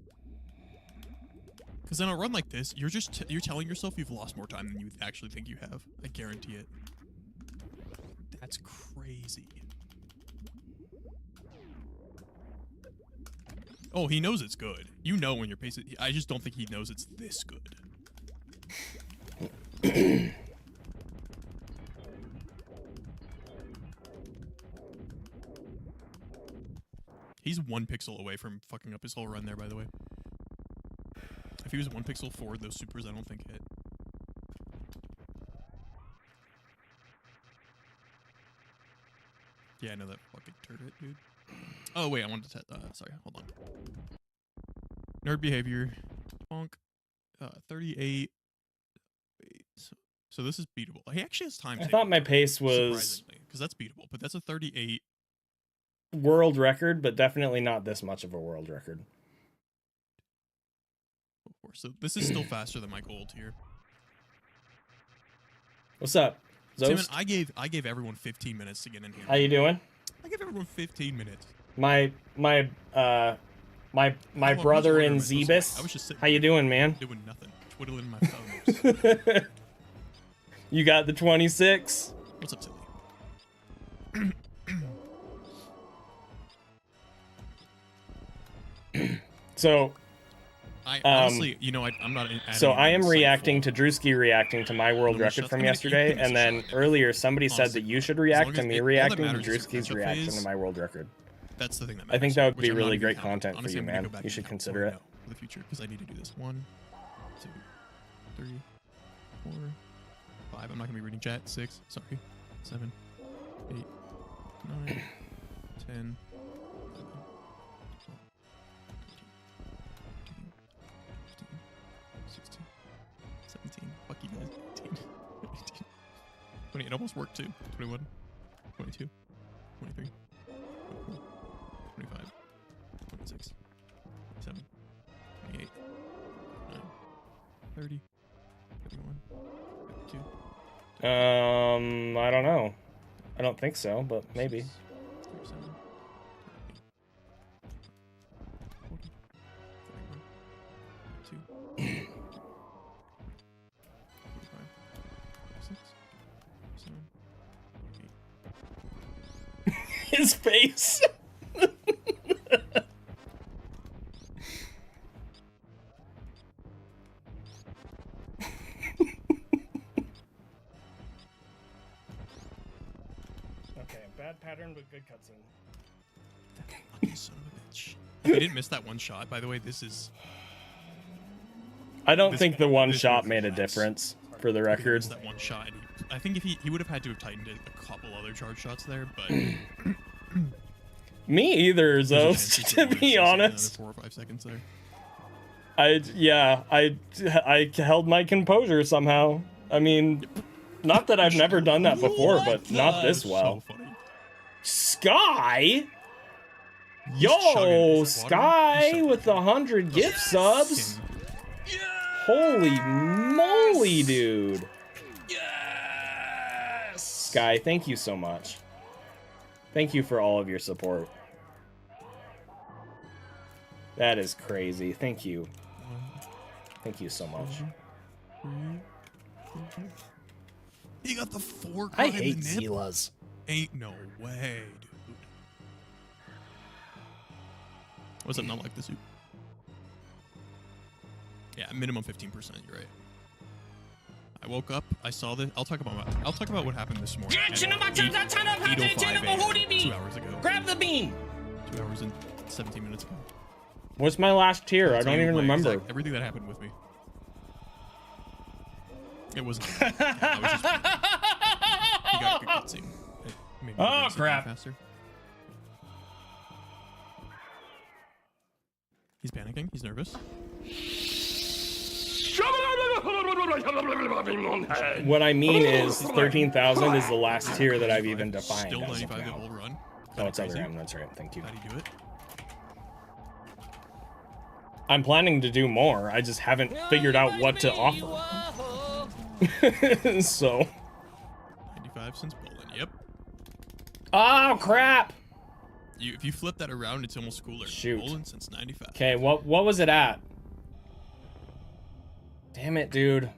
Because in a run like this, you're just you're telling yourself you've lost more time than you actually think you have. I guarantee it. That's crazy. Oh, he knows it's good. You know when your pace is... I just don't think he knows it's this good. He's 1 pixel away from fucking up his whole run there, by the way. If he was 1 pixel forward, those supers I don't think hit. Yeah, I know that fucking turret, dude. Oh, wait, I wanted to... sorry, hold on. Nerd behavior. Bonk. 38. Wait, so this is beatable. He actually has time. I thought my pace was... Because that's beatable, but that's a 38... world record, but definitely not this much of a world record. Of course. So this is still faster than my gold here. What's up, Simon, Zost? I gave everyone 15 minutes to get in here. How you doing? I gave everyone 15 minutes. My brother in Zebus. I was just sitting How you doing, man? doing nothing, twiddling my thumbs. You got the 26. What's up, Tilly? So, I honestly, you know, I'm not. So I am reacting to Drewski reacting to my world record from yesterday, and then earlier somebody said that you should react to me reacting to Drewski's reaction to my world record. That's the thing that I think that would be which I'm not really even great counting. content for Honestly, you, I'm gonna man. go back You and should count consider right it. now for the future because I need to do this. 1, 2, 3, 4, 5. I'm not gonna be reading chat. 6. Sorry. 7, 8, 9, 10. 17. Fuck you guys. 18. 18. 20. It almost worked too. 21. 22. 23. 24. 25. 26. 27. 28. 29. 30. 31. 52. I don't know. I don't think so, but maybe. 37. 40. 41. 42. 6, 7, 8. His face. Okay, bad pattern, but good cutscene. Lucky son of a bitch. If he didn't miss that one shot, by the way, this is... I don't think the one shot made a difference, for the record. That one shot. I think if he would have had to have tightened it a couple other charge shots there, but Me either, There's a chance Zost, he to could win, be so it's another honest. 4 or 5 seconds there. I held my composure somehow. I mean, not that I've never done that before, but not this well. So funny. Sky? He's chugging. Yo, Is it water? Sky He's so with the 100 gift subs. King. Holy moly, dude. Yes! Sky, thank you so much. Thank you for all of your support. That is crazy. Thank you. Thank you so much. He got the 4 I caught in hate the nip. Zilas. Ain't no way, dude. What's it not like the soup? Yeah, minimum 15%. You're right. I woke up. I saw this. I'll talk about what happened this morning. at 8:05 a.m., 2 hours ago. Grab the bean. 2 hours and 17 minutes ago. What's my last tier? I I'll tell don't you even my remember. everything that happened with me. It wasn't. I was just. He got a good cutscene. It made me Oh, progress a little crap. Faster. He's panicking. He's nervous. What I mean is 13,000 is the last tier that I've even defined. Still as of 95 the now. whole run. Oh, it's Crazy. other M. That's right. Thank you. How do you do it? I'm planning to do more. I just haven't figured out what to offer. So. 95 since Poland. Yep. Oh crap! If you flip that around, it's almost cooler. Shoot. Poland since 95. Okay, what was it at? Damn it, dude.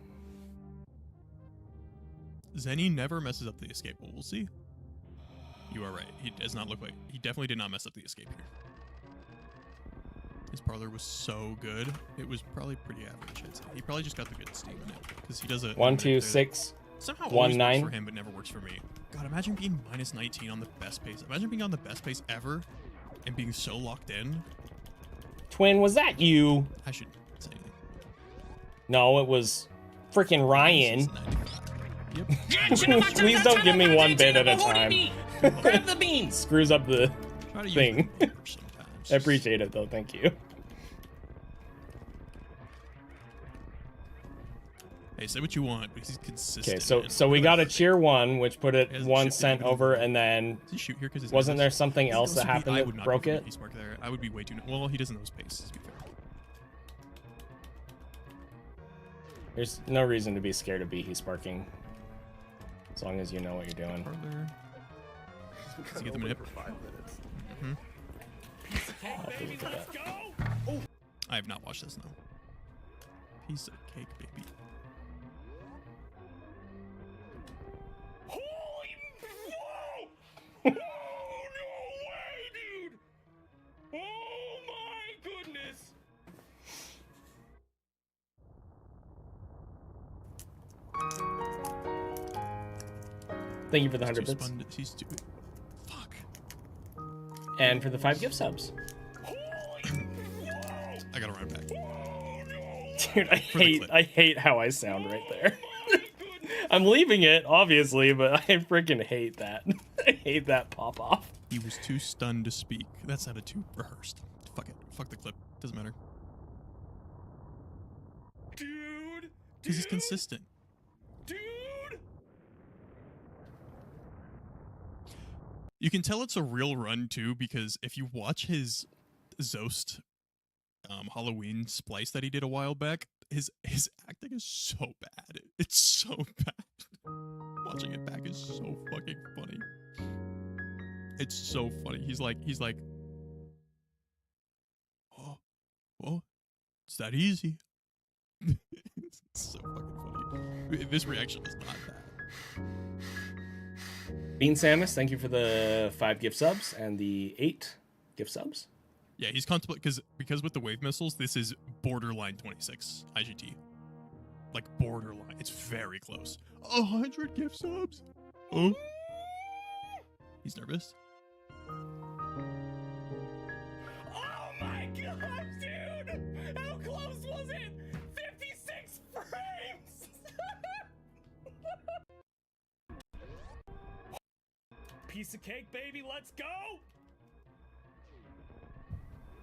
Zenny never messes up the escape. Well, we'll see. You are right. He does not look like... He definitely did not mess up the escape here. His parlor was so good. It was probably pretty average, I'd say. He probably just got the good steam in it. Because he does a... 1, 2, 6, somehow 1, always 9. works for him, but never works for me. God, imagine being minus 19 on the best pace. Imagine being on the best pace ever and being so locked in. Twin, was that you? I should say anything. No, it was freaking Ryan. Since 95. Yep. Please don't give me one bit at a time. Grab the beans. Screws up the Try to use thing. the numbers sometimes. I appreciate it though, thank you. Hey, say what you want, but he's consistent. Okay, so we got a cheer 1, which put it He has 1 shit cent even over, more. and then Does he shoot here because wasn't there something else that happened I would that not broke go for it? the Peace Mark there. I would be way too. Well, he doesn't know his pace. To be fair. There's no reason to be scared of Behe sparking. As long as you know what you're doing. Parlor. Does he get the manip? Mm-hmm. I'll have to look at that. I have not watched this now. Piece of cake, baby. Holy whoa! Oh, no way, dude! Oh my goodness! Thank you for the 100 Too bits. He's too. Fuck. And for the 5 gift subs. I gotta run back. Dude, I clip. hate how I sound right there. I'm leaving it, obviously, but I freaking hate that. I hate that pop off. He was too stunned to speak. That sounded too rehearsed. Fuck it. Fuck the clip. Doesn't matter. Dude! Because he's consistent. Dude! You can tell it's a real run too, because if you watch his Zost Halloween splice that he did a while back, his acting is so bad. It's so bad. Watching it back is so fucking funny. It's so funny. He's like, oh, it's that easy. It's so fucking funny. This reaction is not bad. Bean Samus, thank you for the 5 gift subs and the 8 gift subs. Yeah, he's contemplating because with the wave missiles, this is borderline 26 IGT. Like borderline. It's very close. 100 gift subs. Oh. He's nervous. Oh my gosh, dude! How close was it? 56 frames! Piece of cake, baby, let's go!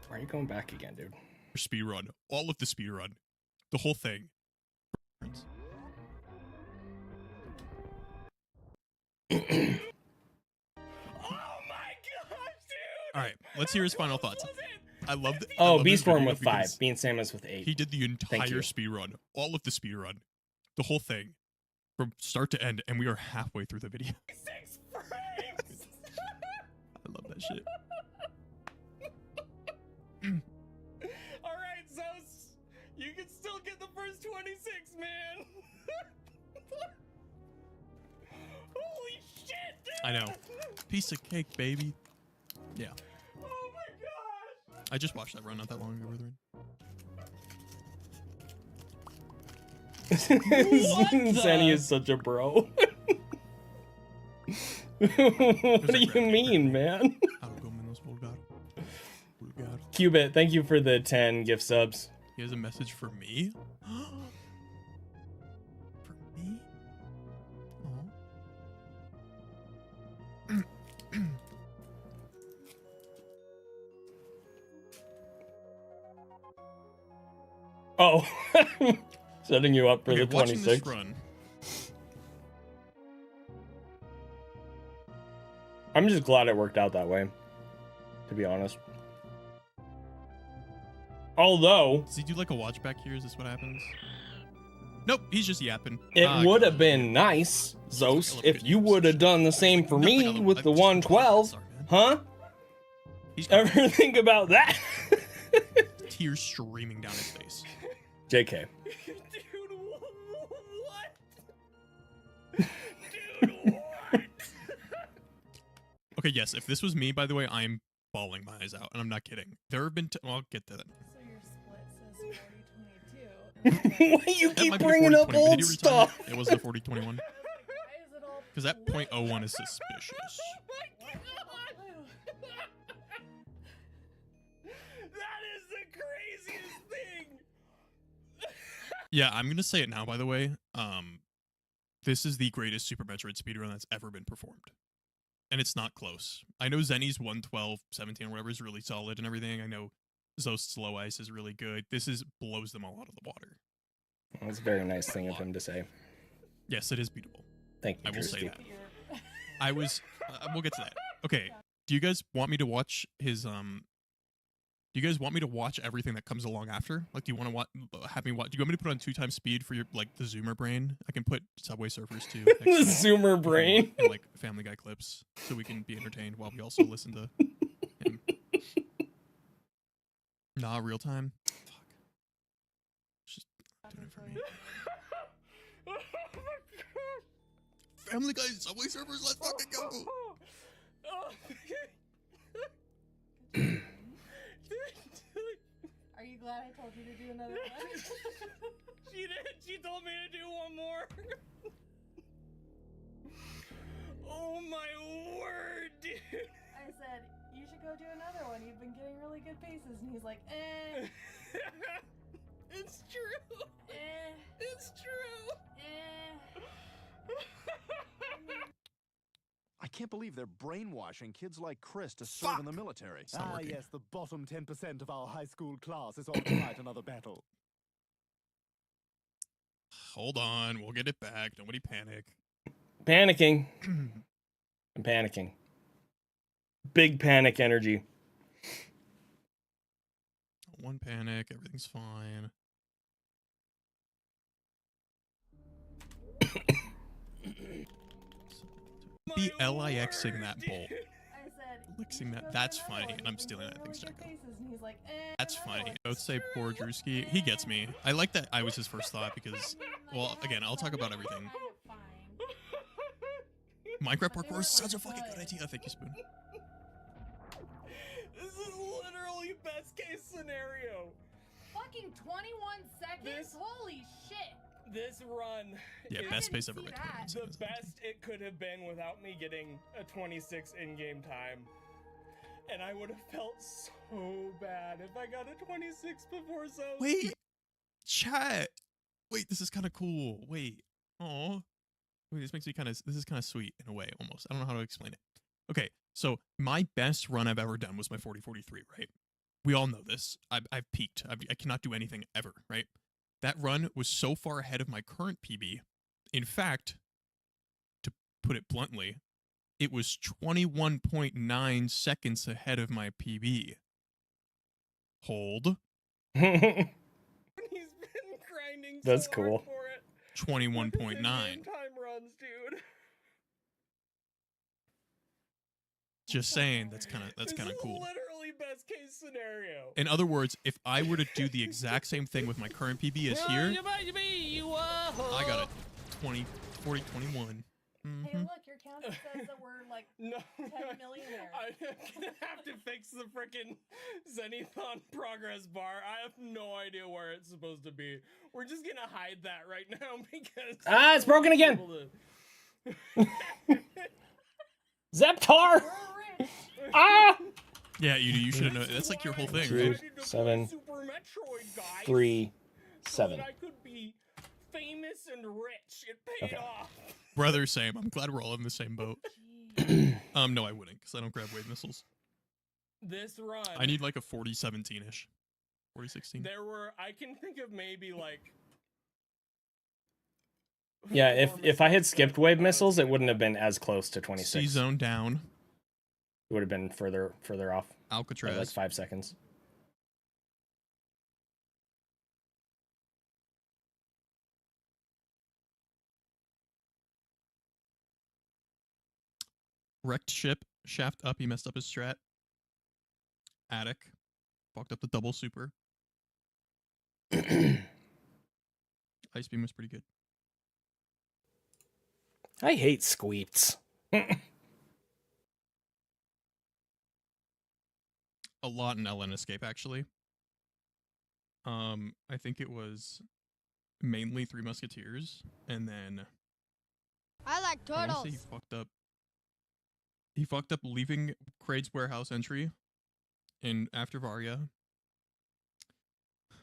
Why are you going back again, dude? Speedrun. All of the speedrun. The whole thing. All right, let's hear his final thoughts. I love the. Oh, Beastborn with 5. Bean Samus with 8. He did the entire speedrun, all of the speedrun, the whole thing, from start to end, and we are halfway through the video. 6 frames. I love that shit. All right, Zeus, you can still get the first 26, man. Holy shit, dude. I know. Piece of cake, baby. Yeah. Oh my gosh. I just watched that run not that long ago, brethren. Zanny is such a bro. What do you mean, man? Cubit, thank you for the 10 gift subs. He has a message for me? For me? Oh. Setting you up for Okay, the watching 26. this run. I'm just glad it worked out that way, to be honest. Although... Does he do like a watch back here? Is this what happens? Nope, he's just yapping. It would have been nice, Zos, if you would have done the same for me with the 112. Huh? Ever think about that? Tears streaming down his face. JK. Dude, what? Dude, what? Okay, yes, if this was me, by the way, I'm bawling my eyes out, and I'm not kidding. There have been... Well, I'll get to that. So your split says 40-22. Why you That keep might be bringing up 40-20. Did he old retire? stuff? It was the 40-21. Because that .01 is suspicious. That is the craziest thing. Yeah, I'm gonna say it now, by the way. This is the greatest Super Metroid speedrun that's ever been performed. And it's not close. I know Zenny's 112, 17, or whatever is really solid and everything. I know Zost's Low Ice is really good. This is blows them all out of the water. That's a very nice thing of him to say. Yes, it is beatable. Thank you, I will say Kirsty. that. I was... we'll get to that. Okay, do you guys want me to watch his... Do you guys want me to watch everything that comes along after? Like, do you want to have me watch? Do you want me to put on 2x speed for your like the Zoomer brain? I can put Subway Surfers too. The Zoomer brain. And like Family Guy clips, so we can be entertained while we also listen to him. Nah, real time. Fuck. Just doing it for me. Family Guy, Subway Surfers, let's fucking go. Are you glad I told you to do another one? She did. She told me to do one more. Oh my word, dude. I said, you should go do another one. You've been getting really good paces. And he's like, eh. It's true. It's true. I can't believe they're brainwashing kids like Chris to serve in the military. Ah, yes, the bottom 10% of our high school class is on to fight another battle. Hold on, we'll get it back. Nobody panic. Panicking. I'm panicking. Big panic energy. One panic, everything's fine. Be LIXing that bolt. Lixing that. That's funny. And I'm stealing that. Thanks, Jacko. That's funny. I would say poor Drewski. He gets me. I like that I was his first thought because, well, again, I'll talk about everything. Minecraft parkour is such a fucking good idea. Thank you, Spoon. This is literally best case scenario. Fucking 21 seconds? Holy shit. This run. Yeah, is best pace ever by 21 the seconds. best it could have been without me getting a 26 in-game time. And I would have felt so bad if I got a 26 before so. Wait, chat. Wait, this is kind of cool. Wait. Aw. Wait, this makes me kind of, this is kind of sweet in a way, almost. I don't know how to explain it. Okay, so my best run I've ever done was my 40-43, right? we all know this. I've peaked. I cannot do anything ever, right? That run was so far ahead of my current PB. In fact, to put it bluntly, it was 21.9 seconds ahead of my PB. Hold. He's been grinding That's so cool. hard for it. 21.9. Time runs, dude. Just saying, that's kind of cool. Literally best case scenario. In other words, if I were to do the exact same thing with my current PB as here, I got a 20, 40, 21. Hey, look, your counter says that we're like 10 millionaires. I'm gonna have to fix the frickin' Zenithon progress bar. I have no idea where it's supposed to be. We're just gonna hide that right now because it's broken again. Zeptar! Ah! Yeah, you should have known. That's like your whole thing, 2, right? 7, Super Metroid, guys. 3, So 7. that I could be famous and rich. It paid off. Brother, same. I'm glad we're all in the same boat. No, I wouldn't, because I don't grab wave missiles. This run. I need like a 4017-ish. 4016. There were, I can think of maybe like. Yeah, if I had skipped wave missiles, it wouldn't have been as close to 26. C-zone down. It would have been further off. Alcatraz. By like 5 seconds. Wrecked ship. Shaft up. He messed up his strat. Attic. Fucked up the double super. Ice beam was pretty good. I hate squeeps. A lot in LN Escape, actually. I think it was mainly Three Musketeers, and then I like I wanna say turtles. he fucked up leaving Kraid's warehouse entry in after Varia.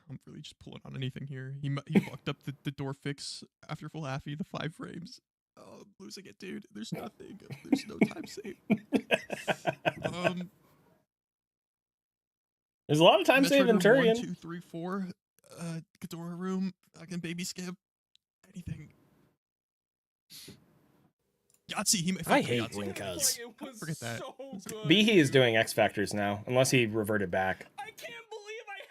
I'm really just pulling on anything here. He fucked up the door fix after full halfy, the 5 frames. Oh, I'm losing it, dude. There's nothing. There's no time save. There's a lot of time Metroid save in room Turian. 1, 2, 3, 4. Ghidorah room. I can baby skip. Anything. Yahtzee. I hate Winkaz. Forget that. Behe is doing X Factors now, unless he reverted back.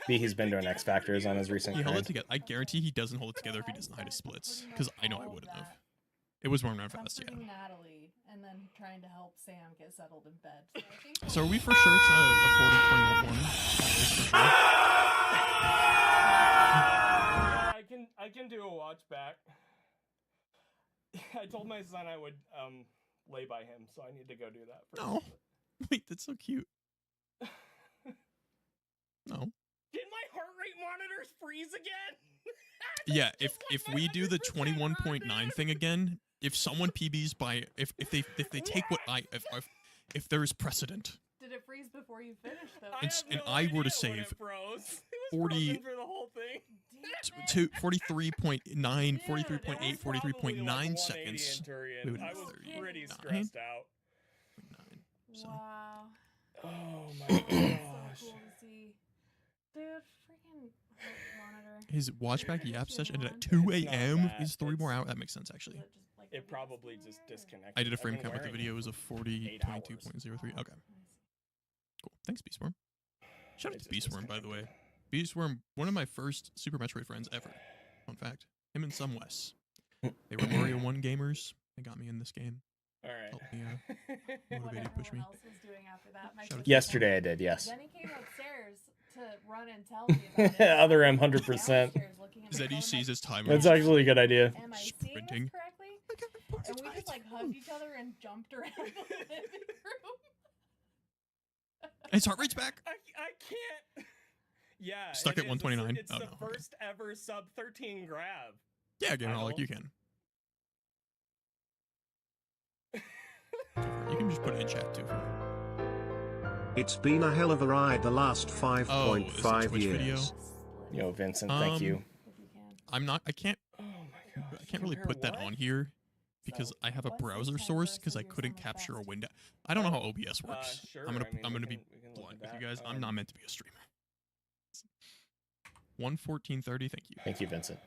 Behe's been doing X Factors on his recent He held it grind. together. I guarantee he doesn't hold it together if he doesn't hide his splits. Because I know I wouldn't have. It was running around fast, yeah. Comforting Natalie and then trying to help Sam get settled in bed. So, I think So are we for sure it's not a 40-21 one? For sure. I can do a watch back. I told my son I would lay by him, so I need to go do that first. No. Wait, that's so cute. No. Did my heart rate monitors freeze again? Yeah, if we do the 21.9 thing again, if someone PBs by if they take what if there is precedent. Did it freeze before you finished though? And I were to save 40 for the whole thing. to 43.9, 43.8, 43.9 seconds. We would I have was 39. pretty stressed out. So. Wow. Oh my So gosh. cool to see. Dude, freaking heart monitor. His watchback yap session ended at 2 a.m. He's 3 more hours. That makes sense, actually. It probably just disconnected. I did a frame I've been count with the wearing video. It was a 40.22.03. Okay. Cool. Thanks, Beastworm. Shout out to Beastworm, by the way. Beastworm, one of my first Super Metroid friends ever. Fun fact. Him and some Wes. They were Mario 1 gamers. They got me in this game. All right. Helped me motivated, push me. Else was doing after that. My Shout out sister- to Yesterday I did, yes. Then he came upstairs to run and tell me about it. Other M 100%. Zeddy sees his timer. That's actually a good idea. Am I seeing Sprinting. this correctly? And we just like hugged each other and jumped around the living room. His heart rate's back. I can't. Yeah. Stuck it at is. 129? It's Oh, the no, okay. first ever sub 13 grab. Yeah, game all like you can. You can just put it in chat too. It's been a hell of a ride the last 5.5 Twitch years. video? Yo, Vincent, thank you. I can't really put that on here because I have a browser source because I couldn't capture a window. I don't know how OBS works. Sure, I'm I mean, gonna we be can look blunt at with you that. guys. I'm not meant to be a streamer. 1:14:30. Thank you. Thank you, Vincent.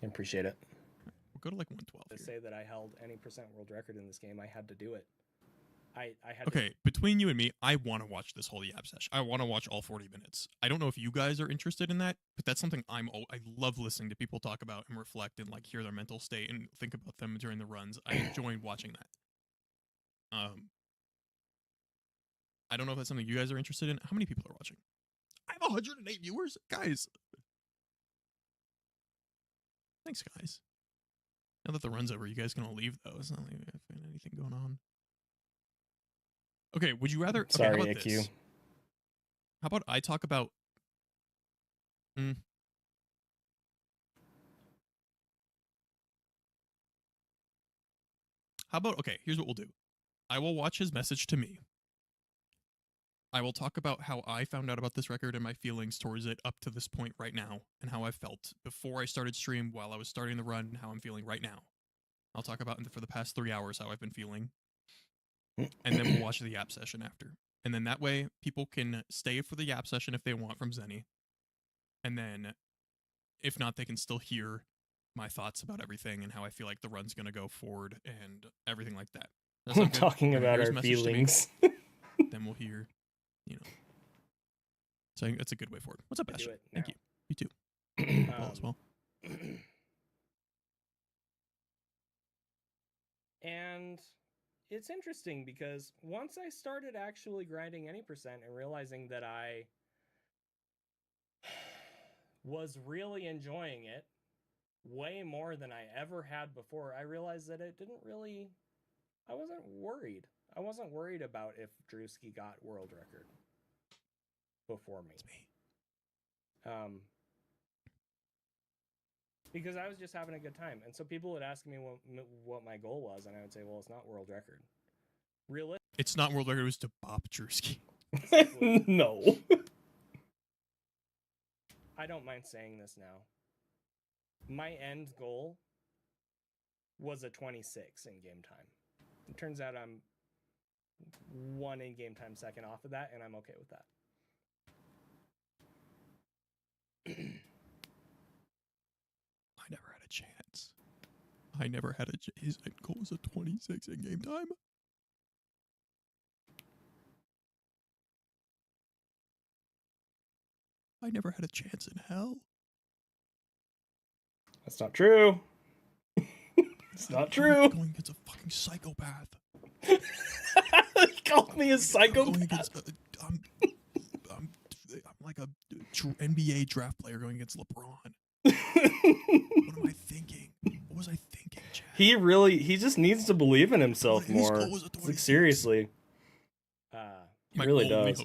I appreciate it. We'll go to like 1:12 To here. say that I held any percent world record in this game, I had to do it. I had Okay, between you and me, I want to watch this whole Yap session. I want to watch all 40 minutes. I don't know if you guys are interested in that, but that's something I love listening to people talk about and reflect and like hear their mental state and think about them during the runs. I enjoy watching that. I don't know if that's something you guys are interested in. How many people are watching? I have 108 viewers, guys. Thanks, guys. Now that the run's over, you guys gonna leave though? It's not like we have anything going on. Okay, would you rather? Okay, Sorry, how about IQ. this? How about I talk about? How about, okay, here's what we'll do. I will watch his message to me. I will talk about how I found out about this record and my feelings towards it up to this point right now, and how I felt before I started stream, while I was starting the run, and how I'm feeling right now. I'll talk about for the past 3 hours how I've been feeling. And then we'll watch the Yap session after. And then that way, people can stay for the Yap session if they want from Zenny. And then, if not, they can still hear my thoughts about everything and how I feel like the run's going to go forward and everything like that. That sound good? Talking When about here's our message to me, feelings. then we'll hear, you know. So I think that's a good way forward. What's up, I do Bastion? it Thank now. you. You too. Well as well. And it's interesting because once I started actually grinding any percent and realizing that I was really enjoying it way more than I ever had before, I realized that it didn't really, I wasn't worried. I wasn't worried about if Drewski got world record before me. It's me. Because I was just having a good time. And so people would ask me what my goal was, and I would say, well, it's not world record. Realistic. It's not world record, it was to bop Drewski. No. I don't mind saying this now. My end goal was a 26 in game time. It turns out I'm 1 in game time second off of that, and I'm okay with that. I never had a chance. I never had his end goal was a 26 in game time. I never had a chance in hell. That's not true. It's not true. I'm going against a fucking psychopath. He called me a psychopath. I'm like a NBA draft player going against LeBron. What am I thinking? What was I thinking, Chad? He just needs to believe in himself more. Like, seriously. He really does.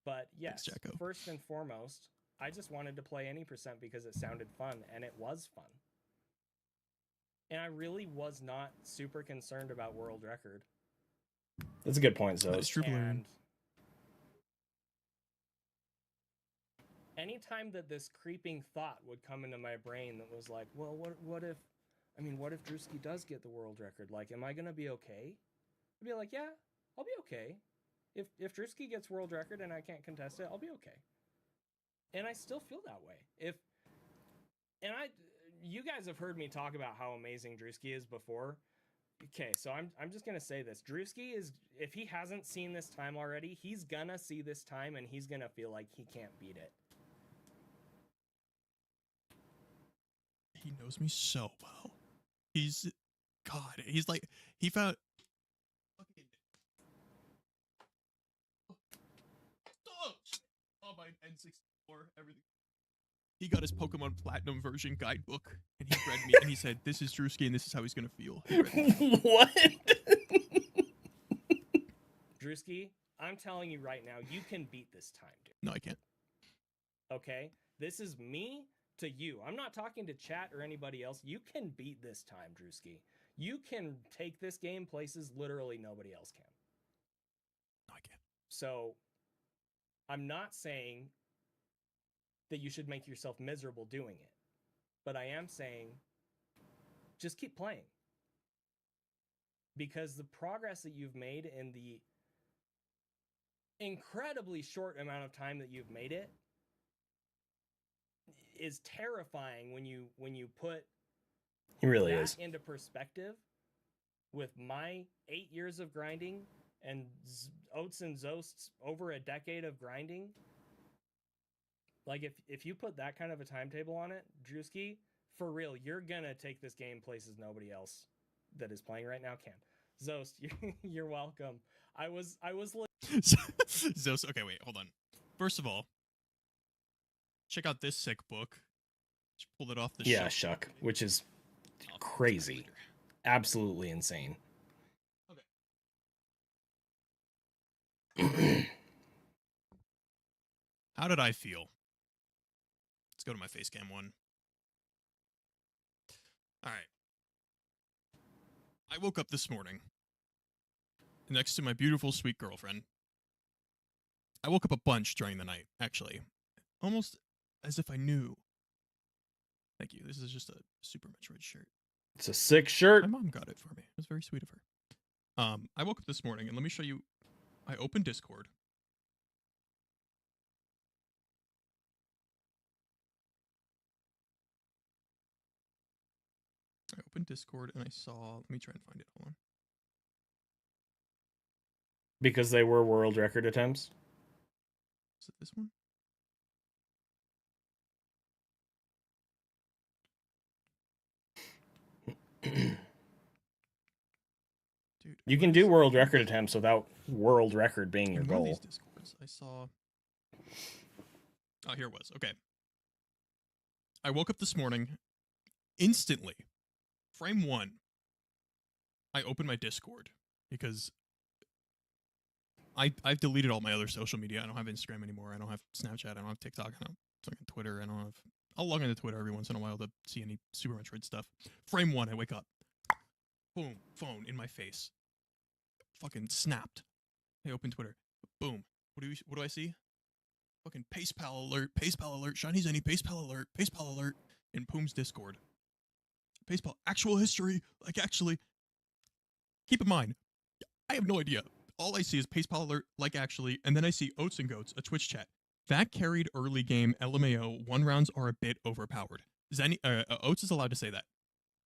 But yes, first and foremost, I just wanted to play any percent because it sounded fun, and it was fun. And I really was not super concerned about world record. That's a good point, Zoe. That's true. And anytime that this creeping thought would come into my brain that was like, well, what if Drewski does get the world record? Like, am I gonna be okay? I'd be like, yeah, I'll be okay. If Drewski gets world record and I can't contest it, I'll be okay. And I still feel that way. You guys have heard me talk about how amazing Drewski is before. Okay, so I'm just gonna say this. Drewski is, if he hasn't seen this time already, he's gonna see this time and he's gonna feel like he can't beat it. He knows me so well. He's like, he found. Oh, my N64, everything. He got his Pokemon Platinum version guidebook, and he read me, and he said, "This is Drewski, and this is how he's gonna feel." What? Drewski, I'm telling you right now, you can beat this time, dude. No, I can't. Okay? This is me to you. I'm not talking to chat or anybody else. You can beat this time, Drewski. You can take this game places literally nobody else can. No, I can't. So, I'm not saying that you should make yourself miserable doing it. But I am saying, just keep playing. Because the progress that you've made in the incredibly short amount of time that you've made it is terrifying when you put He really that is. into perspective with my 8 years of grinding and Oats and Zost's over a decade of grinding. Like if you put that kind of a timetable on it, Drewski, for real, you're gonna take this game places nobody else that is playing right now can. Zost, you're welcome. I was Zos, okay, wait, hold on. First of all, check out this sick book. Just pulled it off the Yeah, shelf. Shuck, which is crazy. Absolutely insane. Okay. How did I feel? Let's go to my facecam one. All right. I woke up this morning next to my beautiful, sweet girlfriend. I woke up a bunch during the night, actually. Almost as if I knew. Thank you. This is just a Super Metroid shirt. It's a sick shirt. My mom got it for me. It was very sweet of her. I woke up this morning, and let me show you. I opened Discord. I opened Discord, and I saw... Let me try and find it. Hold on. Because they were world record attempts? Is it this one? Dude, You can do world record attempts without world record being your in one of goal. these Discords, I saw... Oh, here it was. Okay. I woke up this morning, instantly, frame one, I opened my Discord, because I've deleted all my other social media. I don't have Instagram anymore. I don't have Snapchat. I don't have TikTok. I don't have Twitter. I don't have... I'll log into Twitter every once in a while to see any Super Metroid stuff. Frame one, I wake up. Boom. Phone in my face. Fucking snapped. I open Twitter. Boom. What do I see? Fucking PacePal alert. PacePal alert. Shiny Zenny. PacePal alert. PacePal alert. In Poom's Discord. PacePal. Actual history. Like, actually. Keep in mind, I have no idea. All I see is PacePal alert, like actually, and then I see Oats and Goats, a Twitch chat. That carried early game LMAO. 1 rounds are a bit overpowered. Zenny, Oats is allowed to say that.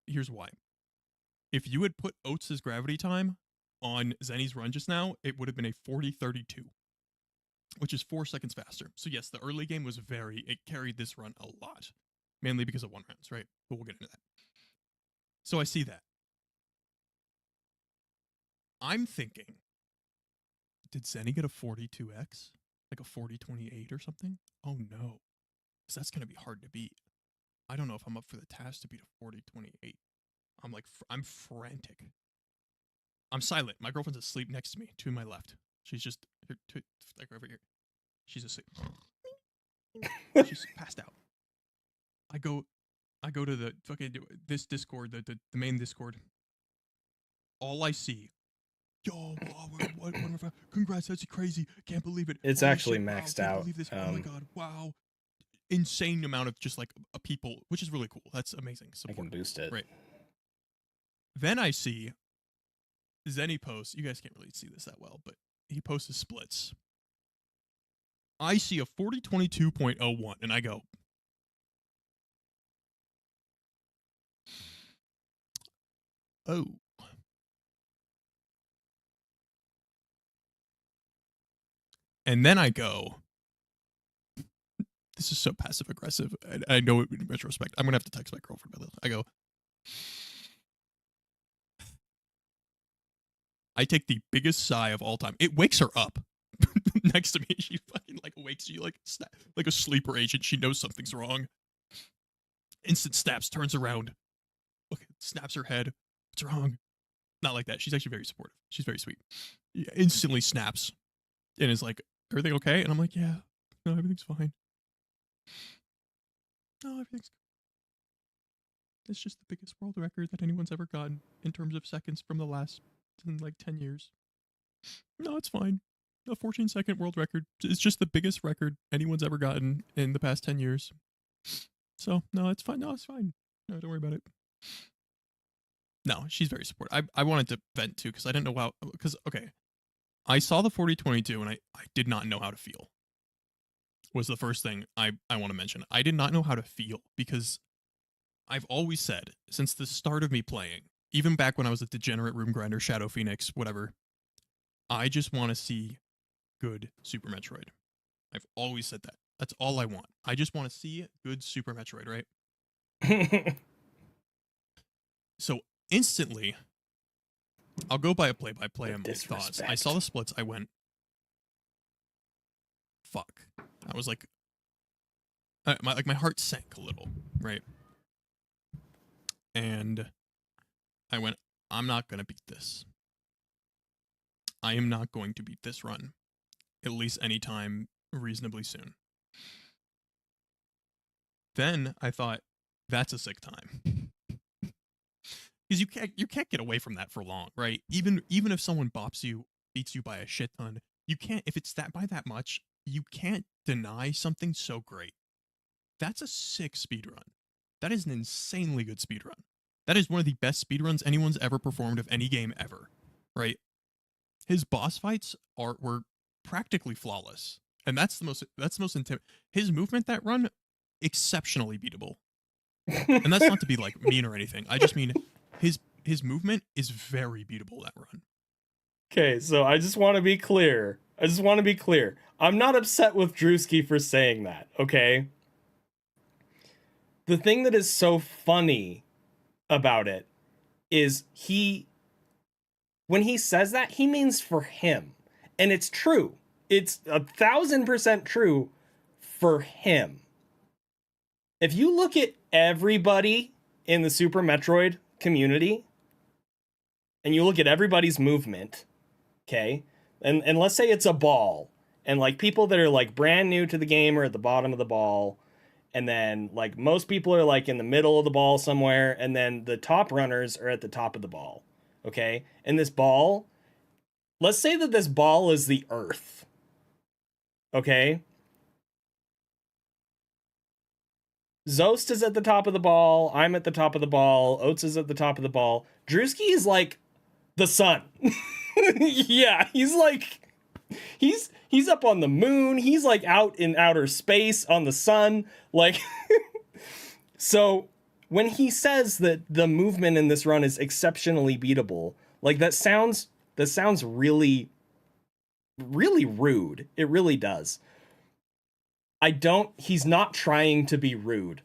Here's why. If you had put Oats' gravity time on Zenny's run just now, it would have been a 40-32, which is 4 seconds faster. So yes, the early game was it carried this run a lot, mainly because of 1 rounds, right? But we'll get into that. So I see that. I'm thinking, did Zenny get a 42x? Like a 40-28 or something? Oh no. Because that's going to be hard to beat. I don't know if I'm up for the task to beat a 40-28. I'm like, I'm frantic. I'm silent. My girlfriend's asleep next to me, to my left. She's just, like over here. She's asleep. She's passed out. I go to the fucking, this Discord, the main Discord. All I see, yo, what, congrats, that's crazy. Can't believe it. It's Holy actually shit, maxed wow, out. Can't believe this. Oh my god, wow. Insane amount of just like people, which is really cool. That's amazing. Support. I can boost it. Right. Then I see Zenny posts. You guys can't really see this that well, but he posts his splits. I see a 40-22.01, and I go, oh. And then I go, this is so passive aggressive. I know it in retrospect. I'm going to have to text my girlfriend about this. I go, I take the biggest sigh of all time. It wakes her up next to me. She fucking like wakes you like a sleeper agent. She knows something's wrong. Instant snaps, turns around. Look, snaps her head. What's wrong? Not like that. She's actually very supportive. She's very sweet. Yeah, instantly snaps and is like, everything okay? And I'm like, yeah, no, everything's fine. No, everything's good. It's just the biggest world record that anyone's ever gotten in terms of seconds from the last like 10 years. No, it's fine. A 14-second world record. It's just the biggest record anyone's ever gotten in the past 10 years. So, no, it's fine. No, it's fine. No, don't worry about it. No, she's very supportive. I wanted to vent too because I didn't know how. Because, okay, I saw the 40-22 and I did not know how to feel. was the first thing I want to mention. I did not know how to feel because I've always said, since the start of me playing, even back when I was a degenerate room grinder, Shadow Phoenix, whatever, I just want to see good Super Metroid. I've always said that. That's all I want. I just want to see good Super Metroid, right? So instantly, I'll go by a play-by-play on my thoughts. I saw the splits. I went, fuck. I was like, my heart sank a little, right? And I went, I'm not gonna beat this. I am not going to beat this run, at least anytime reasonably soon. Then I thought, that's a sick time. Because you can't get away from that for long, right? Even if someone beats you by a shit ton, you can't, if it's that by that much, you can't deny something so great. That's a sick speedrun. That is an insanely good speedrun. That is one of the best speedruns anyone's ever performed of any game ever, right? His boss fights were practically flawless, and that's the most his movement that run, exceptionally beatable. And that's not to be like mean or anything. I just mean his movement is very beatable that run. Okay, so I just want to be clear. I'm not upset with Drewski for saying that, okay? The thing that is so funny about it is when he says that, he means for him. And it's true. It's 1,000% true for him. If you look at everybody in the Super Metroid community, and you look at everybody's movement, okay, and let's say it's a ball, and like people that are like brand new to the game are at the bottom of the ball, and then like most people are like in the middle of the ball somewhere, and then the top runners are at the top of the ball, okay? And this ball, let's say that this ball is the Earth, okay? Zost is at the top of the ball, I'm at the top of the ball, Oates is at the top of the ball. Drewski is like the sun. Yeah, he's like he's up on the moon, he's like out in outer space on the sun, like so when he says that the movement in this run is exceptionally beatable, like that sounds really rude. It really does. He's not trying to be rude.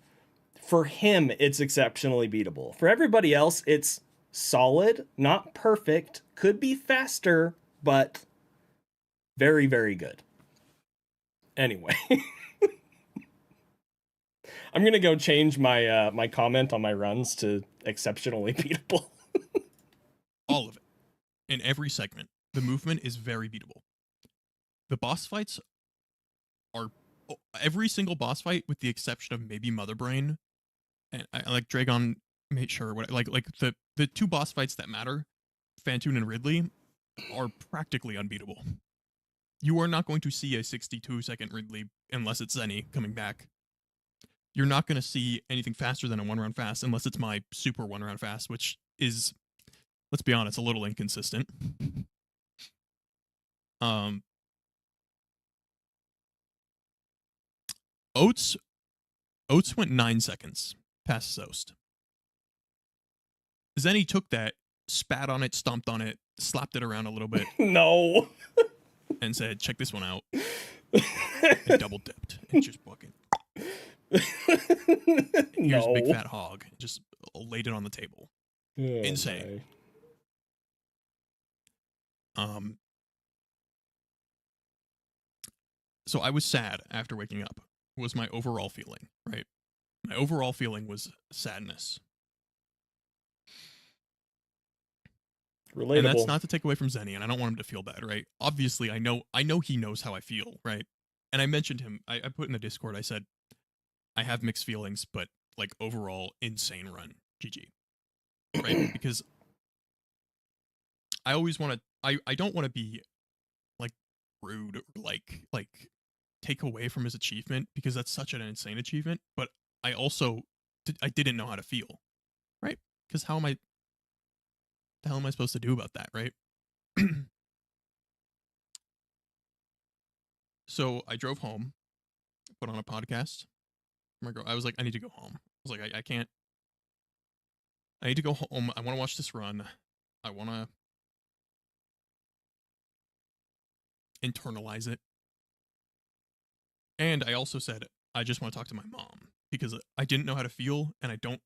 For him, it's exceptionally beatable. For everybody else, it's solid, not perfect, could be faster, but very, very good. Anyway. I'm gonna go change my my comment on my runs to exceptionally beatable. All of it. In every segment. The movement is very beatable. The boss fights are every single boss fight, with the exception of maybe Mother Brain, and I like Dragon made sure what like the two boss fights that matter, Phantoon and Ridley, are practically unbeatable. You are not going to see a 62-second Ridley unless it's Zenny coming back. You're not going to see anything faster than a one round fast unless it's my super one round fast, which is, let's be honest, a little inconsistent. Oates went 9 seconds past Zost. Zenny took that, spat on it, stomped on it, slapped it around a little bit. No. And said, check this one out. And double dipped. And just fucking. Here's a big fat hog. Just laid it on the table. Oh, insane. So I was sad after waking up, was my overall feeling, right? My overall feeling was sadness. Relatable. And that's not to take away from Zenny, and I don't want him to feel bad, right? Obviously, I know he knows how I feel, right? And I mentioned him, I put in the Discord, I said, I have mixed feelings, but like overall, insane run. GG. Right? Because I always want to, I don't want to be like rude or like take away from his achievement, because that's such an insane achievement, but I also, I didn't know how to feel, right? Because the hell am I supposed to do about that, right? So I drove home, put on a podcast. I was like, I need to go home. I was like, I can't. I need to go home. I want to watch this run. I want to internalize it. And I also said, I just want to talk to my mom because I didn't know how to feel, and I don't.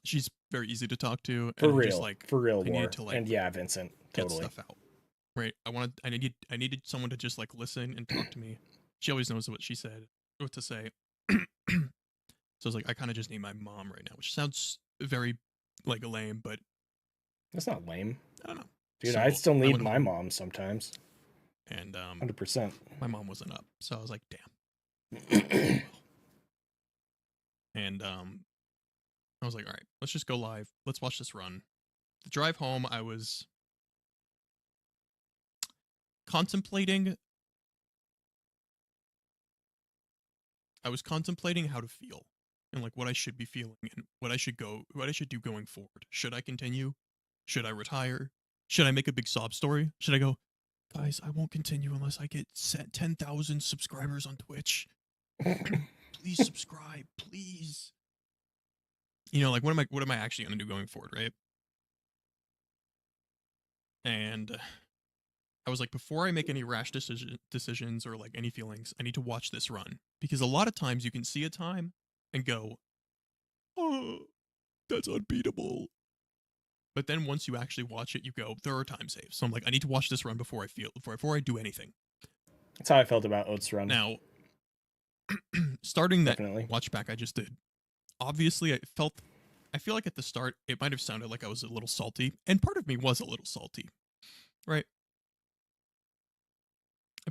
She's very easy to talk to. For and real. Just like, for real, I War. needed to like And yeah, Vincent. get Totally. stuff out. Right. I needed someone to just like listen and talk to me. She always knows what she said, what to say. So I was like, I kind of just need my mom right now, which sounds very like lame, but That's not lame. I don't know. Dude, So I still I need went my home. mom sometimes. And 100%. my mom wasn't up, so I was like, damn. And I was like, all right, let's just go live. Let's watch this run. The drive home, I was contemplating how to feel and like what I should be feeling and what I should do going forward. Should I continue? Should I retire? Should I make a big sob story? Should I go, guys, I won't continue unless I get 10,000 subscribers on Twitch. Please subscribe, please. You know, like what am I actually going to do going forward, right? And I was like, before I make any rash decisions or like any feelings, I need to watch this run. Because a lot of times you can see a time and go, oh, that's unbeatable. But then once you actually watch it, you go, there are time saves. So I'm like, I need to watch this run before I do anything. That's how I felt about Oates' run. Now, starting that Definitely. watch back I just did, obviously I feel like at the start, it might have sounded like I was a little salty. And part of me was a little salty, right?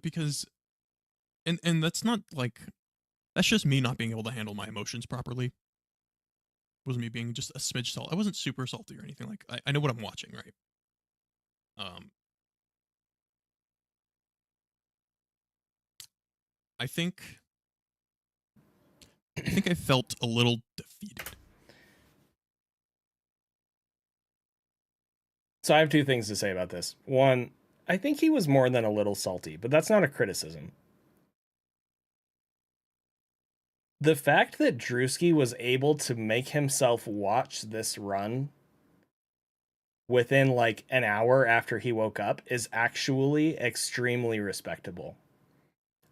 Because, and that's not like, that's just me not being able to handle my emotions properly. It was me being just a smidge salty. I wasn't super salty or anything. Like, I know what I'm watching, right? I think I felt a little defeated. So I have two things to say about this. One, I think he was more than a little salty, but that's not a criticism. The fact that Drewski was able to make himself watch this run within like an hour after he woke up is actually extremely respectable.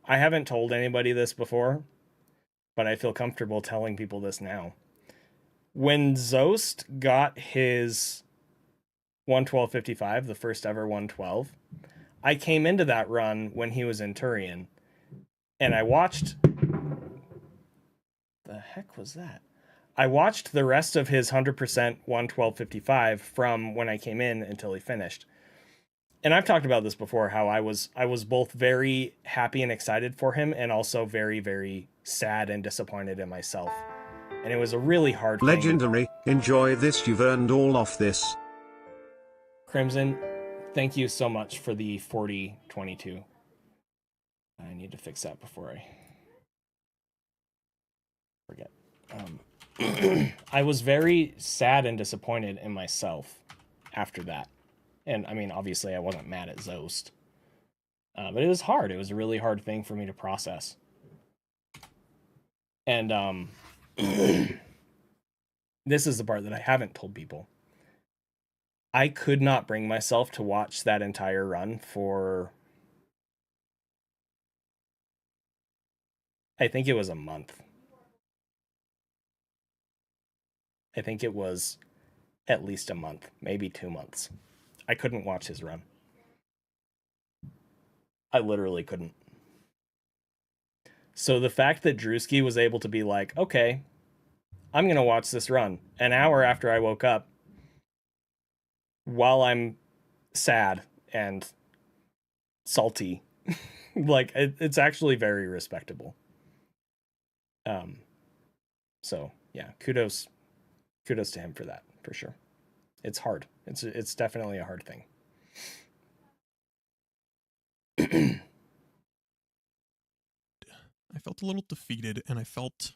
I haven't told anybody this before, but I feel comfortable telling people this now. When Zost got his 112.55, the first ever 112, I came into that run when he was in Turian, and I watched... The heck was that? I watched the rest of his 100% 112.55 from when I came in until he finished. And I've talked about this before, how I was both very happy and excited for him, and also very, very sad and disappointed in myself. And it was a really hard thing. Legendary, enjoy this, you've earned all of this. Crimson, thank you so much for the 4022. I need to fix that before I forget. I was very sad and disappointed in myself after that. And I mean, obviously I wasn't mad at Zost. But it was hard. It was a really hard thing for me to process. And this is the part that I haven't told people. I could not bring myself to watch that entire run for, I think it was a month. I think it was at least a month, maybe 2 months. I couldn't watch his run. I literally couldn't. So the fact that Drewski was able to be like, okay, I'm going to watch this run an hour after I woke up while I'm sad and salty, like it's actually very respectable. So yeah, kudos to him for that, for sure. It's hard. It's definitely a hard thing. I felt a little defeated, and I felt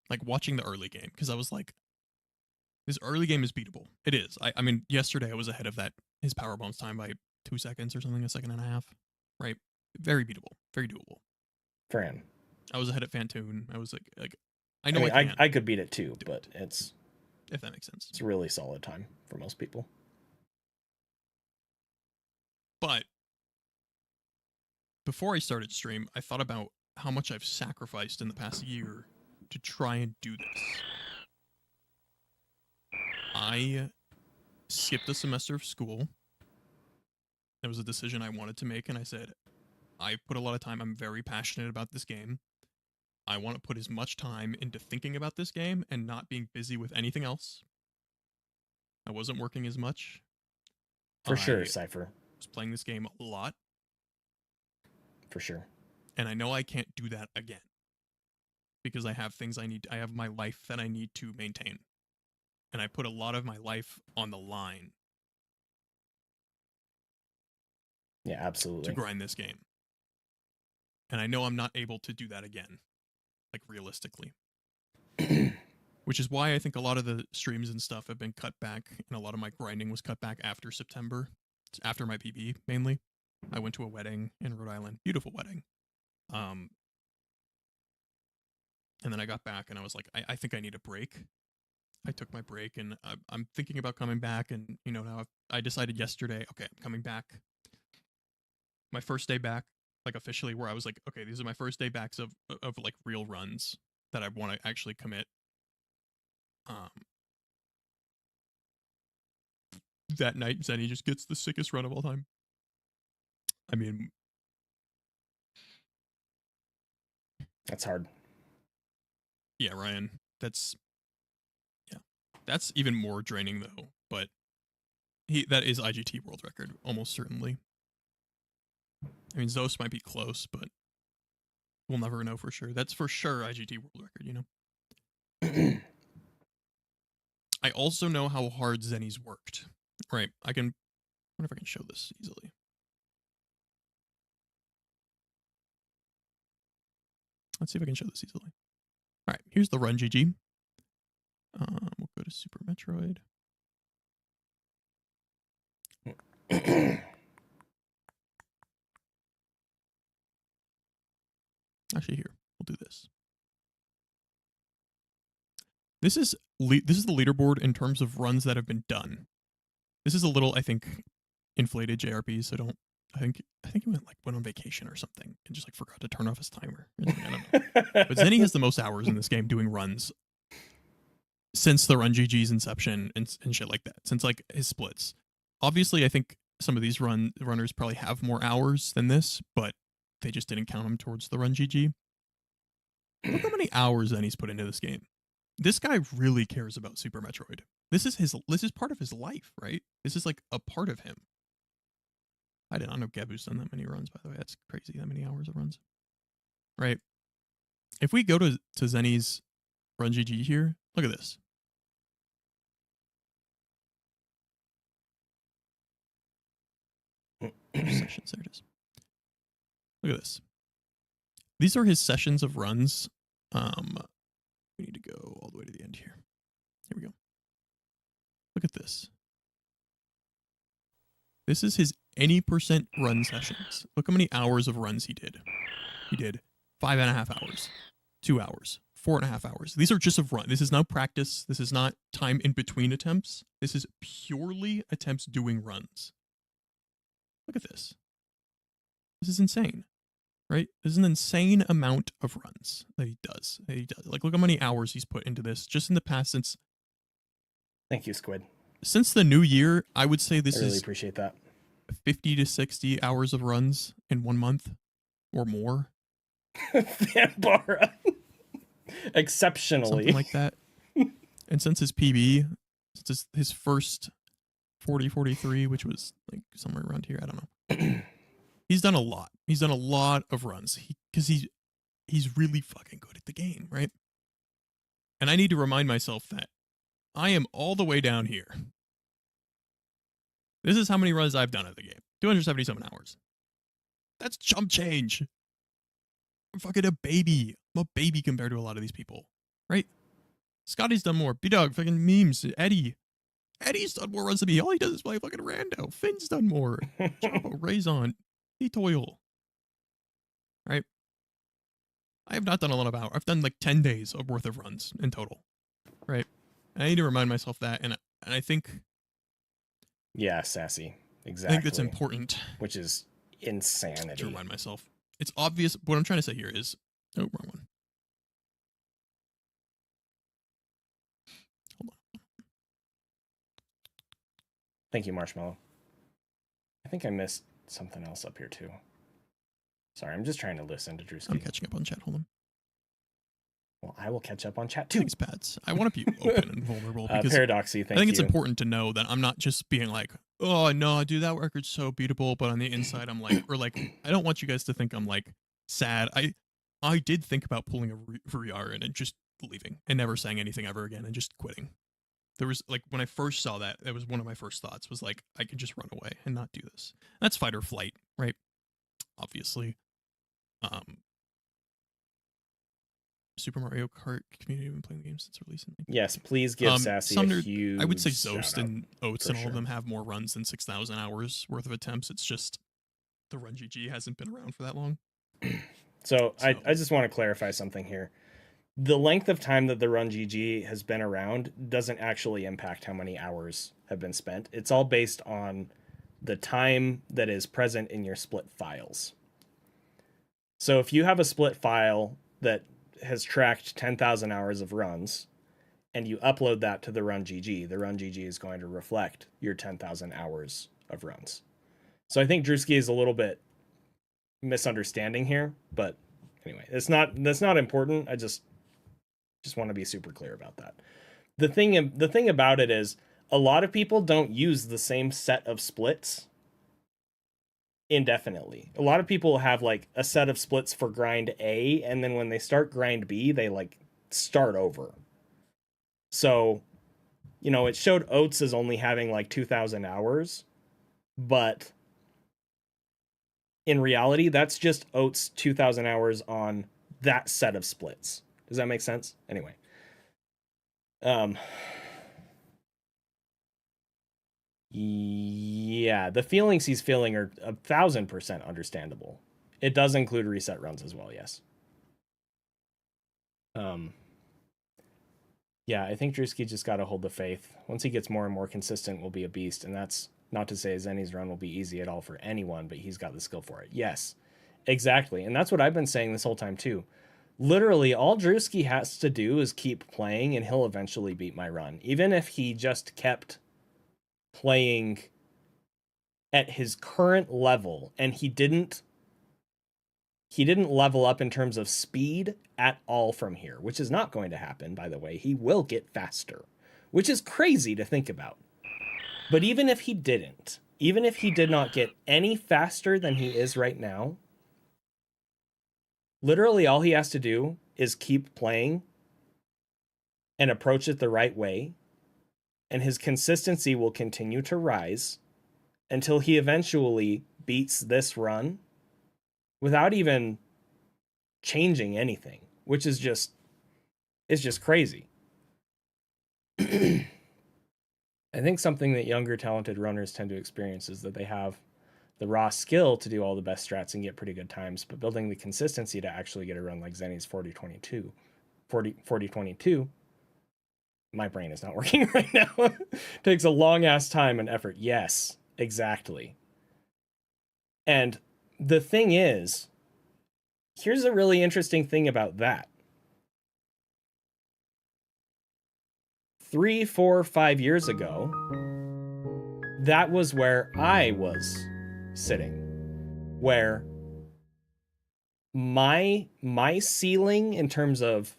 like watching the early game, because I was like, this early game is beatable. It is. I mean, yesterday I was ahead of his power bombs time by 2 seconds or something, a second and a half, right? Very beatable, very doable. Fran. I was ahead at Fantoon. I was like I know I mean, I can. I could beat it too, but it's, if that makes sense. It's a really solid time for most people. But before I started stream, I thought about how much I've sacrificed in the past year to try and do this. I skipped a semester of school. It was a decision I wanted to make, and I said, I put a lot of time. I'm very passionate about this game. I want to put as much time into thinking about this game and not being busy with anything else. I wasn't working as much. For sure, Cypher. I was playing this game a lot. For sure. And I know I can't do that again. Because I have things I have my life that I need to maintain. And I put a lot of my life on the line. Yeah, absolutely. To grind this game. And I know I'm not able to do that again. Like, realistically. Which is why I think a lot of the streams and stuff have been cut back, and a lot of my grinding was cut back after September. It's after my PB, mainly. I went to a wedding in Rhode Island. Beautiful wedding. And then I got back, and I was like, I think I need a break. I took my break, and I'm thinking about coming back, and, you know, now I decided yesterday, okay, I'm coming back. My first day back, like, officially, where I was like, okay, these are my first day backs of like, real runs that I want to actually commit. That night, Zenny just gets the sickest run of all time. I mean... That's hard. Yeah, Ryan, that's... Yeah. That's even more draining, though, but... That is IGT world record, almost certainly. I mean, Zos might be close, but... We'll never know for sure. That's for sure IGT world record, you know? I also know how hard Zenny's worked. Right, I wonder if I can show this easily. Let's see if I can show this easily. Alright, here's the run GG. We'll go to Super Metroid. Actually, here, we'll do this. This is the leaderboard in terms of runs that have been done. This is a little, I think, inflated JRP, so don't... I think he went on vacation or something and just, like, forgot to turn off his timer. I don't know. But Zenny has the most hours in this game doing runs since the Run GG's inception and shit like that. Since, like, his splits. Obviously, I think some of these runners probably have more hours than this, but they just didn't count them towards the Run GG. Look how many hours Zenny's put into this game. This guy really cares about Super Metroid. This is part of his life, right? This is like a part of him. I did not know Gabu's done that many runs, by the way. That's crazy, that many hours of runs. Right? If we go to Zenny's Run GG here, look at this. Sessions, there it is. Look at this. These are his sessions of runs. We need to go all the way to the end here. Here we go. Look at this. This is his any % run sessions. Look how many hours of runs he did. He did 5.5 hours, 2 hours, 4.5 hours. These are just of run. This is not practice. This is not time in between attempts. This is purely attempts doing runs. Look at this. This is insane, right? There's an insane amount of runs that he does. Like, look how many hours he's put into this just in the past since... Thank you, Squid. Since the new year, I would say this I really is appreciate that. 50 to 60 hours of runs in 1 month or more. Vanbara. Exceptionally. Something like that. And since his PB, since his first 40-43, which was like somewhere around here, I don't know. He's done a lot. He's done a lot of runs because he's really fucking good at the game, right? And I need to remind myself that I am all the way down here. This is how many runs I've done at the game. 277 hours. That's chump change. I'm fucking a baby. I'm a baby compared to a lot of these people, right? Scotty's done more. B-Dog, fucking memes. Eddie's done more runs than me. All he does is play fucking rando. Finn's done more. Chapo, Raison, Toil. Right? I have not done a lot of hours. I've done like 10 days of worth of runs in total, right? And I need to remind myself that, and I think. Yeah, sassy. Exactly. I think that's important. Which is insanity. To remind myself, it's obvious. What I'm trying to say here is, oh, wrong one. Hold on. Thank you, Marshmallow. I think I missed something else up here too. Sorry, I'm just trying to listen to Drewski. I'm catching up on chat. Hold on. Well, I will catch up on chat too. Thanks, Pats. I want to be open and vulnerable because Paradoxy, thank you. I think it's important to know that I'm not just being like, oh no, dude, that record's so beatable, but on the inside I'm like, or like, I don't want you guys to think I'm like sad. I did think about pulling a VR in and just leaving and never saying anything ever again and just quitting. There was like when I first saw that was one of my first thoughts was like, I could just run away and not do this. That's fight or flight, right? Obviously. Super Mario Kart community have been playing the game since release. Yes, please give Sassy a huge I would say Zost and shout-out, Oats for and all sure. of them have more runs than 6,000 hours worth of attempts. It's just the Run GG hasn't been around for that long. So I just want to clarify something here. The length of time that the Run GG has been around doesn't actually impact how many hours have been spent. It's all based on the time that is present in your split files. So if you have a split file that has tracked 10,000 hours of runs and you upload that to the Run GG is going to reflect your 10,000 hours of runs. So I think Drewski is a little bit misunderstanding here, but anyway, that's not important. I just want to be super clear about that. The thing about it is a lot of people don't use the same set of splits indefinitely. A lot of people have like a set of splits for grind A, and then when they start grind B, they like start over. So, you know, it showed Oats as only having like 2,000 hours, but in reality, that's just Oats 2,000 hours on that set of splits. Does that make sense? Anyway. Yeah, the feelings he's feeling are 1,000% understandable. It does include reset runs as well, yes. Yeah, I think Drewski just got to hold the faith. Once he gets more and more consistent, will be a beast, and that's not to say Zenny's run will be easy at all for anyone, but he's got the skill for it. Yes, exactly, and that's what I've been saying this whole time too. Literally, all Drewski has to do is keep playing, and he'll eventually beat my run. Even if he just kept playing at his current level, and he didn't level up in terms of speed at all from here, which is not going to happen, by the way. He will get faster, which is crazy to think about. But even if he didn't, even if he did not get any faster than he is right now, literally all he has to do is keep playing and approach it the right way, and his consistency will continue to rise until he eventually beats this run without even changing anything, which is just, it's just crazy. I think something that younger talented runners tend to experience is that they have the raw skill to do all the best strats and get pretty good times, but building the consistency to actually get a run like Zenny's 40-22, my brain is not working right now. Takes a long ass time and effort. Yes, exactly. And the thing is, here's a really interesting thing about that. 3, 4, 5 years ago, that was where I was sitting, where my ceiling in terms of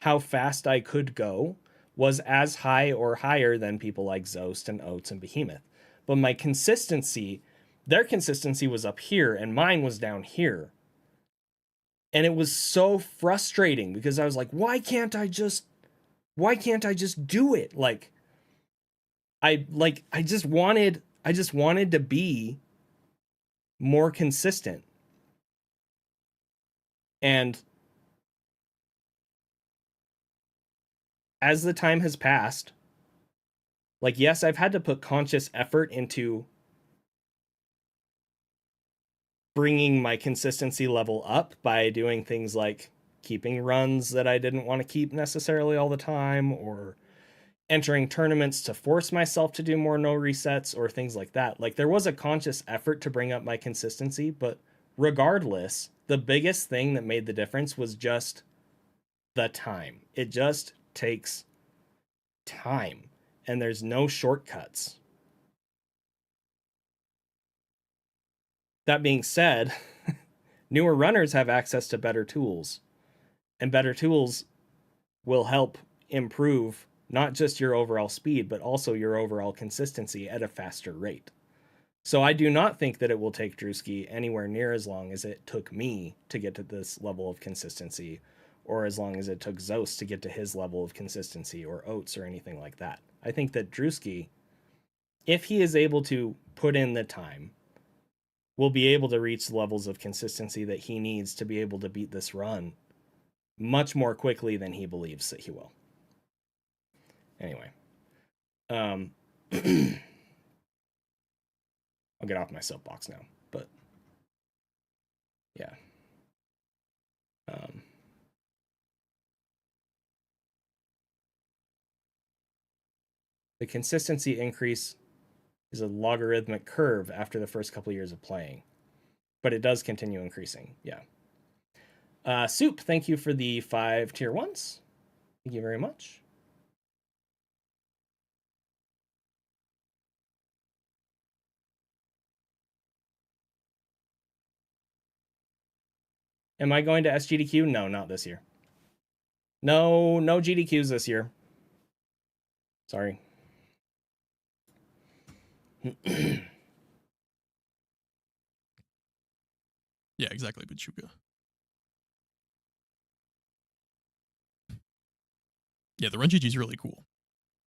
how fast I could go was as high or higher than people like Zost and Oats and Behemoth. But my consistency, their consistency was up here and mine was down here. And it was so frustrating because I was like, why can't I just do it? I just wanted to be more consistent. And as the time has passed, like, yes, I've had to put conscious effort into bringing my consistency level up by doing things like keeping runs that I didn't want to keep necessarily all the time, or entering tournaments to force myself to do more no resets or things like that. Like there was a conscious effort to bring up my consistency, but regardless, the biggest thing that made the difference was just the time. It just takes time, and there's no shortcuts. That being said, newer runners have access to better tools, and better tools will help improve not just your overall speed, but also your overall consistency at a faster rate. So I do not think that it will take Drewski anywhere near as long as it took me to get to this level of consistency, or as long as it took Zos to get to his level of consistency, or Oates, or anything like that. I think that Drewski, if he is able to put in the time, will be able to reach the levels of consistency that he needs to be able to beat this run much more quickly than he believes that he will. Anyway, I'll get off my soapbox now, but yeah. The consistency increase is a logarithmic curve after the first couple of years of playing, but it does continue increasing. Yeah. Soup, thank you for the 5 tier 1s. Thank you very much. Am I going to SGDQ? No, not this year. No GDQs this year. Sorry. Yeah, exactly, Pachuca. Yeah, the Run GG is really cool.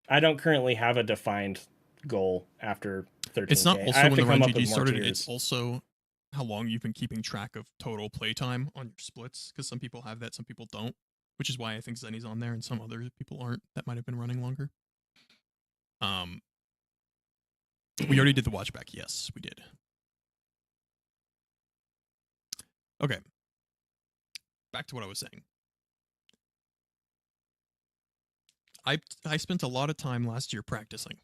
I don't currently have a defined goal after 13K. It's not also I have when to the Run come up GG with more started, tiers. it's also how long you've been keeping track of total playtime on your splits, because some people have that, some people don't, which is why I think Zenny's on there and some other people aren't that might have been running longer. We already did the watch back. Yes, we did. Okay. Back to what I was saying. I spent a lot of time last year practicing,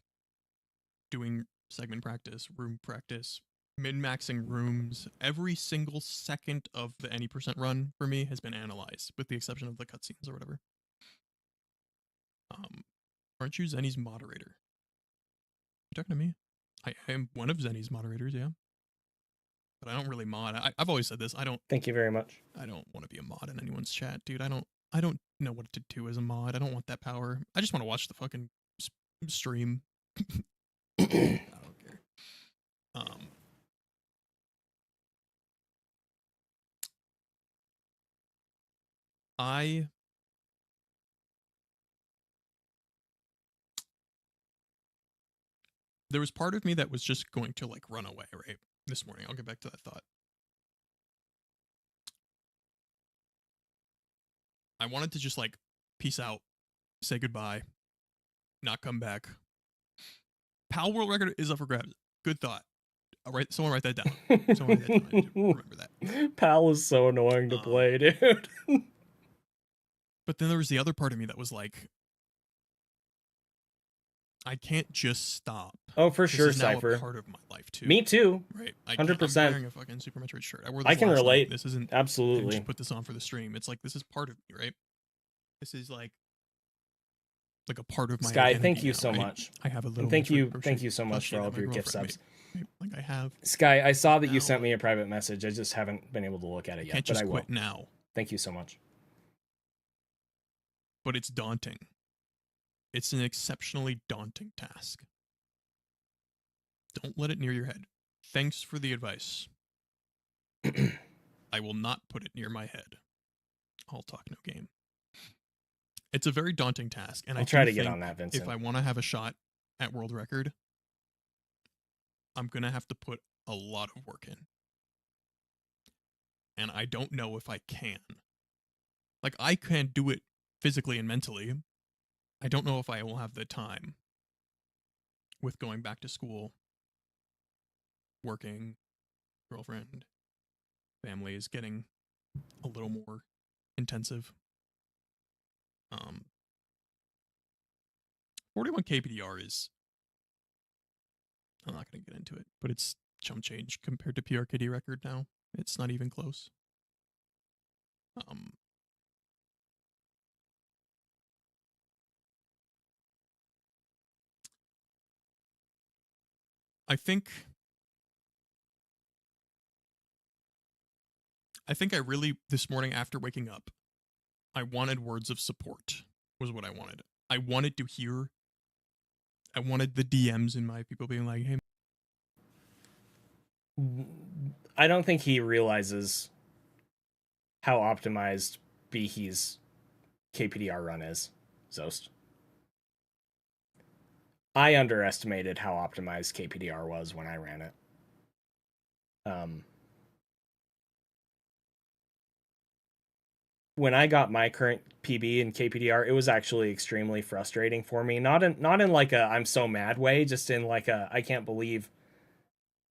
doing segment practice, room practice, min-maxing rooms. Every single second of the any percent run for me has been analyzed, with the exception of the cutscenes or whatever. Aren't you Zenny's moderator? You talking to me? I am one of Zenny's moderators, yeah. But I don't really mod. I've always said this. I don't. Thank you very much. I don't want to be a mod in anyone's chat, dude. I don't know what to do as a mod. I don't want that power. I just want to watch the fucking stream. I don't care. There was part of me that was just going to like run away, right? This morning. I'll get back to that thought. I wanted to just like peace out, say goodbye, not come back. PAL world record is up for grabs. Good thought. All right, someone write that down. Someone write that down. I need to remember that. PAL is so annoying to play, dude. But then there was the other part of me that was like, I can't just stop. Oh, for sure, This is now Cypher. a part of my life too. Me too. Right. 100%. I'm wearing a fucking Super Metroid shirt. I wore this I can last relate. night. This isn't absolutely. I just put this on for the stream. It's like this is part of me, right? This is like a part of my Sky, identity thank you now, so right? much. I have a little. And thank Metroid you so much for plushie all that of my your gift girlfriend subs. made. Like I have. Sky, I saw that you sent me a private message. I just haven't been able to look at it yet, Can't but just I will. quit now. Thank you so much. But it's daunting. It's an exceptionally daunting task. Don't let it near your head. Thanks for the advice. I will not put it near my head. I'll talk no game. It's a very daunting task, and I'll I try do to get think on that, Vincent. if I want to have a shot at world record, I'm gonna have to put a lot of work in, and I don't know if I can. Like I can do it physically and mentally. I don't know if I will have the time with going back to school, working, girlfriend, family is getting a little more intensive. 41 KPDR is, I'm not going to get into it, but it's chump change compared to PRKD record now. It's not even close. I think I really, this morning after waking up, I wanted words of support, was what I wanted. I wanted to hear, I wanted the DMs in my people being like, hey. I don't think he realizes how optimized Behe's KPDR run is, Zost. I underestimated how optimized KPDR was when I ran it. When I got my current PB in KPDR, it was actually extremely frustrating for me. Not in like a I'm so mad way, just in like a I can't believe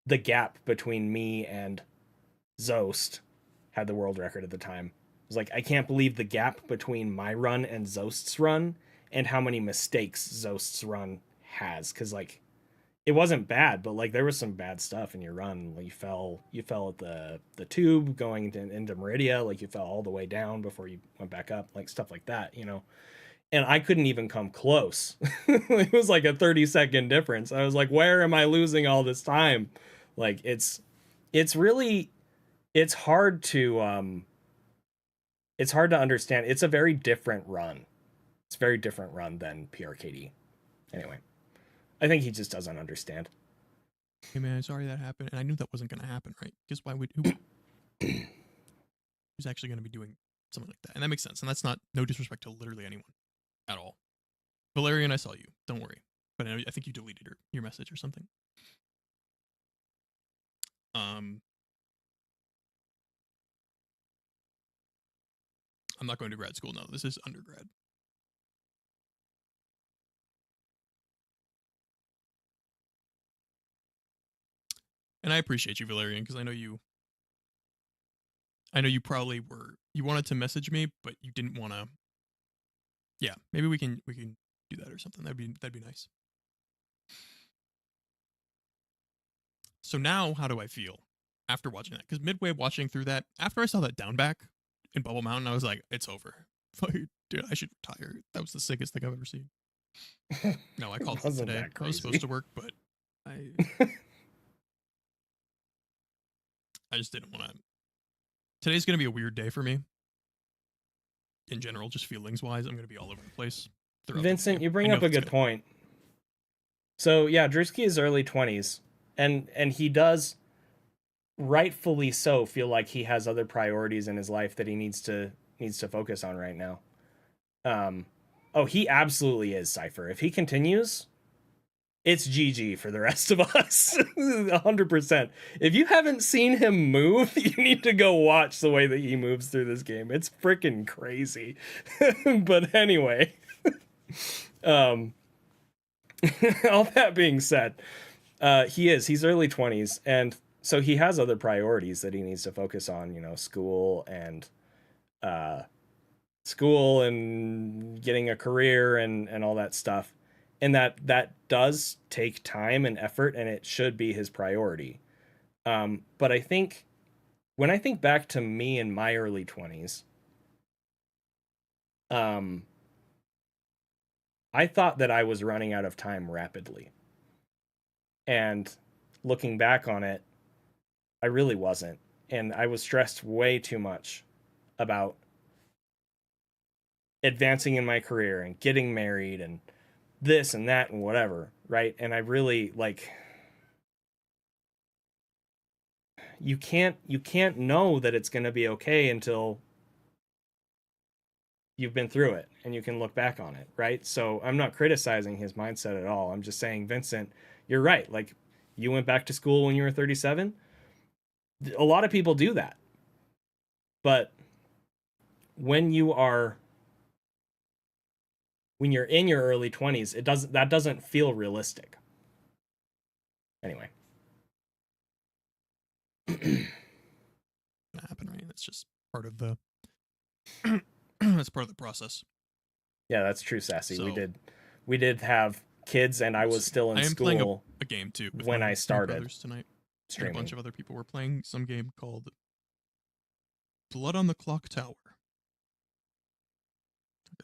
the gap between me and Zost had the world record at the time. It was like I can't believe the gap between my run and Zost's run and how many mistakes Zost's run has, because like it wasn't bad, but like there was some bad stuff in your run. Like, you fell at the tube going into Meridia, like you fell all the way down before you went back up, like stuff like that, you know. And I couldn't even come close. It was like a 30-second difference. I was like, where am I losing all this time? Like it's really, it's hard to understand. It's a very different run. It's a very different run than PRKD. Anyway, I think he just doesn't understand. Hey man, sorry that happened, and I knew that wasn't going to happen, right? Because why would who's actually going to be doing something like that? And that makes sense, and that's not, no disrespect to literally anyone at all. Valerian, I saw you. Don't worry, but I think you deleted your message or something. I'm not going to grad school. No, this is undergrad. And I appreciate you, Valerian, because I know you probably you wanted to message me, but you didn't want to. Yeah, maybe we can do that or something. That'd be nice. So now, how do I feel after watching that? Because midway watching through that, after I saw that down back in Bubble Mountain, I was like, it's over. Dude, I should retire. That was the sickest thing I've ever seen. No, I called it today. I was supposed to work, but I just didn't want to. Today's going to be a weird day for me. In general, just feelings wise, I'm going to be all over the place. Vincent, you bring up a good point. So yeah, Drewski is early 20s, and he does, rightfully so, feel like he has other priorities in his life that he needs to focus on right now. Oh, he absolutely is, Cypher. If he continues, it's GG for the rest of us. 100%. If you haven't seen him move, you need to go watch the way that he moves through this game. It's freaking crazy. But anyway, all that being said, he's early 20s, and so he has other priorities that he needs to focus on, you know, school and getting a career and all that stuff. And that does take time and effort, and it should be his priority. But I think when I think back to me in my early 20s, I thought that I was running out of time rapidly. And looking back on it, I really wasn't. And I was stressed way too much about advancing in my career and getting married and this and that and whatever, right? And I really, like, you can't know that it's going to be okay until you've been through it and you can look back on it, right? So I'm not criticizing his mindset at all. I'm just saying, Vincent, you're right. Like, you went back to school when you were 37. A lot of people do that. But when you're in your early 20s, that doesn't feel realistic. Anyway. Happen, right? That's just part of the That's part of the process. Yeah, that's true, Sassy. So- We did have kids, and I was still in I am school playing a game too with when my I started brothers tonight. And a streaming. bunch of other people were playing some game called Blood on the Clock Tower.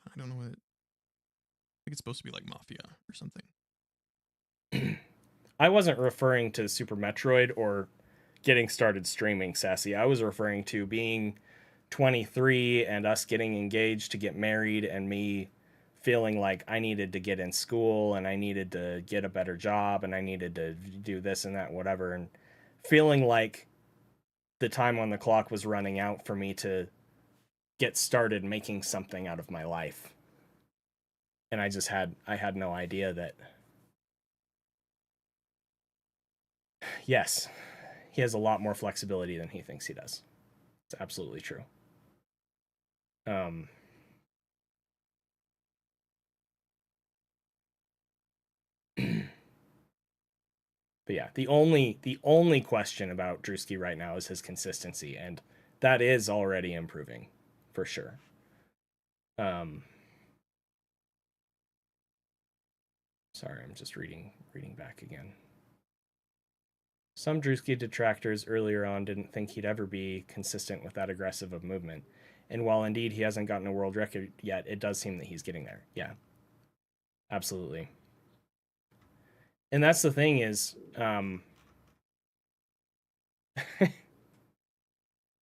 I don't know what. I think it's supposed to be like Mafia or something. I wasn't referring to Super Metroid or getting started streaming, Sassy. I was referring to being 23 and us getting engaged to get married, and me feeling like I needed to get in school and I needed to get a better job and I needed to do this and that, whatever, and feeling like the time on the clock was running out for me to get started making something out of my life. And I had no idea that, yes, he has a lot more flexibility than he thinks he does. It's absolutely true. But yeah, the only question about Drewski right now is his consistency, and that is already improving, for sure. Sorry, I'm just reading back again. Some Drewski detractors earlier on didn't think he'd ever be consistent with that aggressive of movement. And while indeed he hasn't gotten a world record yet, it does seem that he's getting there. Yeah. Absolutely. And that's the thing is,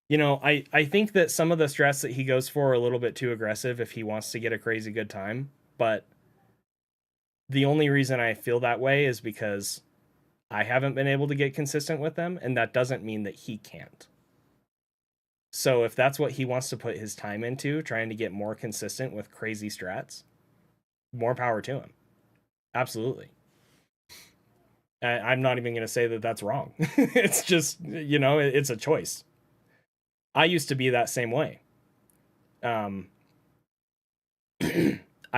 you know, I think that some of the strats that he goes for are a little bit too aggressive if he wants to get a crazy good time. But the only reason I feel that way is because I haven't been able to get consistent with them, and that doesn't mean that he can't. So if that's what he wants to put his time into, trying to get more consistent with crazy strats, more power to him. Absolutely. I'm not even going to say that that's wrong. It's just, you know, it's a choice. I used to be that same way. I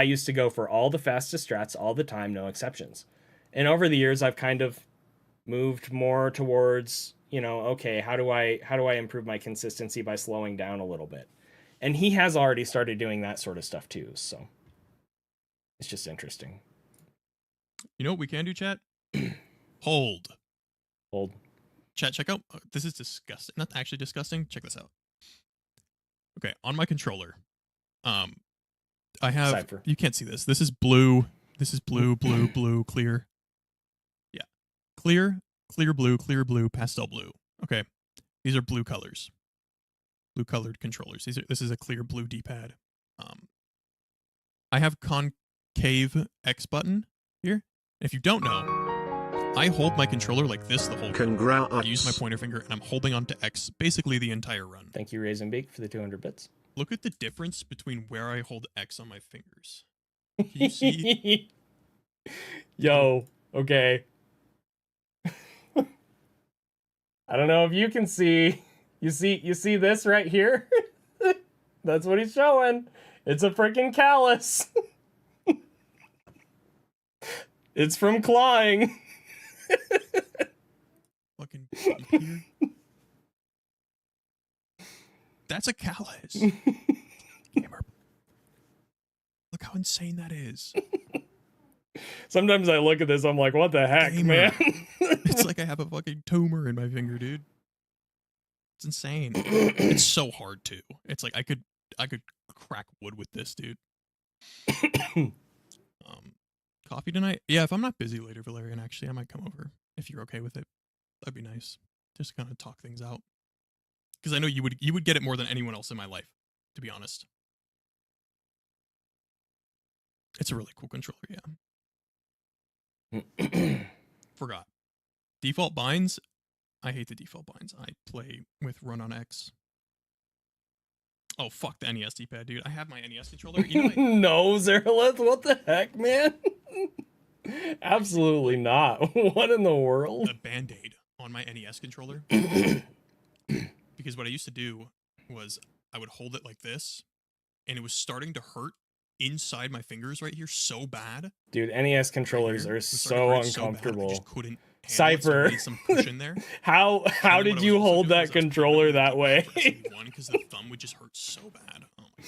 used to go for all the fastest strats all the time, no exceptions. And over the years, I've kind of moved more towards, you know, okay, how do I improve my consistency by slowing down a little bit? And he has already started doing that sort of stuff too, so it's just interesting. You know what we can do, chat? Hold. Chat, check out. This is disgusting. Not actually disgusting. Check this out. Okay, on my controller, I have. Cypher. You can't see this. This is blue. This is blue, blue, blue, clear. Yeah, clear, blue, pastel blue. Okay, these are blue colors. Blue colored controllers. This is a clear blue D-pad. I have concave X button here. If you don't know, I hold my controller like this the whole run. I use my pointer finger and I'm holding onto X basically the entire run. Thank you, Raisin Beak, for the 200 bits. Look at the difference between where I hold X on my fingers. Can you see? Yo, okay. I don't know if you can see. You see this right here? That's what he's showing. It's a freaking callus. It's from clawing. Fucking computer. That's a callus. Gamer. Look how insane that is. Sometimes I look at this, I'm like, what the heck, man? It's like I have a fucking tumor in my finger, dude. It's insane. It's so hard too. It's like I could crack wood with this, dude. Coffee tonight? Yeah, if I'm not busy later, Valerian, actually, I might come over if you're okay with it. That'd be nice. Just kind of talk things out. Because I know you would get it more than anyone else in my life, to be honest. It's a really cool controller, yeah. Forgot. Default binds? I hate the default binds. I play with Run on X. Oh, fuck the NES D-pad, dude. I have my NES controller. You know, no, Zerlith, what the heck, man? Absolutely not. What in the world? A Band-Aid on my NES controller. Because what I used to do was I would hold it like this, and it was starting to hurt inside my fingers right here so bad. Dude, NES controllers are so uncomfortable. I just couldn't Cypher, some push in there. how did you hold that controller that way? One, because the thumb would just hurt so bad. Oh my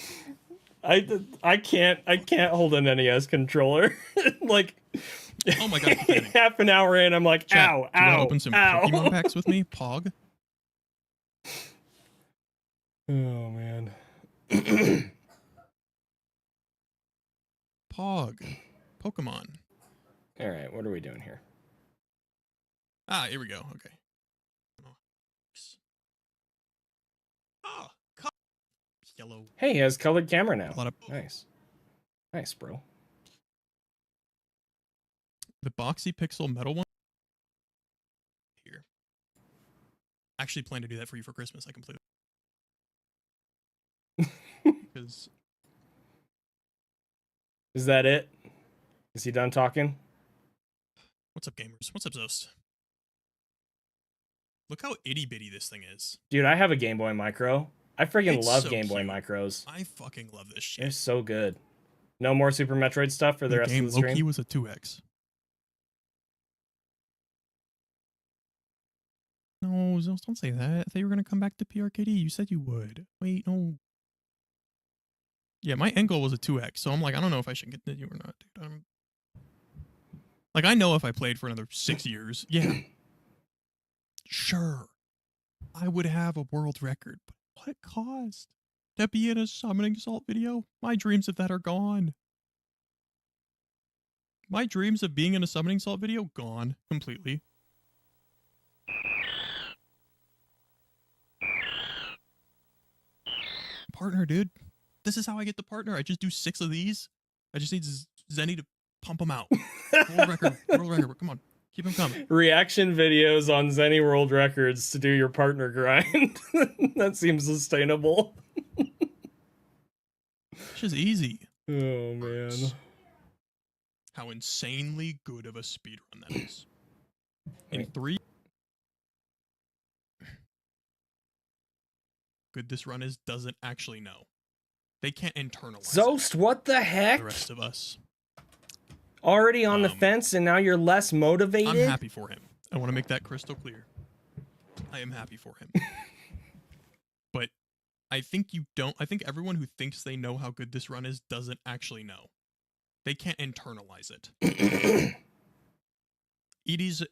I can't hold an NES controller. Like, Oh my god! half an hour in, I'm like, Chat, ow, do you want ow, to open some ow. Pokemon packs with me? Pog. Oh man. Pog. Pokemon. All right, what are we doing here? Ah, here we go. Okay. Oh, yellow. Hey, he has colored camera now. A lot of Nice. Nice, bro. the boxy pixel metal one. Here. Actually plan to do that for you for Christmas. I completely. Because. Is that it? Is he done talking? What's up, gamers? What's up, Zost? Look how itty bitty this thing is. Dude, I have a Game Boy Micro. I freaking It's love so Game Boy cute. Micros. I fucking love this shit. They're so good. No more Super Metroid stuff for the rest game of the stream? Loki was a 2x. No, Zost, don't say that. I thought you were going to come back to PRKD. You said you would. Wait, no. Yeah, my end goal was a 2x, so I'm like, I don't know if I should continue or not, dude. Like, I know if I played for another 6 years, yeah. Sure. I would have a world record, but what cost? To be in a summoning salt video? My dreams of that are gone. My dreams of being in a summoning salt video? Gone. Completely. Partner, dude. This is how I get the partner. I just do 6 of these. I just need Zenny to pump them out. World record. World record. Come on. Keep them coming. Reaction videos on Zenny World Records to do your partner grind. That seems sustainable. It's just easy. Oh, man. How insanely good of a speedrun that is. In 3... good this run is doesn't actually know. They can't internalize Zost, what the heck? the rest of us. Already on the fence and now you're less motivated? I'm happy for him. I want to make that crystal clear. I am happy for him. But I think you don't. I think everyone who thinks they know how good this run is doesn't actually know. They can't internalize it. It is...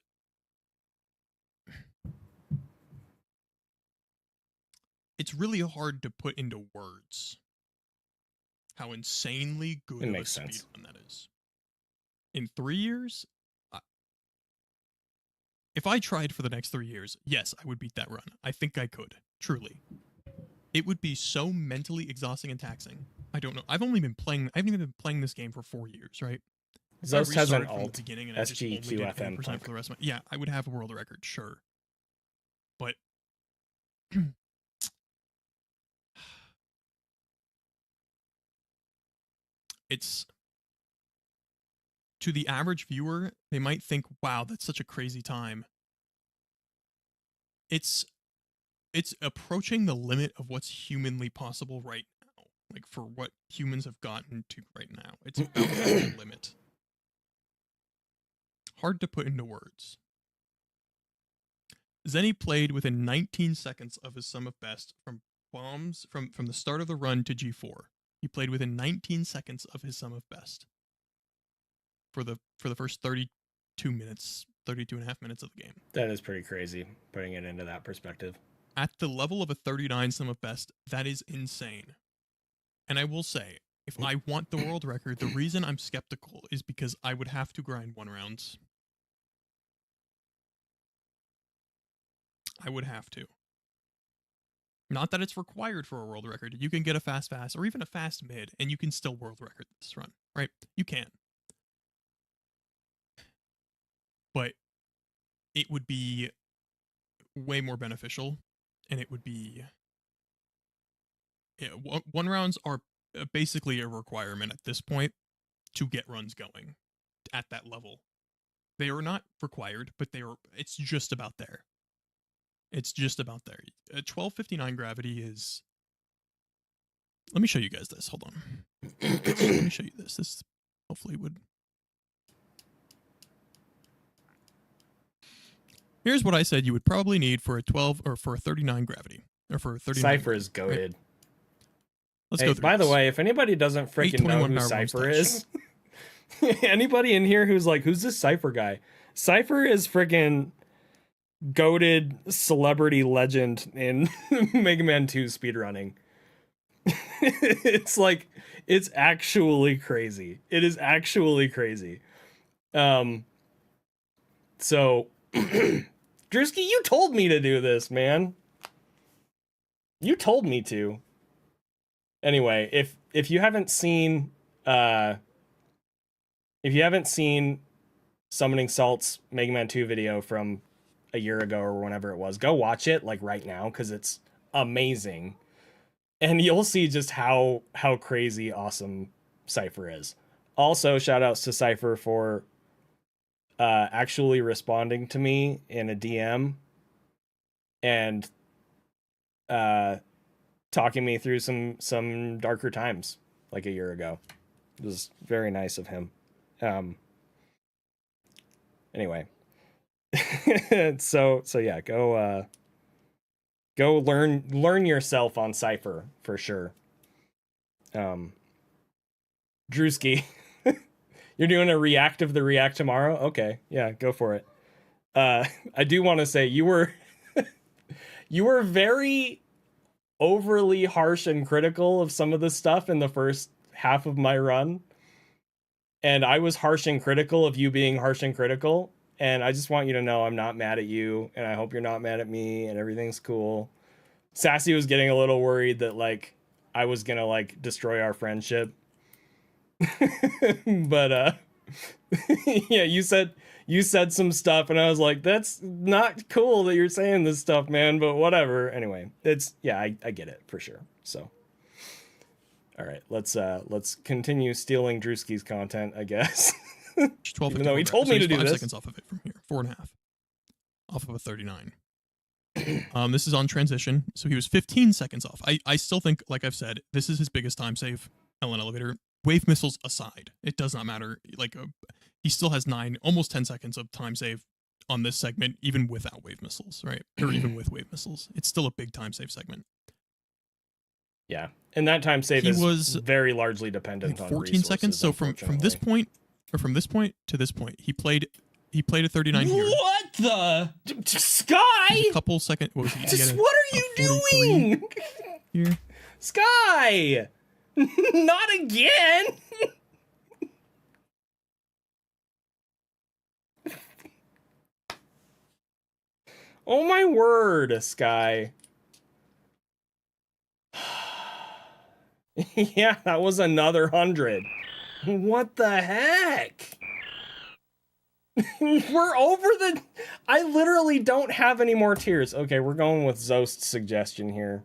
it's really hard to put into words how insanely good of a speedrun that is. In 3 years, if I tried for the next 3 years, yes, I would beat that run. I think I could, truly. It would be so mentally exhausting and taxing. I don't know. I haven't even been playing this game for 4 years, right? Zost has an alt. SGQFM. For the rest of my, yeah, I would have a world record, sure. But it's... to the average viewer, they might think, wow, that's such a crazy time. It's approaching the limit of what's humanly possible right now. Like, for what humans have gotten to right now. It's about that limit. Hard to put into words. Zenny played within 19 seconds of his sum of best from bombs from the start of the run to G4. He played within 19 seconds of his sum of best. For the first 32 minutes, 32 and a half minutes of the game. That is pretty crazy, putting it into that perspective. At the level of a 39 sum of best, that is insane. And I will say, if I want the world record, the reason I'm skeptical is because I would have to grind 1 rounds. I would have to. Not that it's required for a world record. You can get a fast, or even a fast mid, and you can still world record this run, right? You can. But it would be way more beneficial, and it would be... yeah, 1 rounds are basically a requirement at this point to get runs going at that level. They are not required, but it's just about there. It's just about there. 1259 gravity is... let me show you guys this. Hold on. Let me show you this. This hopefully would... here's what I said you would probably need for a 12 or for a 39 gravity. Or for a 39 Cypher is goated. Right? Let's Hey, go through by the this. way, if anybody doesn't freaking know 821 who power Cypher mustache. is, anybody in here who's like, who's this Cypher guy? Cypher is freaking goated celebrity legend in Mega Man 2 speedrunning. It's like, it's actually crazy. It is actually crazy. So Drewski, you told me to do this, man. You told me to. Anyway, if you haven't seen Summoning Salt's Mega Man 2 video from a year ago or whenever it was, go watch it like right now because it's amazing. And you'll see just how crazy awesome Cypher is. Also, shout outs to Cypher for actually responding to me in a DM and talking me through some darker times like a year ago. It was very nice of him. Anyway. so yeah, go learn yourself on Cypher for sure. Drewski, you're doing a react of the react tomorrow? Okay, yeah, go for it. I do want to say you were very overly harsh and critical of some of the stuff in the first half of my run. And I was harsh and critical of you being harsh and critical. And I just want you to know I'm not mad at you, and I hope you're not mad at me, and everything's cool. Sassy was getting a little worried that like I was gonna like destroy our friendship. But yeah, you said some stuff, and I was like, that's not cool that you're saying this stuff, man, but whatever. Anyway, it's yeah, I get it for sure. So all right, let's continue stealing Drewski's content, I guess. 12 Even though he told me to do 5 this. seconds off of it from here. 4.5. Off of a 39. This is on transition, so he was 15 seconds off. I still think, like I've said, this is his biggest time save. Ellen Elevator. Wave missiles aside, it does not matter. Like he still has 9, almost 10 seconds of time save on this segment, even without wave missiles, right? Or even with wave missiles. It's still a big time save segment. Yeah, and that time save is very largely dependent on 14 seconds. So from this point, or from this point to this point, he played a 39 here. What the Sky? A couple seconds. What are you doing here? Sky, not again. Oh my word, Sky. Yeah, that was another 100. What the heck? We're over the... I literally don't have any more tiers. Okay, we're going with Zost's suggestion here.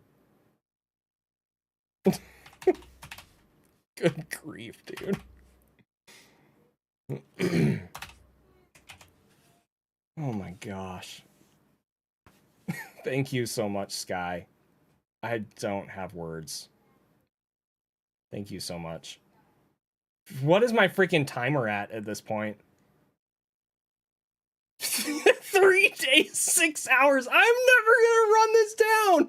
Good grief, dude. Oh my gosh. Thank you so much, Sky. I don't have words. Thank you so much. What is my freaking timer at this point? 3 days, 6 hours. I'm never gonna run this down.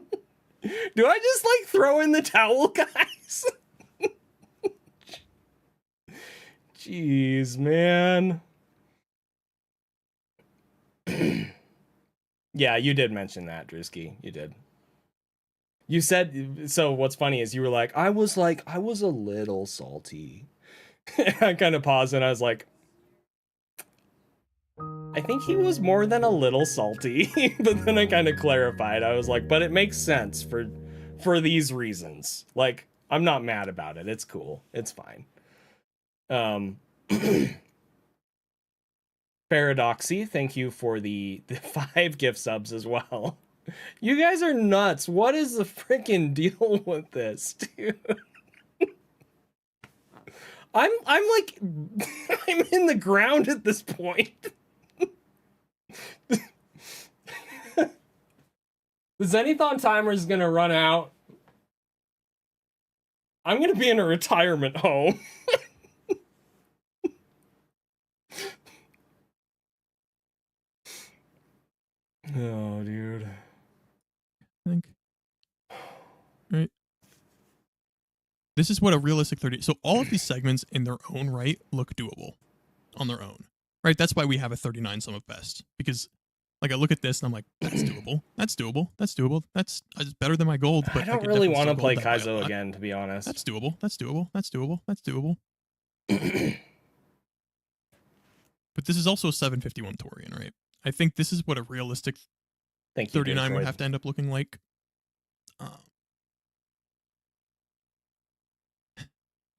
Do I just like throw in the towel, guys? Jeez, man. Yeah, you did mention that, Drewski. You did. You said, so what's funny is you were like, I was a little salty. I kind of paused and I was like, I think he was more than a little salty. But then I kind of clarified. I was like, but it makes sense for these reasons. Like, I'm not mad about it. It's cool. It's fine. Paradoxy, thank you for the 5 gift subs as well. You guys are nuts. What is the freaking deal with this, dude? I'm like I'm in the ground at this point. The Zenithon timer is gonna run out. I'm gonna be in a retirement home. Oh, dude. I think. Right. This is what a realistic 30. So all of these segments in their own right look doable on their own, right? That's why we have a 39 sum of best, because like I look at this and I'm like, that's doable. That's doable. That's doable. That's better than my gold. But I don't could really definitely want to still play gold that by a Kaizo lot. again, to be honest. That's doable. That's doable. That's doable. That's doable. But this is also a 751 Torian, right? I think this is what a realistic 39 would have to end up looking like.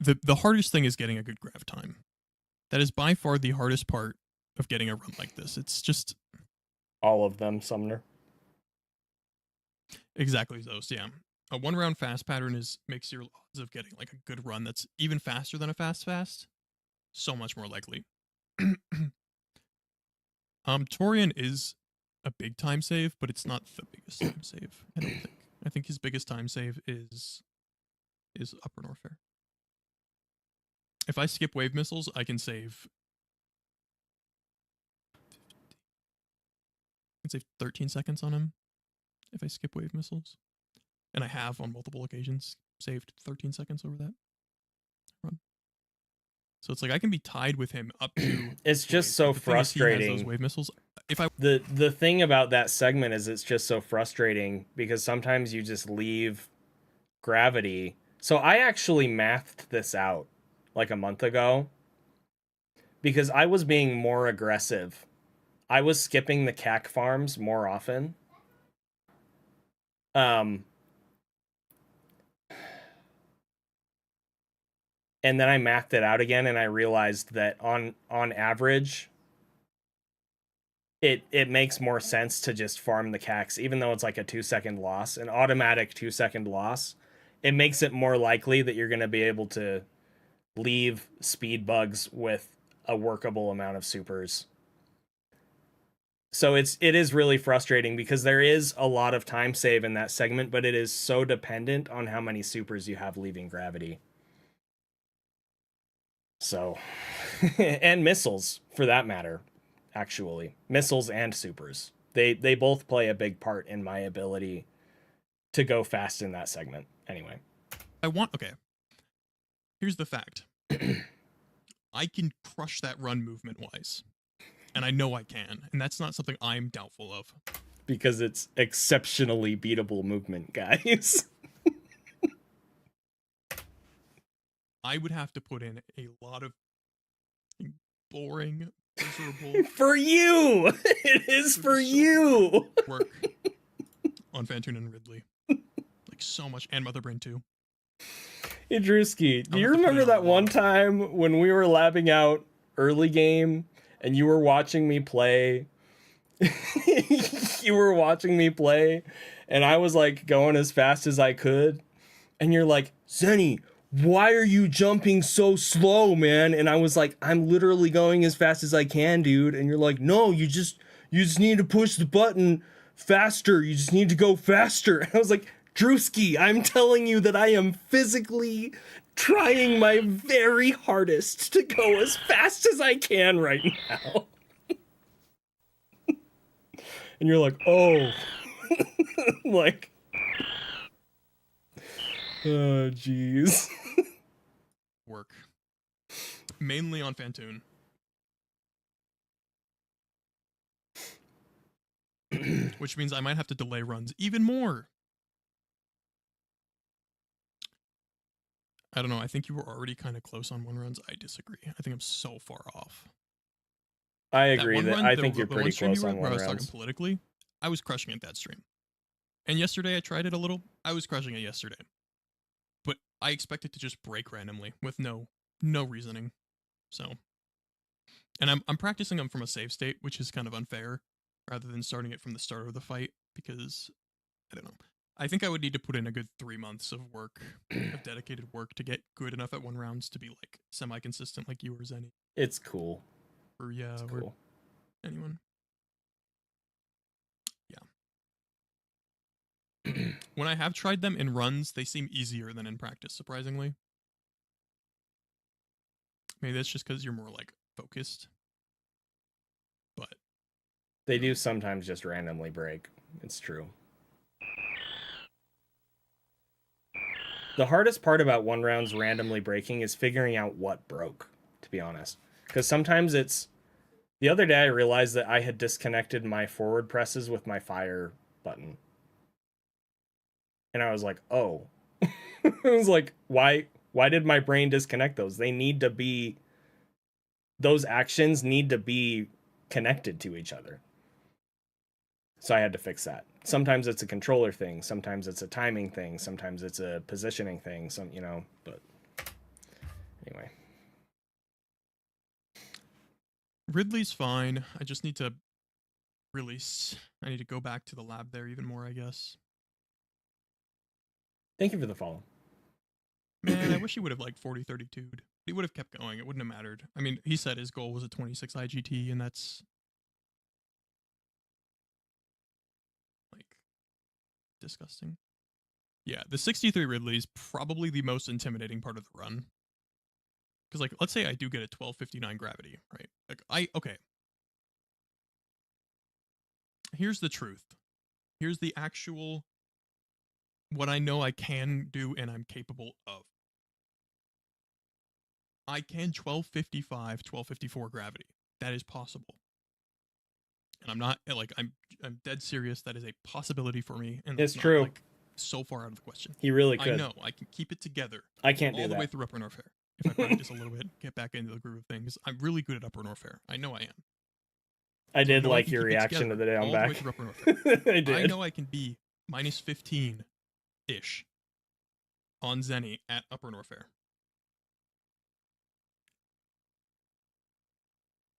The hardest thing is getting a good grav time. That is by far the hardest part of getting a run like this. It's just all of them, Sumner. Exactly those, yeah. A 1 round fast pattern makes your odds of getting like a good run that's even faster than a fast so much more likely. Torian is a big time save, but it's not the biggest time save, I don't think. I think his biggest time save is Upper North Fair. If I skip wave missiles, I can save 13 seconds on him if I skip wave missiles. And I have on multiple occasions saved 13 seconds over that run. So it's like I can be tied with him up to. It's just so frustrating. Those wave missiles. The thing about that segment is it's just so frustrating because sometimes you just leave gravity. So I actually mathed this out like a month ago because I was being more aggressive. I was skipping the CAC farms more often. And then I mathed it out again, and I realized that on average, it makes more sense to just farm the CACs, even though it's like a 2-second loss, an automatic 2-second loss. It makes it more likely that you're going to be able to leave speed bugs with a workable amount of supers. So it is really frustrating because there is a lot of time save in that segment, but it is so dependent on how many supers you have leaving gravity. So, and missiles, for that matter, actually. Missiles and supers. They both play a big part in my ability to go fast in that segment. Anyway. Okay. Here's the fact. I can crush that run movement-wise. And I know I can. And that's not something I'm doubtful of. Because it's exceptionally beatable movement, guys. I would have to put in a lot of boring, miserable... For you! It is for you! ...work on Fantoon and Ridley. Like, so much. And Motherbrain, too. Hey, Drewski, do you remember that one time when we were labbing out early game and you were watching me play? You were watching me play and I was like going as fast as I could. And you're like, Zenny, why are you jumping so slow, man? And I was like, I'm literally going as fast as I can, dude. And you're like, no, you just need to push the button faster. You just need to go faster. And I was like, Drewski, I'm telling you that I am physically trying my very hardest to go as fast as I can right now. And you're like, oh. Like, oh, jeez. Work. Mainly on Fantoon. Which means I might have to delay runs even more. I don't know. I think you were already kind of close on 1 runs. I disagree. I think I'm so far off. I agree I think you're pretty close on 1 I was runs. talking politically. I was crushing it that stream. And yesterday I tried it a little. I was crushing it yesterday. But I expect it to just break randomly with no reasoning. So, and I'm practicing them from a save state, which is kind of unfair, rather than starting it from the start of the fight, because I don't know. I think I would need to put in a good 3 months of work, of dedicated work, to get good enough at 1 rounds to be like semi-consistent, like you or Zenny. It's cool. Or yeah, it's cool. Anyone. Yeah. When I have tried them in runs, they seem easier than in practice, surprisingly. Maybe that's just because you're more like focused. But they do sometimes just randomly break. It's true. The hardest part about one rounds randomly breaking is figuring out what broke, to be honest. Because sometimes it's... The other day I realized that I had disconnected my forward presses with my fire button. And I was like, oh. I was like, why did my brain disconnect those? They need to be... Those actions need to be connected to each other. So I had to fix that. Sometimes it's a controller thing, sometimes it's a timing thing, sometimes it's a positioning thing, but anyway. Ridley's fine. I just need to release. I need to go back to the lab there even more, I guess. Thank you for the follow. Man, I wish he would have like 40-32'd. He would have kept going. It wouldn't have mattered. I mean, he said his goal was a 26 IGT, and that's like disgusting. Yeah, the 63 Ridley is probably the most intimidating part of the run. Because, like, let's say I do get a 1259 gravity, right? Like, okay. Here's the truth. Here's the actual, what I know I can do and I'm capable of. I can 1255, 1254 gravity. That is possible. And I'm not, like, I'm dead serious. That is a possibility for me. And it's not, true. Like, so far out of the question. He really could. I know. I can keep it together. I can't do all that. the way through Upper North Fair. If I practice a little bit, get back into the groove of things. I'm really good at Upper North Fair. I know I am. I did know like can your keep it reaction to together the day I'm all the way back. through Upper North Fair. I did. I know I can be minus 15-ish on Zenny at Upper North Fair.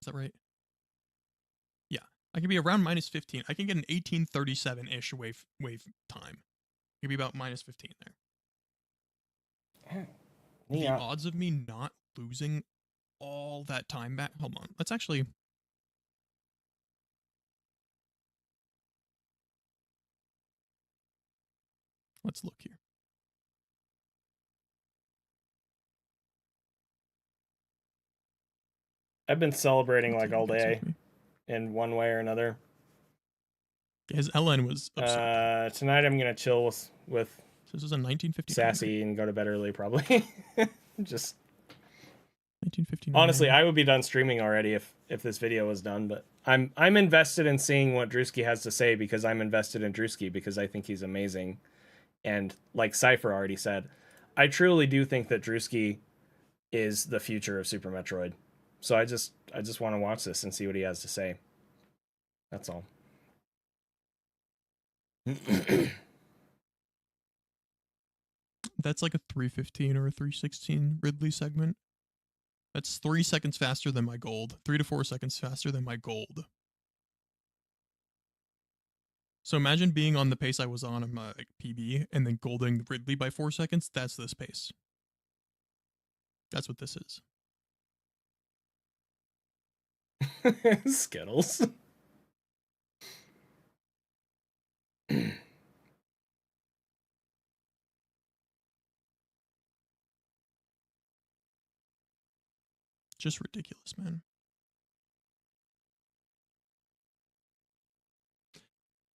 Is that right? Yeah. I can be around minus 15. I can get an 1837-ish wave time. It could be about minus 15 there. Yeah. The odds of me not losing all that time back. Hold on. Let's actually. Let's look here. I've been celebrating like all day in one way or another. His LN was absurd. Tonight I'm gonna chill with So this is a 1959. Sassy and go to bed early probably. Just 1959. Honestly, I would be done streaming already if this video was done, but I'm invested in seeing what Drewski has to say because I'm invested in Drewski because I think he's amazing. And like Cypher already said, I truly do think that Drewski is the future of Super Metroid. So I just want to watch this and see what he has to say. That's all. That's like a 315 or a 316 Ridley segment. That's 3 seconds faster than my gold. 3 to 4 seconds faster than my gold. So imagine being on the pace I was on my PB and then golding Ridley by 4 seconds. That's this pace. That's what this is. Skittles. Just ridiculous, man.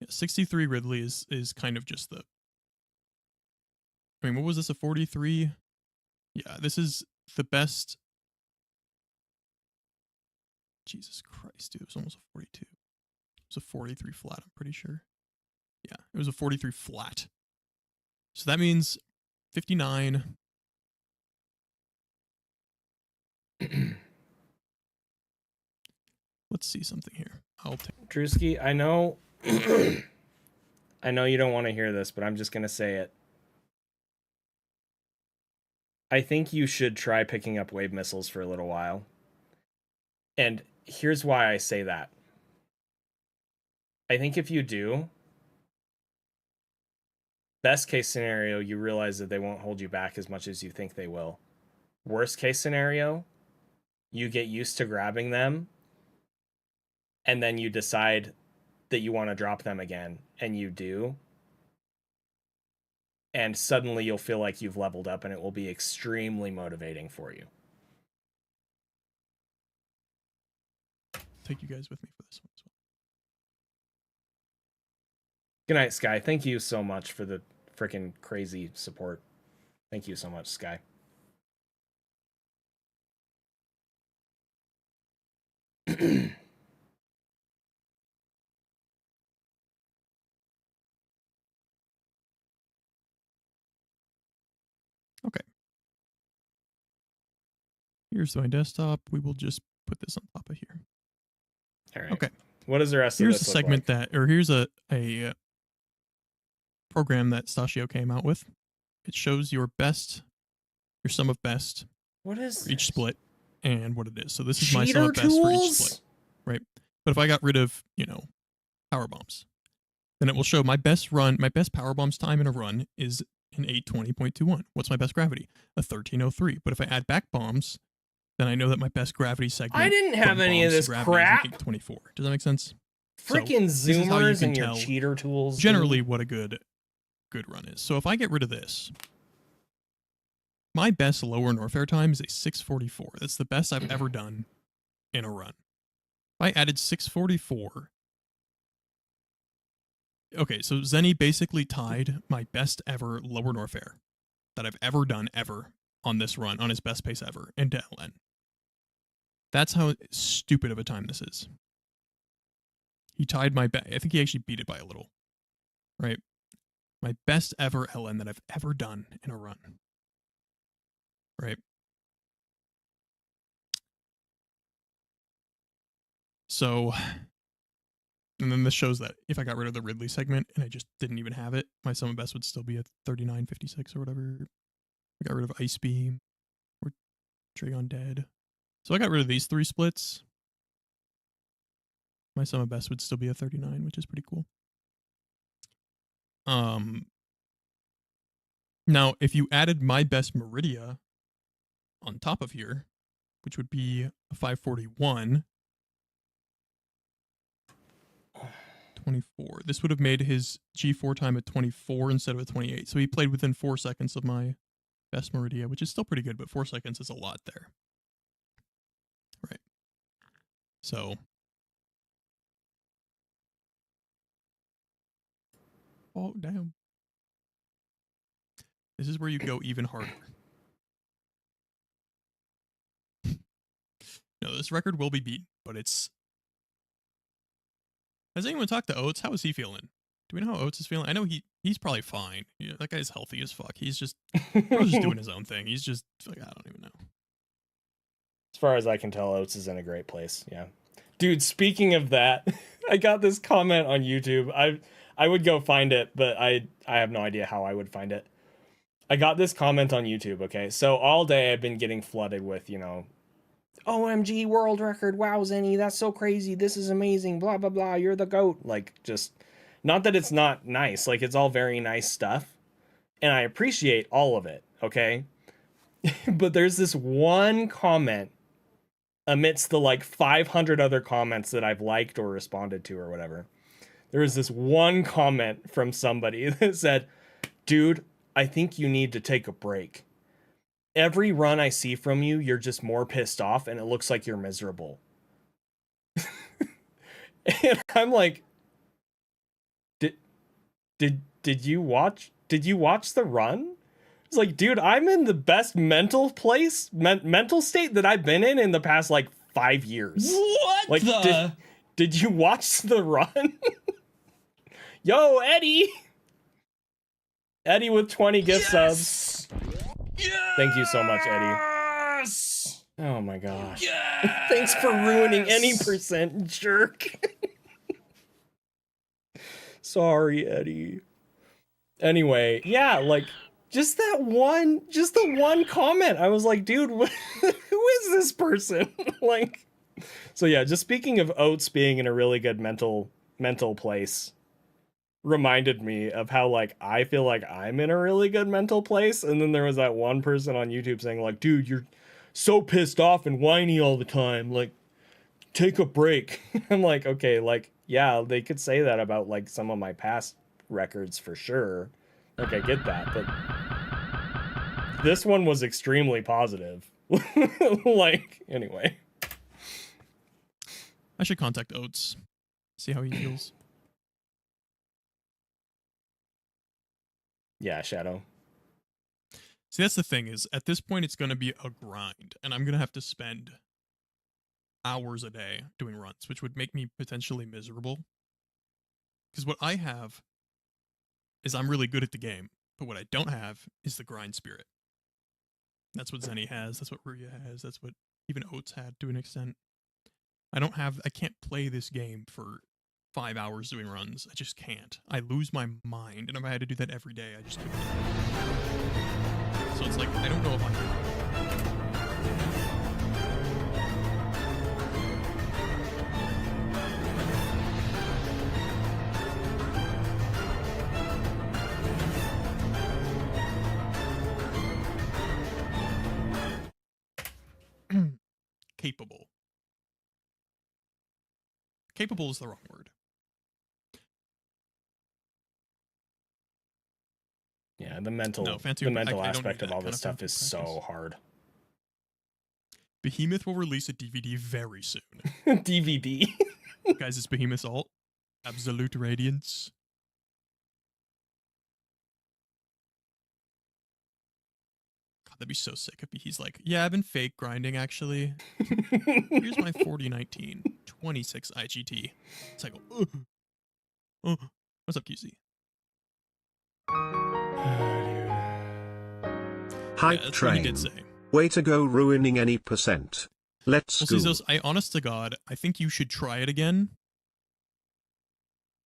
Yeah, 63 Ridley is kind of just the... I mean, what was this, a 43? Yeah, this is the best... Jesus Christ, dude, it was almost a 42. It was a 43 flat, I'm pretty sure. Yeah, it was a 43 flat. So that means 59... Let's see something here. I'll take Drewski, I know I know you don't want to hear this, but I'm just going to say it. I think you should try picking up wave missiles for a little while. And here's why I say that. I think if you do, best case scenario, you realize that they won't hold you back as much as you think they will. Worst case scenario, you get used to grabbing them, and then you decide that you want to drop them again, and you do. And suddenly you'll feel like you've leveled up, and it will be extremely motivating for you. you guys with me for this one as well. Good night, Sky. Thank you so much for the freaking crazy support. Thank you so much, Sky. Okay. Here's my desktop. We will just put this on top of here. All right. Okay. What does the rest Here's of a this segment look like? that, or here's a program that Stashio came out with. It shows your sum of best What is for each split and what it is. So this is Cheater my sum of best for each tools? split, right? But if I got rid of, power bombs, then it will show my best power bombs time in a run is an 820.21. What's my best gravity? A 1303. But if I add back bombs, then I know that my best gravity segment. I didn't have from any of bombs to this gravity is an crap. 824. Does that make sense? Freaking this is how you zoomers can and your tell cheater tools. generally dude. what a good run is. So if I get rid of this, my best lower Norfair time is a 644. That's the best I've ever done in a run. If I added 644. Okay, so Zenny basically tied my best ever lower Norfair that I've ever done ever on this run, on his best pace ever, into LN. That's how stupid of a time this is. He tied my best. I think he actually beat it by a little. Right? My best ever LN that I've ever done in a run. Right? So, and then this shows that if I got rid of the Ridley segment and I just didn't even have it, my sum of best would still be a 3956 or whatever. I got rid of Ice Beam or Dragon Dead. So I got rid of these 3 splits. My sum of best would still be a 39, which is pretty cool. Now, if you added my best Meridia on top of here, which would be a 541, 24. This would have made his G4 time at 24 instead of a 28. So he played within 4 seconds of my best Meridia, which is still pretty good, but 4 seconds is a lot there. Right. So. Oh, damn. This is where you go even harder. No, this record will be beaten, but it's... Has anyone talked to Oates? How is he feeling? Do we know how Oates is feeling? I know he's probably fine. Yeah, that guy's healthy as fuck. He's just... Bro's just doing his own thing. He's just... Like, I don't even know. As far as I can tell, Oates is in a great place. Yeah. Dude, speaking of that, I got this comment on YouTube. I would go find it, but I have no idea how I would find it. I got this comment on YouTube, okay? So all day I've been getting flooded with, OMG world record, wow, Zenny, that's so crazy, this is amazing, blah, blah, blah, you're the GOAT. Like, just, not that it's not nice, like, it's all very nice stuff. And I appreciate all of it, okay? But there's this one comment amidst the, 500 other comments that I've liked or responded to or whatever. There was this one comment from somebody that said, dude, I think you need to take a break. Every run I see from you, you're just more pissed off and it looks like you're miserable. And I'm like, did you watch the run? It's like, dude, I'm in the best mental state that I've been in the past 5 years. What did you watch the run? Yo, Eddie with 20 gift subs. Thank you so much, Eddie. Oh my gosh. Thanks for ruining any percent, jerk. Sorry, Eddie. Anyway, yeah, just the one comment. I was like, dude, who is this person? So yeah, just speaking of Oates being in a really good mental place, reminded me of how I feel like I'm in a really good mental place, and then there was that one person on YouTube saying dude, you're so pissed off and whiny all the time, take a break. I'm like, okay, yeah, they could say that about some of my past records for sure, I get that, but this one was extremely positive. Anyway, I should contact Oates, see how he feels. Yeah, Shadow. See, that's the thing is, at this point, it's going to be a grind, and I'm going to have to spend hours a day doing runs, which would make me potentially miserable. Because what I have is I'm really good at the game, but what I don't have is the grind spirit. That's what Zenny has, that's what Ruya has, that's what even Oates had to an extent. I can't play this game for 5 hours doing runs. I just can't. I lose my mind, and if I had to do that every day, I just couldn't do it. So it's like, I don't know if I can. Capable. Capable is the wrong word. Yeah, the mental Fantu, aspect of all this stuff is so hard. Behemoth will release a DVD very soon. DVD? Guys, it's Behemoth's alt. Absolute Radiance. God, that'd be so sick if he's like, yeah, I've been fake grinding actually. Here's my 4019, 26 IGT. It's like, oh, what's up, QC? Hype that's train. what he did say. Way to go ruining any percent. Let's go. Well, see, honest to God, I think you should try it again.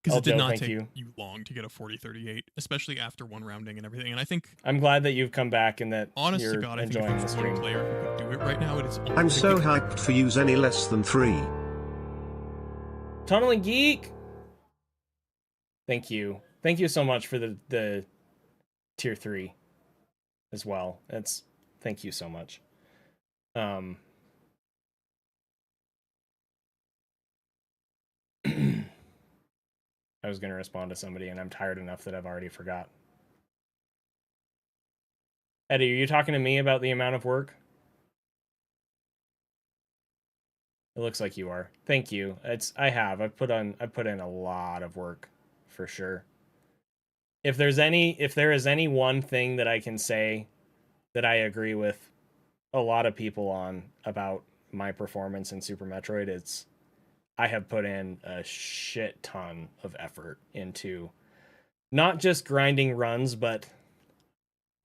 Because it did not take you long to get a 4038, especially after one rounding and everything. And I think I'm glad that you've come back and that honest you're to God, I think enjoying if the there's stream. one player who could do it right now, it's I'm so hyped for you, any less than 3. Tunneling Geek! Thank you. Thank you so much for the tier 3 as well. Thank you so much. I was going to respond to somebody and I'm tired enough that I've already forgot. Eddie, are you talking to me about the amount of work? It looks like you are. Thank you. I've put in a lot of work for sure. If there is any one thing that I can say that I agree with a lot of people on about my performance in Super Metroid, it's I have put in a shit ton of effort into not just grinding runs, but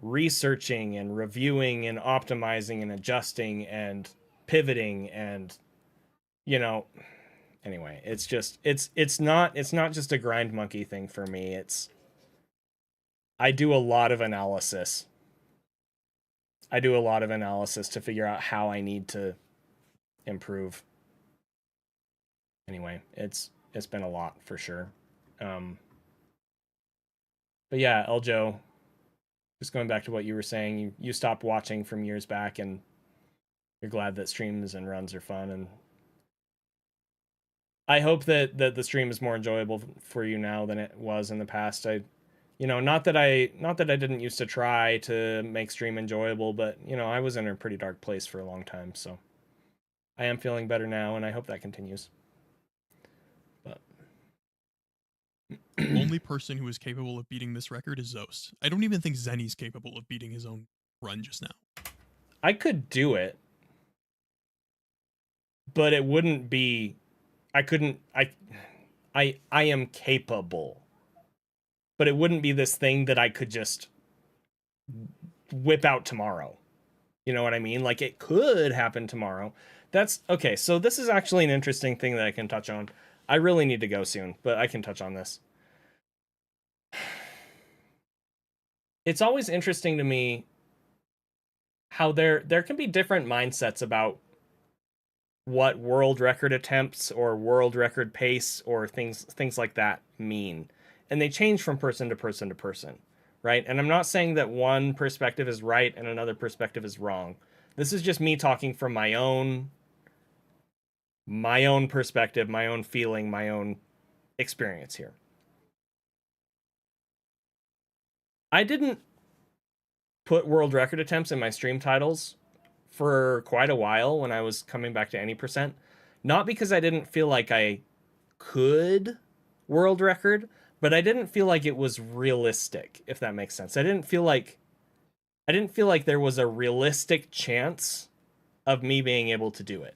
researching and reviewing and optimizing and adjusting and pivoting and anyway, it's not just a grind monkey thing for me. I do a lot of analysis. I do a lot of analysis to figure out how I need to improve. Anyway, it's been a lot for sure. But yeah, Eljo, just going back to what you were saying, you stopped watching from years back and you're glad that streams and runs are fun, and I hope that the stream is more enjoyable for you now than it was in the past. Not that I didn't used to try to make stream enjoyable, but I was in a pretty dark place for a long time, so I am feeling better now and I hope that continues. But the only person who is capable of beating this record is Zost. I don't even think Zenny's capable of beating his own run just now. I could do it, but it wouldn't be. I am capable, but it wouldn't be this thing that I could just whip out tomorrow. You know what I mean? Like, it could happen tomorrow. That's okay. So this is actually an interesting thing that I can touch on. I really need to go soon, but I can touch on this. It's always interesting to me how there can be different mindsets about what world record attempts or world record pace or things like that mean. And they change from person to person to person, right? And I'm not saying that one perspective is right and another perspective is wrong. This is just me talking from my own perspective, my own feeling, my own experience here. I didn't put world record attempts in my stream titles for quite a while when I was coming back to any percent. Not because I didn't feel like I could world record, but I didn't feel like it was realistic, if that makes sense. I didn't feel like I didn't feel like there was a realistic chance of me being able to do it.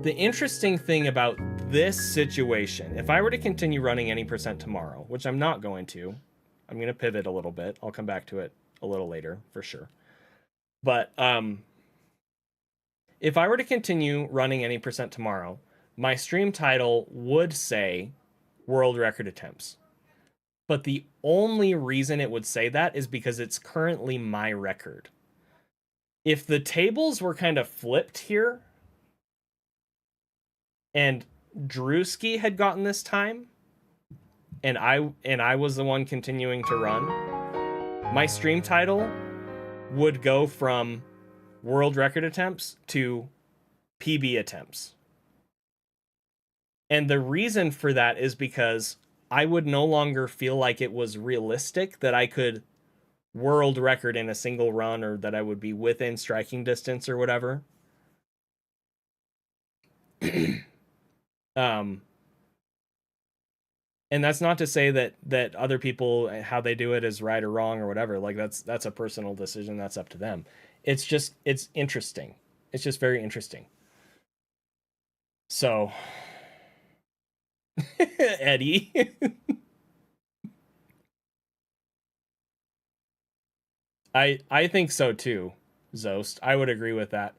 The interesting thing about this situation, if I were to continue running any percent tomorrow, which I'm not going to, I'm going to pivot a little bit. I'll come back to it a little later for sure. But if I were to continue running any percent tomorrow, my stream title would say world record attempts. But the only reason it would say that is because it's currently my record. If the tables were kind of flipped here, and Drewski had gotten this time, and I was the one continuing to run, my stream title would go from world record attempts to PB attempts. And the reason for that is because I would no longer feel like it was realistic that I could world record in a single run, or that I would be within striking distance or whatever. And that's not to say that other people, how they do it is right or wrong or whatever. Like that's a personal decision. That's up to them. It's interesting. It's just very interesting. So, Eddie. I think so too, Zost. I would agree with that.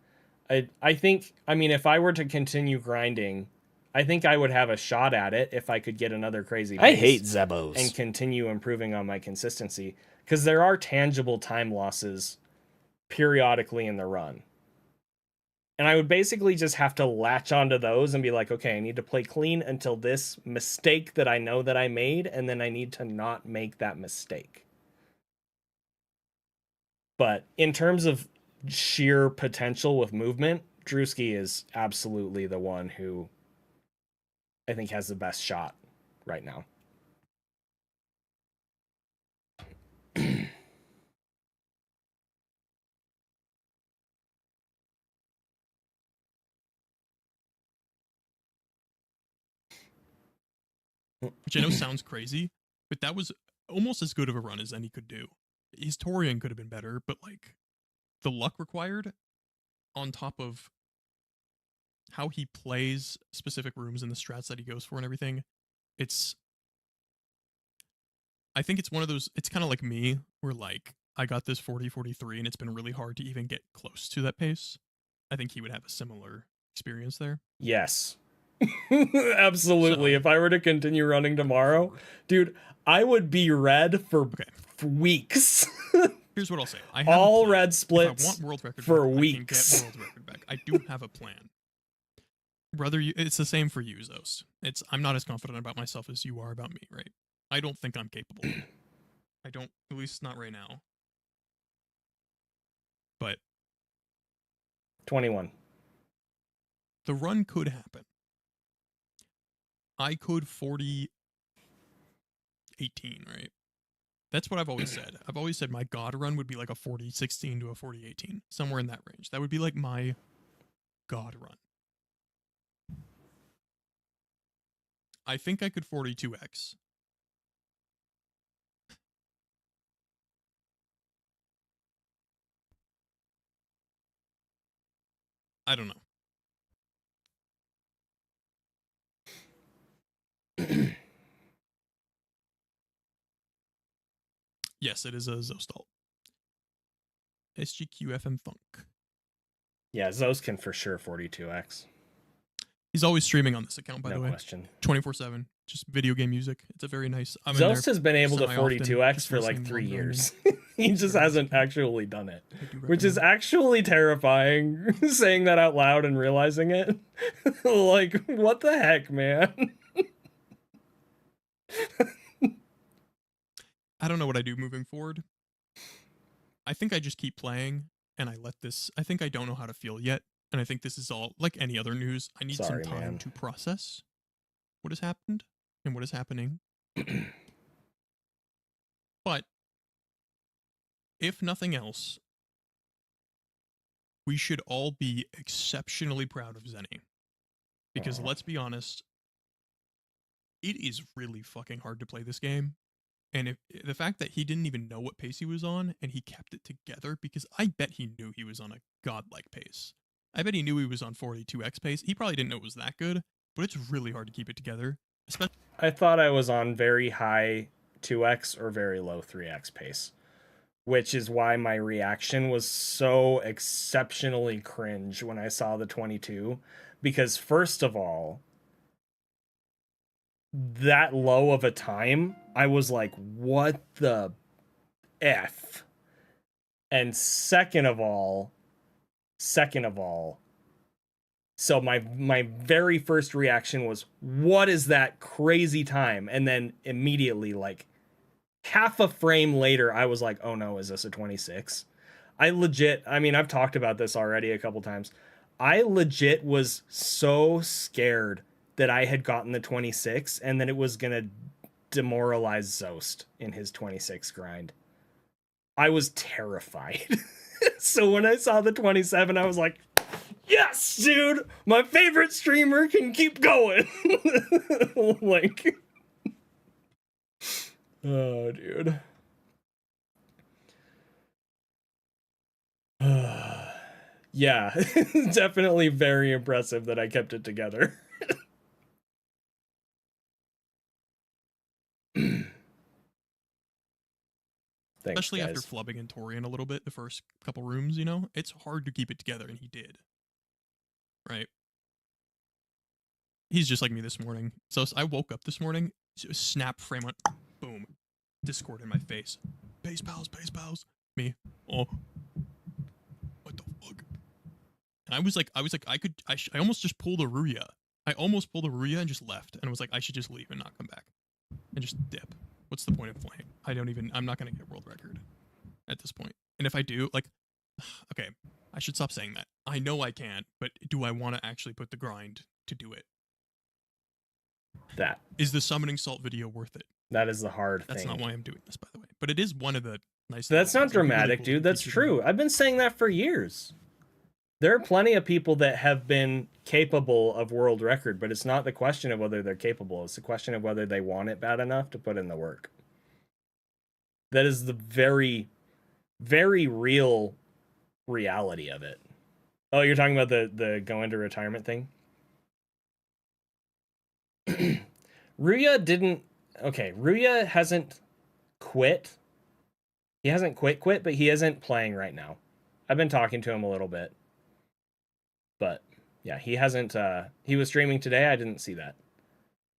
I think, I mean, if I were to continue grinding, I think I would have a shot at it if I could get another crazy I pace hate Zebos. and continue improving on my consistency, because there are tangible time losses periodically in the run. And I would basically just have to latch onto those and be like, okay, I need to play clean until this mistake that I know that I made, and then I need to not make that mistake. But in terms of sheer potential with movement, Drewski is absolutely the one who I think has the best shot right now. Which I know sounds crazy, but that was almost as good of a run as any could do. His Torian could have been better, but like the luck required on top of how he plays specific rooms and the strats that he goes for and everything, I think it's one of those, it's kind of like me, where like I got this 40-43 and it's been really hard to even get close to that pace. I think he would have a similar experience there. Yes. Absolutely. So, if I were to continue running tomorrow, dude, I would be red for weeks. Here's what I'll say. I have all red splits. If I want world record for back, weeks. I can get world record back. I do have a plan. Brother, it's the same for you, Zost. I'm not as confident about myself as you are about me, right? I don't think I'm capable. I don't, at least not right now. But 21. The run could happen. I could 40-18, right? That's what I've always said. I've always said my God run would be like a 40-16 to a 40-18, somewhere in that range. That would be like my God run. I think I could 42x. I don't know. Yes, it is a Zostal. SGQFM Funk. Yeah, Zos can for sure 42x. He's always streaming on this account, by the way. No question. 24/7. Just video game music. It's a very nice. Zos has been able to 42x for like 3 years. He just hasn't actually done it, which is actually terrifying. Saying that out loud and realizing it. Like, what the heck, man? I don't know what I do moving forward. I think I just keep playing and I let this. I think I don't know how to feel yet. And I think this is all like any other news. I need some time to process what has happened and what is happening. But if nothing else, we should all be exceptionally proud of Zenny. Because let's be honest, it is really fucking hard to play this game. And if the fact that he didn't even know what pace he was on and he kept it together, because I bet he knew he was on a godlike pace. I bet he knew he was on 42x pace. He probably didn't know it was that good, but it's really hard to keep it together. Especially I thought I was on very high 2x or very low 3x pace, which is why my reaction was so exceptionally cringe when I saw the 22. Because first of all, that low of a time, I was like, what the F? And second of all, so my very first reaction was, what is that crazy time? And then immediately, like half a frame later, I was like, oh no, is this a 26? I mean, I've talked about this already a couple times. I legit was so scared that I had gotten the 26 and that it was going to demoralize Zost in his 26 grind. I was terrified. So when I saw the 27, I was like, yes, dude, my favorite streamer can keep going. Like, oh, dude. Yeah, definitely very impressive that I kept it together. Thanks, especially guys. after flubbing in Torian a little bit the first couple rooms, you know? It's hard to keep it together, and he did. Right? He's just like me this morning. So I woke up this morning, snap frame on, boom, Discord in my face. Base pals. Me. Oh. What the fuck? And I was like, I almost just pulled a Ruya. I almost pulled a Ruya and just left. And I was like, I should just leave and not come back. And just dip. What's the point of playing? I'm not going to get a world record at this point. And if I do, like, okay, I should stop saying that. I know I can't, but do I want to actually put the grind to do it? That. Is the summoning salt video worth it? That is the hard That's thing. not why I'm doing this, by the way. But it is one of the nice That's not things. It'd be really dramatic, cool dude. to That's keep it true. I've been saying that for years. There are plenty of people that have been capable of world record, but it's not the question of whether they're capable. It's the question of whether they want it bad enough to put in the work. That is the very, very real reality of it. Oh, you're talking about the go into retirement thing? Ruya didn't... Okay, Ruya hasn't quit. He hasn't quit, but he isn't playing right now. I've been talking to him a little bit. But, yeah, he hasn't... he was streaming today. I didn't see that.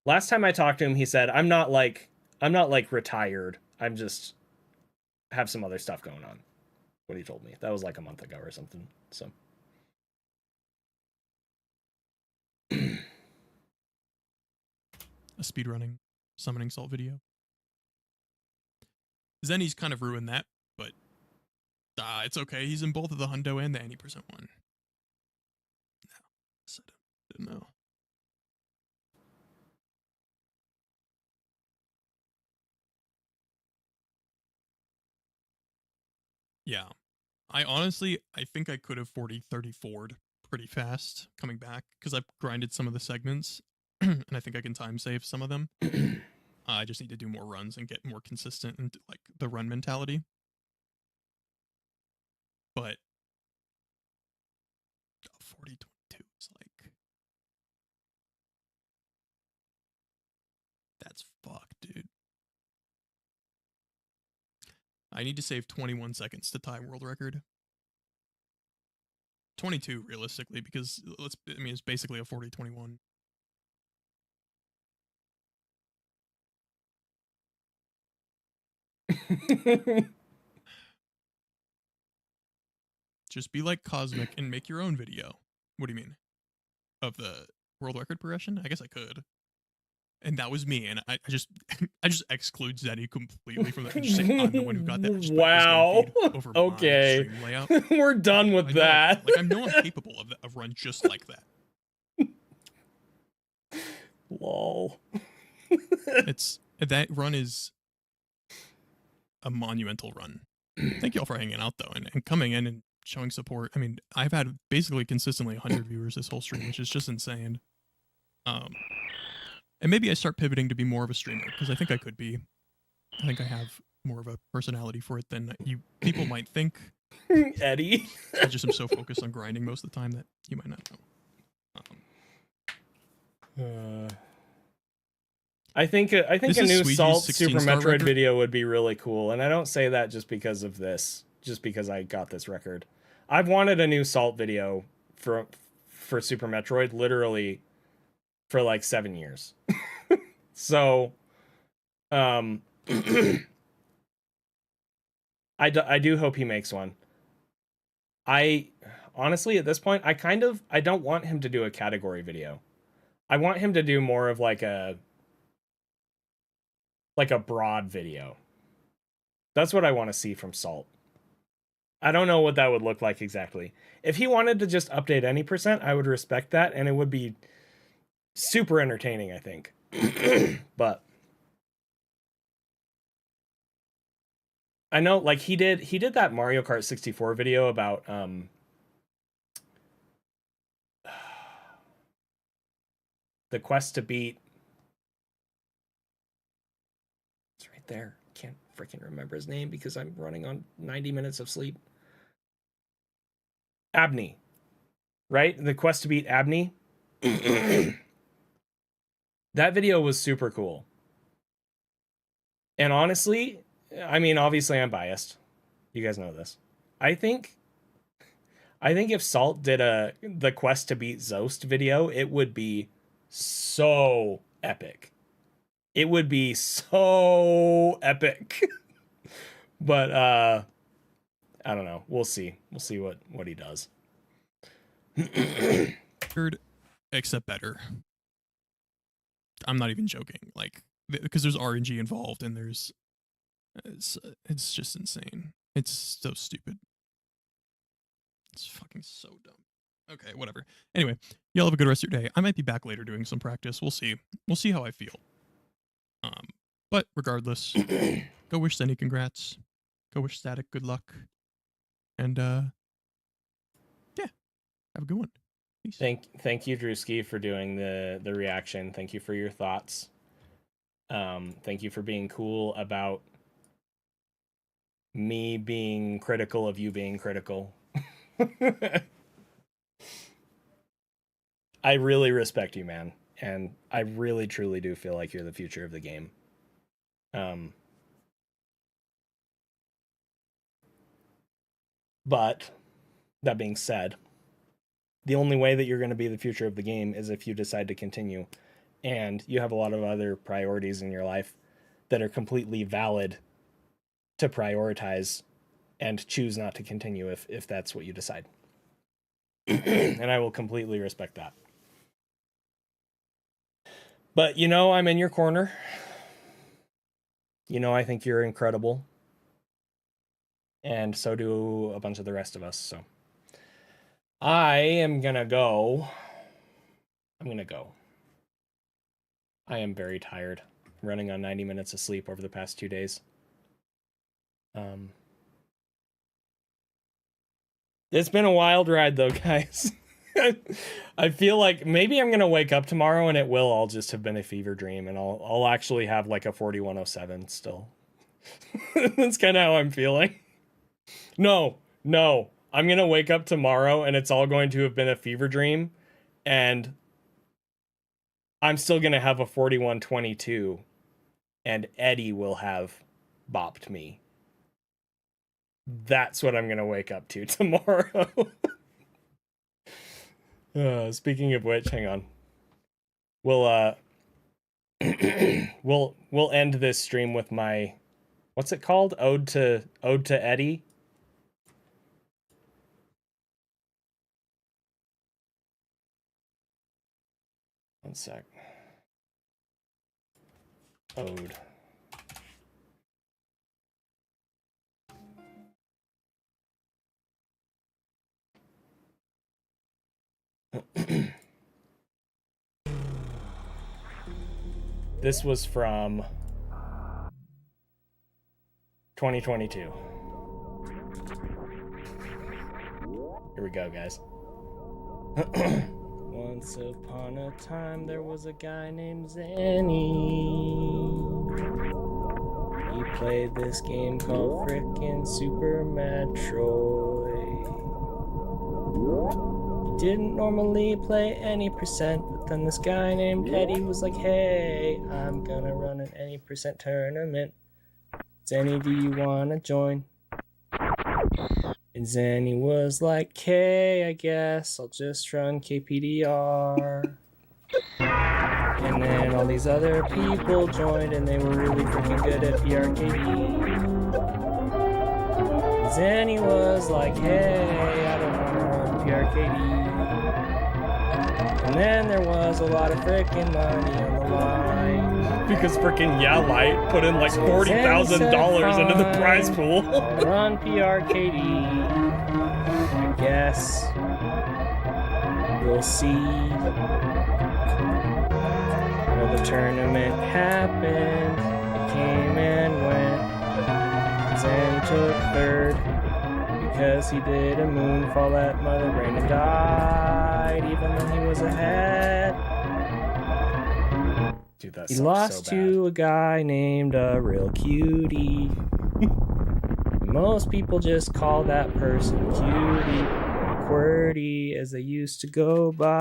Last time I talked to him, he said, I'm not retired. I'm just... have some other stuff going on. What he told me. That was like a month ago or something. So... a speedrunning summoning salt video. Zenny's kind of ruined that, but it's okay. He's in both of the hundo and the 80% one. No, I didn't know. Yeah, I think I could have 34'd pretty fast coming back because I've grinded some of the segments and I think I can time save some of them. I just need to do more runs and get more consistent and like the run mentality. But 40-22 is like, that's fucked, dude. I need to save 21 seconds to tie world record. 22 realistically, because it's basically a 40-21. Just be like Cosmic and make your own video. What do you mean? Of the world record progression? I guess I could. And that was me, and I just exclude Zenny completely from that. Just say I'm the one who got that. Wow. Over okay. my stream layout. We're done with that. Like I know I'm capable of run just like that. Lol. That run is a monumental run. Thank you all for hanging out though, and coming in and showing support. I mean, I've had basically consistently 100 viewers this whole stream, which is just insane. And maybe I start pivoting to be more of a streamer because I think I could be. I think I have more of a personality for it than people might think. Eddie. I just am so focused on grinding most of the time that you might not know. I think a This new is Sweegee's Salt 16 Super star Metroid record. video would be really cool, and I don't say that just because of this, just because I got this record. I've wanted a new Salt video for Super Metroid literally for like 7 years. So, I do hope he makes one. I honestly, at this point, I don't want him to do a category video. I want him to do more of like a broad video. That's what I want to see from Salt. I don't know what that would look like exactly. If he wanted to just update any percent, I would respect that, and it would be super entertaining, I think. But I know, like, he did that Mario Kart 64 video about the quest to beat. It's right there. Can't freaking remember his name because I'm running on 90 minutes of sleep. Abney, right? The quest to beat Abney. That video was super cool. And honestly, I mean, obviously I'm biased. You guys know this. I think if Salt did the quest to beat Zost video, it would be so epic. It would be so epic. But I don't know. We'll see. We'll see what he does. Except better. I'm not even joking. Like, because there's RNG involved, and it's just insane. It's so stupid. It's fucking so dumb. Okay, whatever. Anyway, y'all have a good rest of your day. I might be back later doing some practice. We'll see. We'll see how I feel. But regardless, go wish Senny congrats. Go wish Static good luck. And yeah, have a good one. Peace. Thank you, Drewski, for doing the reaction. Thank you for your thoughts. Thank you for being cool about me being critical of you being critical. I really respect you, man, and I really truly do feel like you're the future of the game. But that being said, the only way that you're going to be the future of the game is if you decide to continue, and you have a lot of other priorities in your life that are completely valid to prioritize and choose not to continue if that's what you decide. And I will completely respect that. But I'm in your corner. I think you're incredible. And so do a bunch of the rest of us, so I'm gonna go. I am very tired. I'm running on 90 minutes of sleep over the past 2 days. It's been a wild ride though, guys. I feel like maybe I'm gonna wake up tomorrow and it will all just have been a fever dream, and I'll actually have like a 4107 still. That's kind of how I'm feeling. No, I'm gonna wake up tomorrow and it's all going to have been a fever dream, and I'm still gonna have a 4122, and Eddie will have bopped me. That's what I'm gonna wake up to tomorrow. Speaking of which, hang on. We'll we'll end this stream with my, what's it called? Ode to Eddie. One sec. Ode. This was from 2022. Here we go, guys. Once upon a time, there was a guy named Zenny. He played this game called frickin' Super Metroid. He didn't normally play any percent, but then this guy named Eddie was like, hey, I'm gonna run an any percent tournament. Zenny, do you wanna join? And Zenny was like, hey, I guess I'll just run KPDR. And then all these other people joined and they were really freaking good at PRKD. Zenny was like, hey, I don't want to run PRKD. And then there was a lot of freaking money on the line. Because freaking Light put in like $40,000 into the prize pool. I'll run PRKD. I guess we'll see. Well, the tournament happened. It came and went. Zenny took third because he did a moonfall at Mother Brain and died, even though he was ahead. Dude, that He sucks lost so to a guy named a real cutie. Most people just call that person cutie or QWERTY as they used to go by.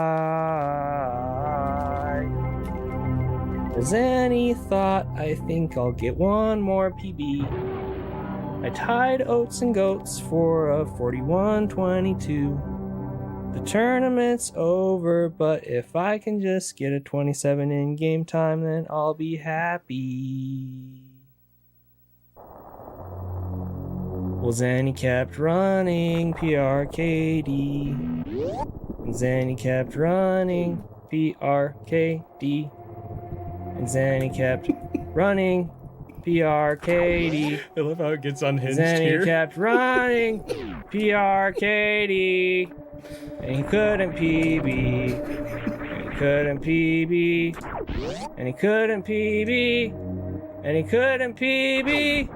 Well, Zenny thought, I think I'll get one more PB. I tied Oats and Goats for a 41-22. The tournament's over, but if I can just get a 27 in game time, then I'll be happy. Well, Zenny kept running PRKD. And Zenny kept running PRKD. And Zenny kept running PRKD. I love how it gets unhinged Zenny here. kept running PRKD. And he couldn't PB. And he couldn't PB. And he couldn't PB. And he couldn't PB.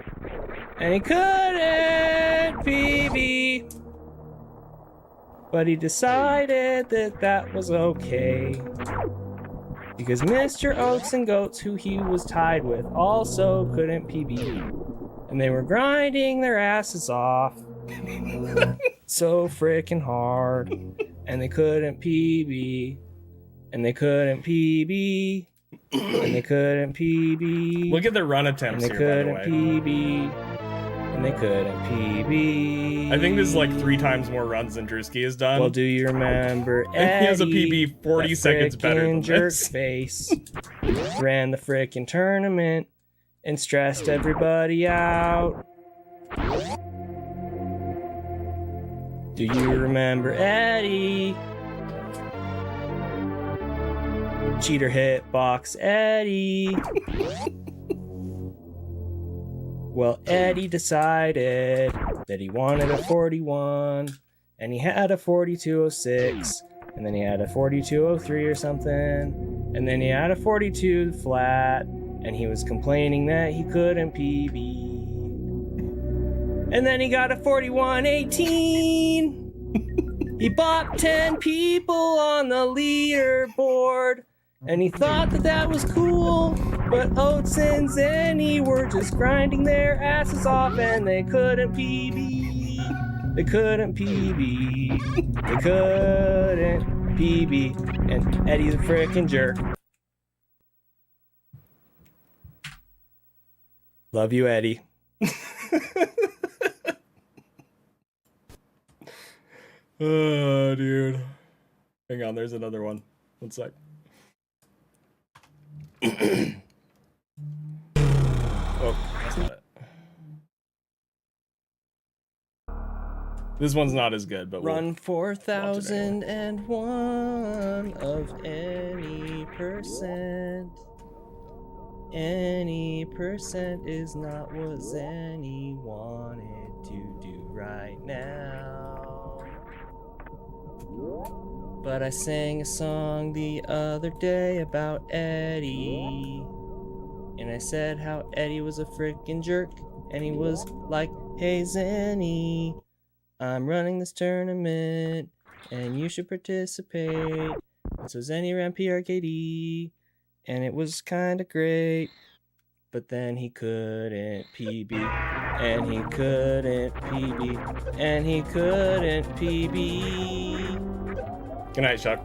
And he couldn't PB. But he decided that that was okay. Because Mr. Oats and Goats, who he was tied with, also couldn't PB. And they were grinding their asses off so frickin' hard. And they couldn't PB. And they couldn't PB. And they couldn't PB. Look at the run attempts and they here, by the couldn't way. PB. And they couldn't PB. I think this is like 3 times more runs than Drewski has done. Well, do you remember And he has a Eddie, PB 40 that seconds better than frickin' jerk this. face, ran the frickin' tournament and stressed everybody out? Do you remember Eddie? Cheater hitbox Eddie. Well, Eddie decided that he wanted a 41, and he had a 4206, and then he had a 4203 or something, and then he had a 42 flat, and he was complaining that he couldn't PB. And then he got a 4118. He bopped 10 people on the leaderboard, and he thought that that was cool. But Oats and Zenny were just grinding their asses off, and they couldn't PB. They couldn't PB. They couldn't PB. And Eddie's a frickin' jerk. Love you, Eddie. Oh, dude. Hang on, there's another one. One sec. Oh, that's not it. This one's not as good, but Run 4001 of any percent. Any percent is not what Zenny wanted to do right now. But I sang a song the other day about Eddie. And I said how Eddie was a frickin' jerk. And he was like, hey Zenny, I'm running this tournament, and you should participate. And so Zenny ran PRKD, and it was kinda great. but then he couldn't PB, and he couldn't PB, and he couldn't PB. Good night, Chuck.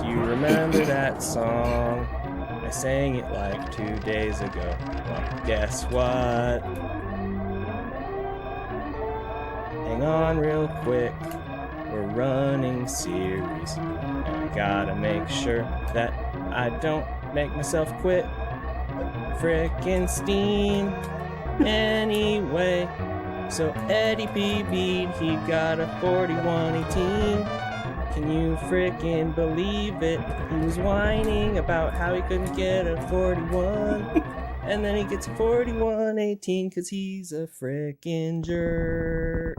Do you remember that song? I sang it like 2 days ago. Well, guess what? Hang on real quick. We're running series. And I gotta make sure that I don't make myself quit. Frickin' Steam. Anyway. So Eddie PB'd, he got a 4118. Can you frickin' believe it? He was whining about how he couldn't get a 41. And then he gets a 4118 cause he's a frickin' jerk.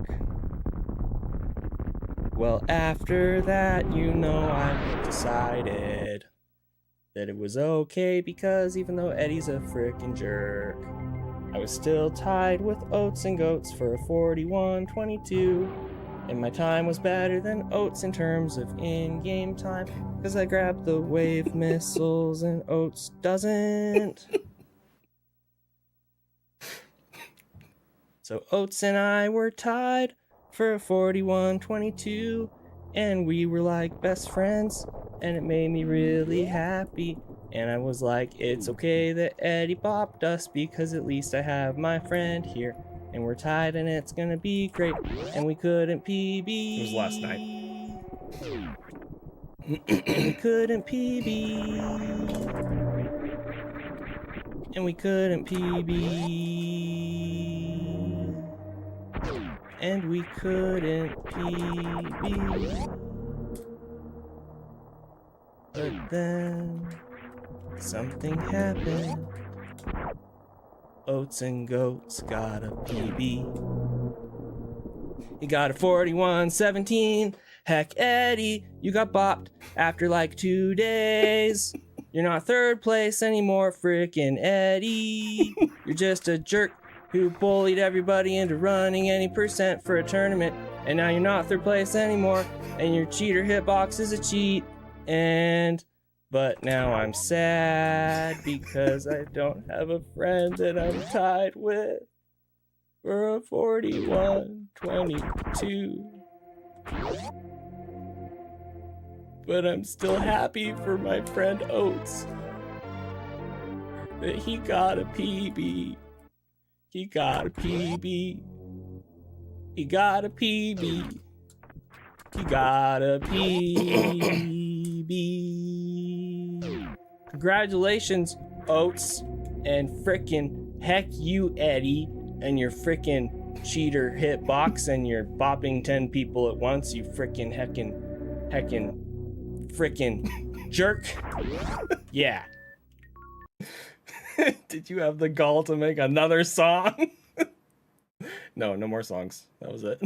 Well, after that, you know, I decided that it was okay because even though Eddie's a frickin' jerk, I was still tied with Oats and Goats for a 41-22, and my time was better than Oats in terms of in-game time, because I grabbed the wave missiles and Oats doesn't. So Oats and I were tied for a 41-22, and we were like best friends, and it made me really happy. And I was like, it's okay that Eddie bopped us because at least I have my friend here. And we're tied and it's gonna be great. And we couldn't PB. It was last night. And we couldn't PB. And we couldn't PB. And we couldn't PB. But then something happened. Oats and Goats got a PB. He got a 41-17. Heck, Eddie, you got bopped after like 2 days. You're not third place anymore, frickin' Eddie. You're just a jerk who bullied everybody into running any percent for a tournament. And now you're not third place anymore. And your cheater hitbox is a cheat. But now I'm sad because I don't have a friend that I'm tied with for a 41-22. But I'm still happy for my friend Oats that he got a PB. He got a PB. He got a PB. He got a PB. Congratulations, Oats, and frickin' heck you, Eddie, and your frickin' cheater hitbox and your bopping 10 people at once, you frickin' heckin' frickin' jerk. Yeah. Did you have the gall to make another song? No more songs. That was it.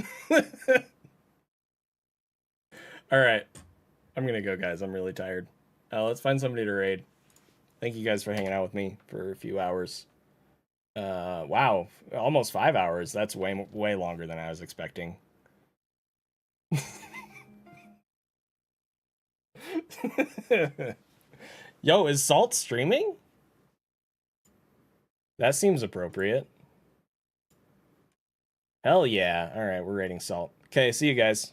All right. I'm gonna go, guys. I'm really tired. Let's find somebody to raid. Thank you guys for hanging out with me for a few hours. Wow, almost 5 hours. That's way longer than I was expecting. Yo, is Salt streaming? That seems appropriate. Hell yeah. All right, we're raiding Salt. Okay, see you guys.